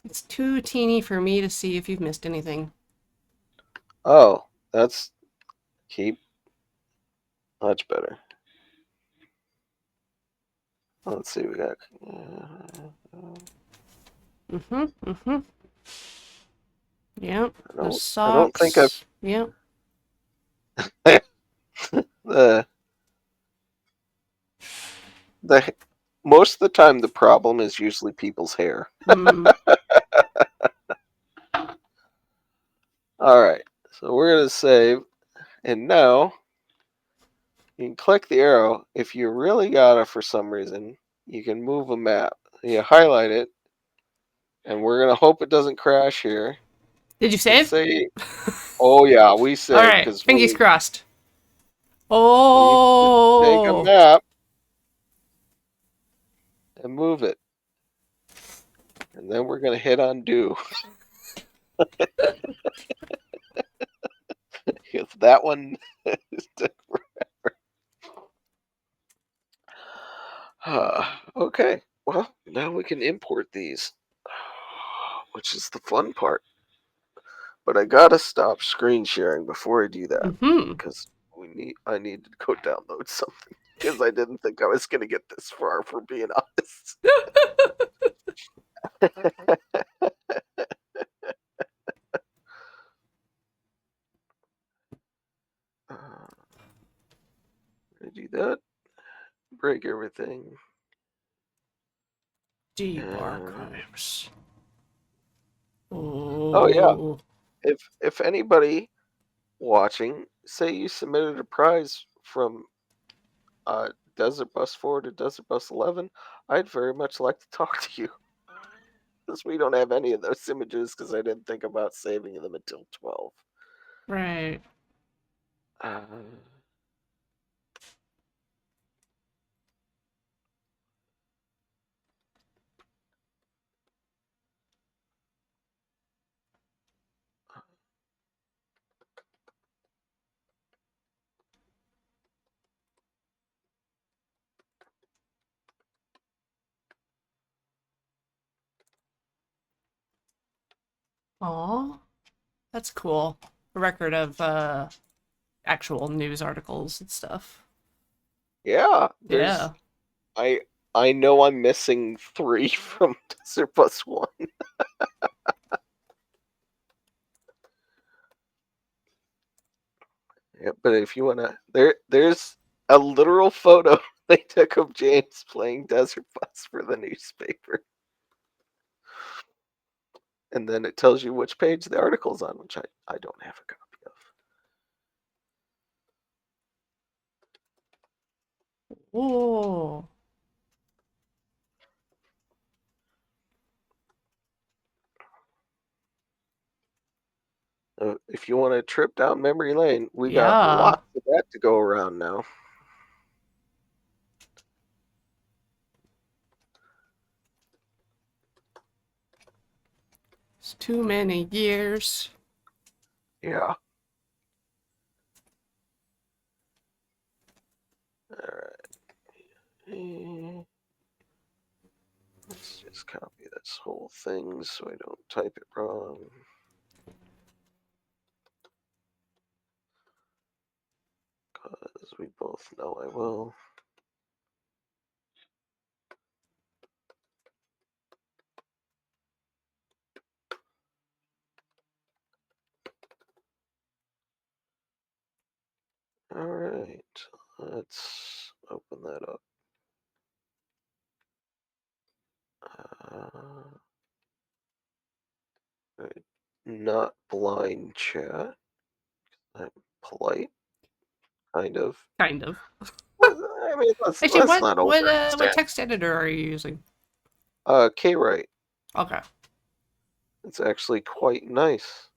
It's too teeny for me to see if you've missed anything. Oh, that's much better. Let's see, we got. Mm-hmm. Mm-hmm. Yep. I The don't socks. think I've Yep. the most of the time the problem is usually people's hair. Mm. All right, so we're gonna save, and now you can click the arrow. If you really gotta for some reason, you can move a map. You highlight it, and we're gonna hope it doesn't crash here. Did you And save? say, oh yeah, we All saved right. because Fingers crossed. we take a Oh. map and move it, and then we're gonna hit undo. If that one okay, well, now we can import these, which is the fun part. But I gotta stop screen sharing before I do that, Mm-hmm. because I need to go download something because I didn't think I was gonna get this far, for being honest. I do that, break everything, Deep and archives. oh yeah, Oh, if anybody watching, say you submitted a prize from uh, Desert Bus 4 to Desert Bus 11, I'd very much like to talk to you. Because we don't have any of those images because I didn't think about saving them until 12. right. Uh, Aw, that's cool. A record of actual news articles and stuff. yeah, Yeah. I I know I'm missing 3 from Desert Bus 1. Yeah, but if you wanna, there's a literal photo they took of James playing Desert Bus for the newspaper, and then it tells you which page the article's on, which I don't have a copy Whoa. of. If you want a trip down memory lane, we got Yeah. lots of that to go around now. It's too many years. Yeah. All right. Let's just copy this whole thing so I don't type it wrong. Because we both know I will. All right. Let's open that up. Right. Not blind chat. I'm polite, kind of. Kind of. I mean, Actually, let's not what overextend. text editor are you using? Kwrite. Okay. It's actually quite nice.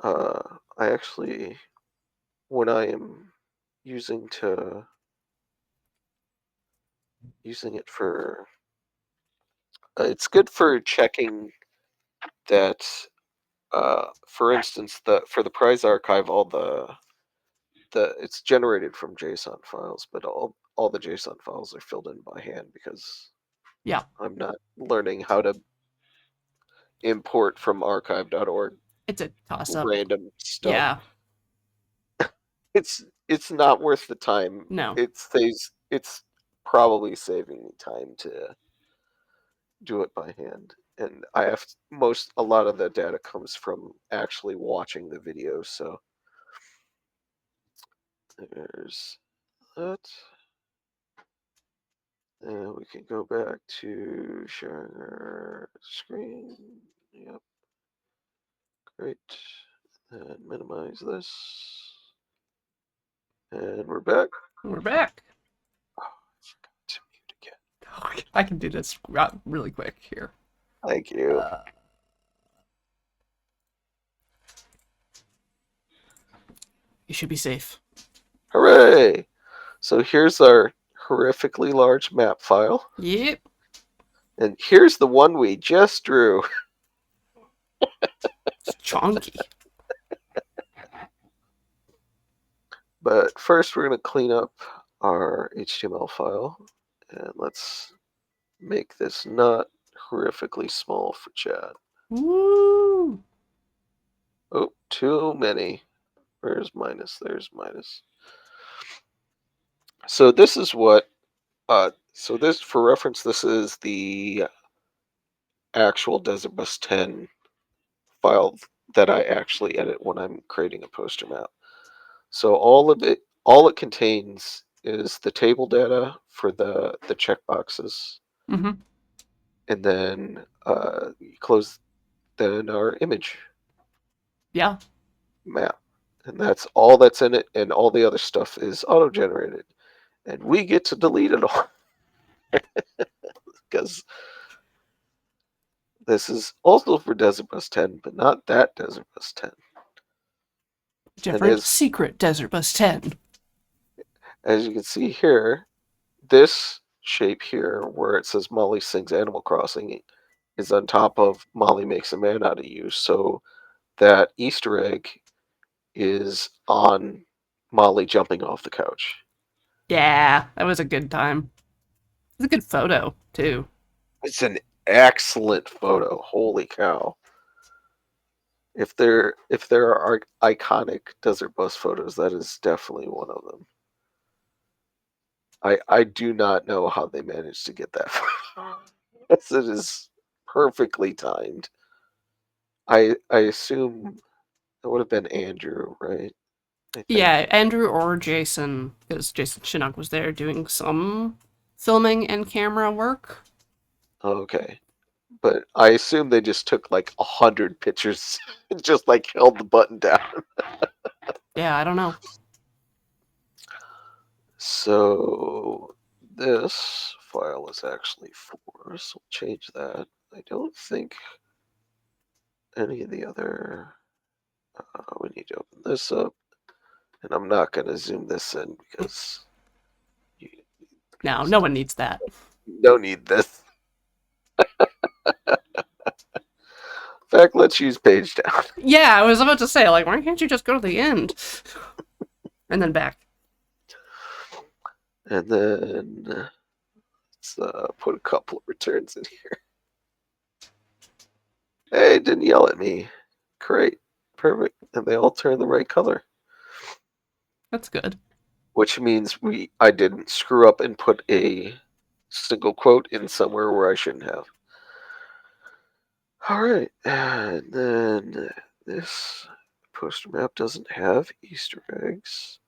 I actually, when I am using it for, it's good for checking that. For instance, for the prize archive, all the it's generated from JSON files, but all the JSON files are filled in by hand because Yeah. I'm not learning how to import from archive.org It's a toss up. random stuff. Yeah. It's not worth the time. No. It's probably saving me time to do it by hand. And I have a lot of the data comes from actually watching the video, so there's that. And we can go back to sharing our screen. Yep, great. And minimize this. And we're back. We're back. Oh, I forgot to mute again. Okay, I can do this really quick here. Thank you. You should be safe. Hooray! So here's our horrifically large map file. Yep. And here's the one we just drew. It's chunky. But first we're going to clean up our HTML file. And let's make this not horrifically small for chat. Woo! Oh, too many. Where's minus? There's minus. So this is what. So this, for reference, this is the actual Desert Bus 10 file that I actually edit when I'm creating a poster map. So all it contains is the table data for the checkboxes, Mm-hmm. and then you close then our image Yeah. map, and that's all that's in it, and all the other stuff is auto generated, and we get to delete it all because this is also for Desert Bus 10, but not that Desert Bus 10. And Different secret Desert Bus 10. as you can see here, this shape here, where it says Molly sings Animal Crossing, is on top of Molly makes a man out of you. So that Easter egg is on Molly jumping off the couch. Yeah, that was a good time. It's a good photo, too. It's an excellent photo. Holy cow. If there are iconic Desert Bus photos, that is definitely one of them. I do not know how they managed to get that photo. It is perfectly timed. I assume it would have been Andrew, right? I think. Yeah, Andrew or Jason, because Jason Chinook was there doing some filming and camera work. Okay. But I assume they just took like 100 pictures and just like held the button down. Yeah, I don't know. So this file is actually 4, so we'll change that. I don't think any of the other. We need to open this up, and I'm not going to zoom this in because you No, no one needs that. don't need this. In fact, let's use page down. Yeah, I was about to say, like, why can't you just go to the end? And then back. And then let's put a couple of returns in here. Hey, it didn't yell at me. Great. Perfect. And they all turn the right color. That's good. Which means I didn't screw up and put a single quote in somewhere where I shouldn't have. All right. And then this poster map doesn't have Easter eggs.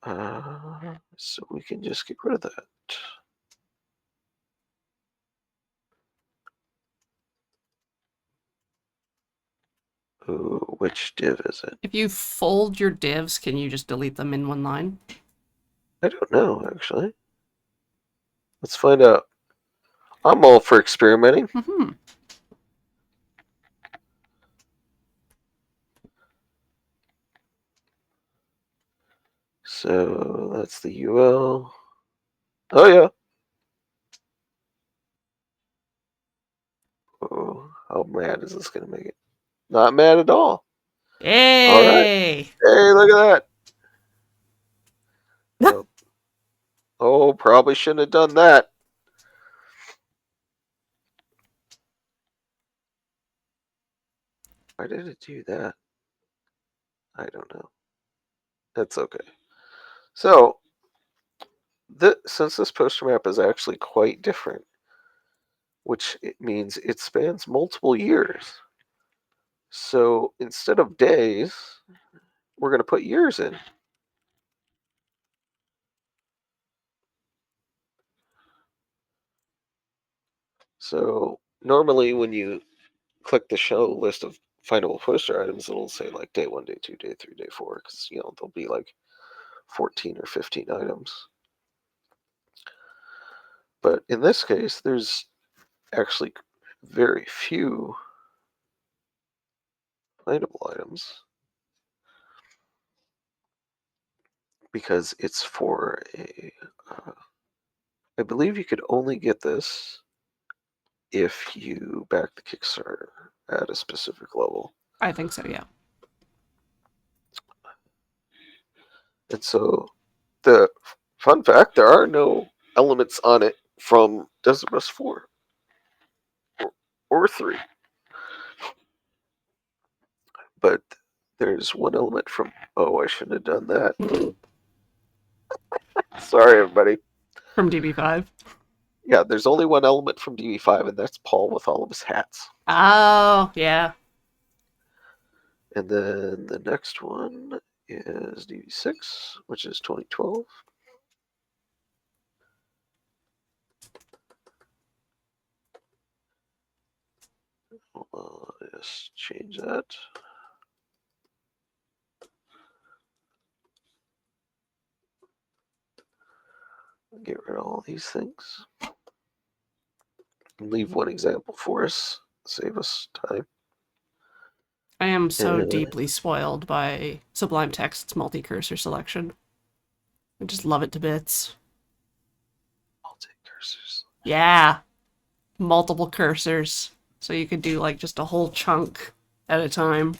So we can just get rid of that. Ooh, which div is it? If you fold your divs, can you just delete them in one line? I don't know, actually. Let's find out. I'm all for experimenting. Mm-hmm. So that's the UL. Oh, yeah. Oh, how mad is this going to make it? Not mad at all. All right. Hey! Hey, look at that. Oh, probably shouldn't have done that. Why did it do that? I don't know. That's okay. So, since this poster map is actually quite different, which it means it spans multiple years. So instead of days, we're going to put years in. So normally when you click the show list of findable poster items, it'll say like day 1, day 2, day 3, day 4, because there'll be like 14 or 15 items. But in this case, there's actually very few findable items because it's for a. I believe you could only get this if you back the Kickstarter at a specific level. I think so, yeah. And so, the fun fact: there are no elements on it from Desert Bus 4 or 3, but there's one element from. Oh, I shouldn't have done that. Sorry, everybody. From DB5. Yeah, there's only one element from DB5, and that's Paul with all of his hats. Oh, yeah. And then the next one is DB6, which is 2012. Just change that. Get rid of all these things. Leave one example for us. Save us time. I am so deeply spoiled by Sublime Text's multi-cursor selection. I just love it to bits. Multi-cursors. Yeah. Multiple cursors. So you could do like just a whole chunk at a time.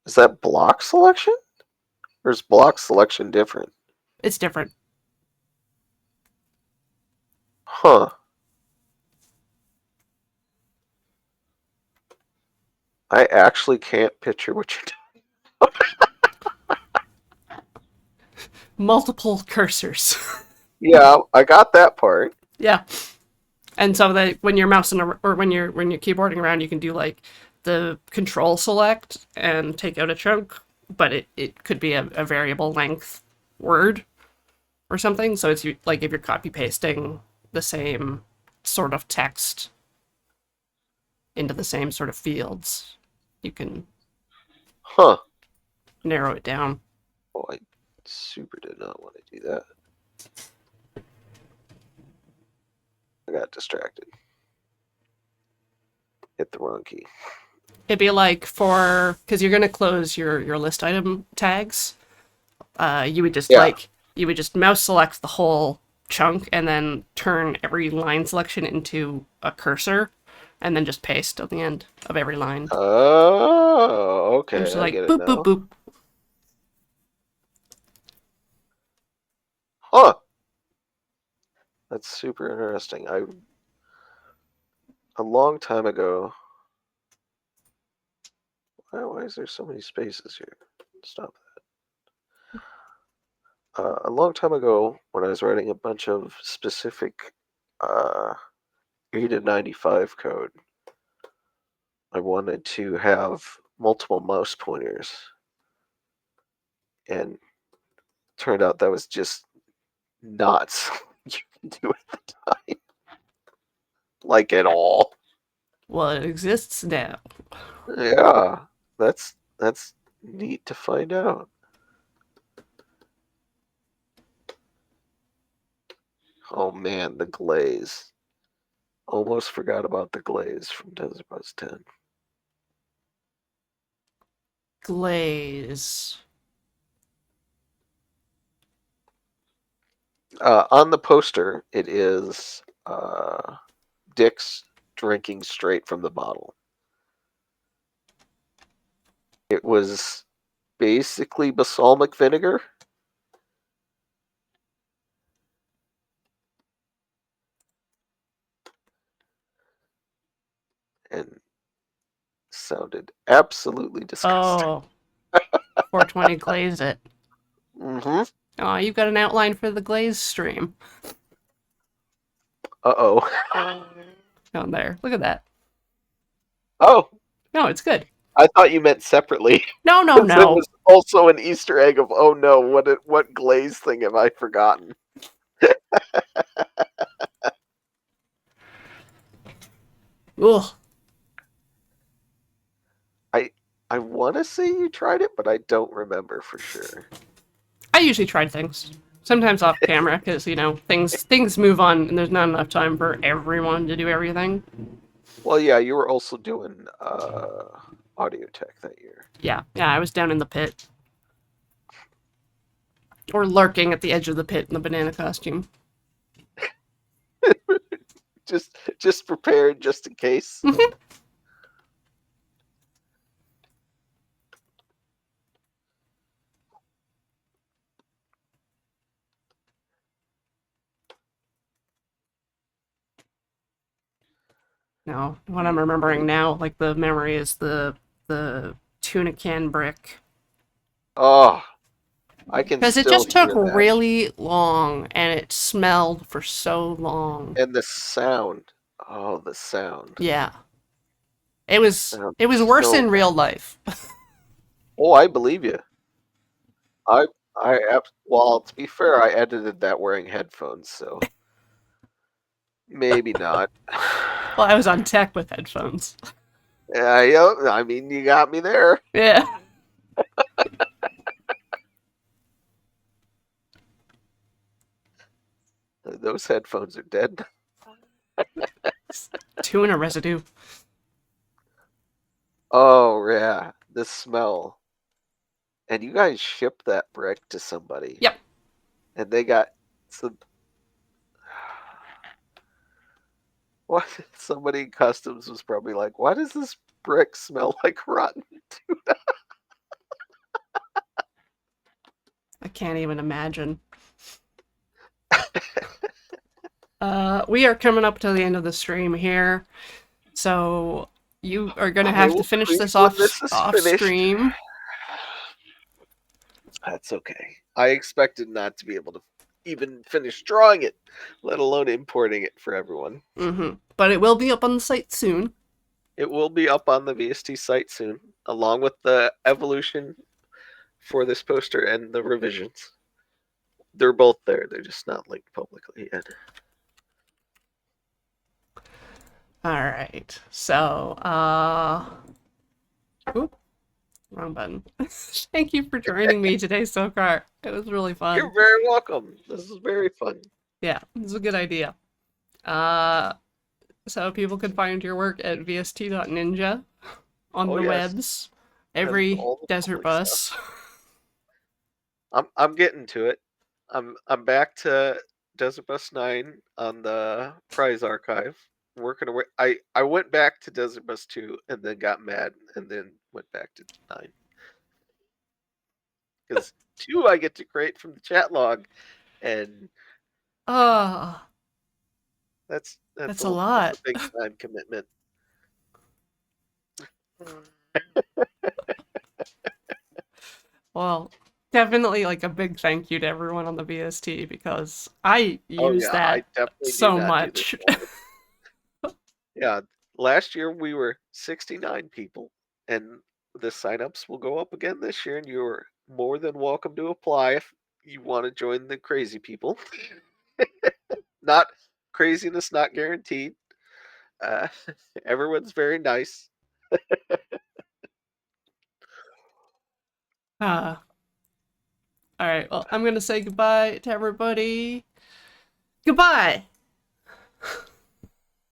Is that block selection? Or is block selection different? It's different. Huh. I actually can't picture what you're doing. Multiple cursors. Yeah, I got that part. Yeah. And so that when you're mousing or when you're keyboarding around, you can do like the control select and take out a chunk, but it could be a variable length word or something. So it's like if you're copy pasting the same sort of text into the same sort of fields, you can Huh. narrow it down. Oh, I super did not want to do that. I got distracted. Hit the wrong key. It'd be like because you're gonna close your list item tags. You would just mouse select the whole chunk and then turn every line selection into a cursor, and then just paste on the end of every line. Oh, okay. Just I like get it boop now. boop boop. Huh. That's super interesting. A long time ago. Why is there so many spaces here? Stop that. A long time ago, when I was writing a bunch of specific A to 95 code, I wanted to have multiple mouse pointers, and turned out that was just not something you can do at the time, like at all. Well, it exists now. Yeah, that's neat to find out. Oh man, the glaze. Almost forgot about the glaze from Desert Bus 10. Glaze. On the poster, it is Dick's drinking straight from the bottle. It was basically balsamic vinegar. And sounded absolutely disgusting. Oh, 420 glaze it. Mm-hmm. Oh, you've got an outline for the glaze stream. Uh-oh. Down there. Look at that. Oh, No, it's good. I thought you meant separately. No, no, Because it no. was also an Easter egg of, oh no, what glaze thing have I forgotten? Ugh. I want to say you tried it, but I don't remember for sure. I usually try things. Sometimes off camera, because, things move on and there's not enough time for everyone to do everything. Well, yeah, you were also doing audio tech that year. Yeah, I was down in the pit. Or lurking at the edge of the pit in the banana costume. Just prepared, just in case. No, what I'm remembering now, like the memory is the tuna can brick. Oh, I can Because it still just took hear that. really long and it smelled for so long. And the sound. Oh, the sound. Yeah. Sounds It was worse so in bad. real life. Oh, I believe you. Well, to be fair, I edited that wearing headphones, so maybe not. Well, I was on tech with headphones. Yeah, I mean, you got me there. Yeah. Those headphones are dead. Tuna residue. Oh, yeah, the smell. And you guys shipped that brick to somebody, Yep. and they got some. What? Somebody in customs was probably like, "Why does this brick smell like rotten?" I can't even imagine. We are coming up to the end of the stream here. So you are gonna I have to will finish tweet this when this is off finished. stream. That's okay. I expected not to be able to even finish drawing it, let alone importing it for everyone. But it will be up on the site soon. It will be up on the VST site soon, along with the evolution for this poster and the revisions. They're both there. They're just not linked publicly yet. Alright. So, oop, wrong button. Thank you for joining me today, Sokar. It was really fun. You're very welcome. This is very fun. Yeah, this is a good idea. Uh, so people can find your work at vst.ninja on Oh the yes, webs. and Every all the desert public stuff. bus. I'm getting to it. I'm back to Desert Bus 9 on the prize archive. Working away. I went back to Desert Bus 2 and then got mad and then went back to 9. Because 2 I get to create from the chat log, and Ah, that's that's a that's a lot. big time commitment. Well, definitely like a big thank you to everyone on the VST because I Oh use yeah, I that definitely do so not do this much. alone. Yeah, last year we were 69 people, and the signups will go up again this year, and you're more than welcome to apply if you want to join the crazy people. Not craziness, not guaranteed. Uh, everyone's very nice. uh, all right, well, I'm gonna say goodbye to everybody. Goodbye.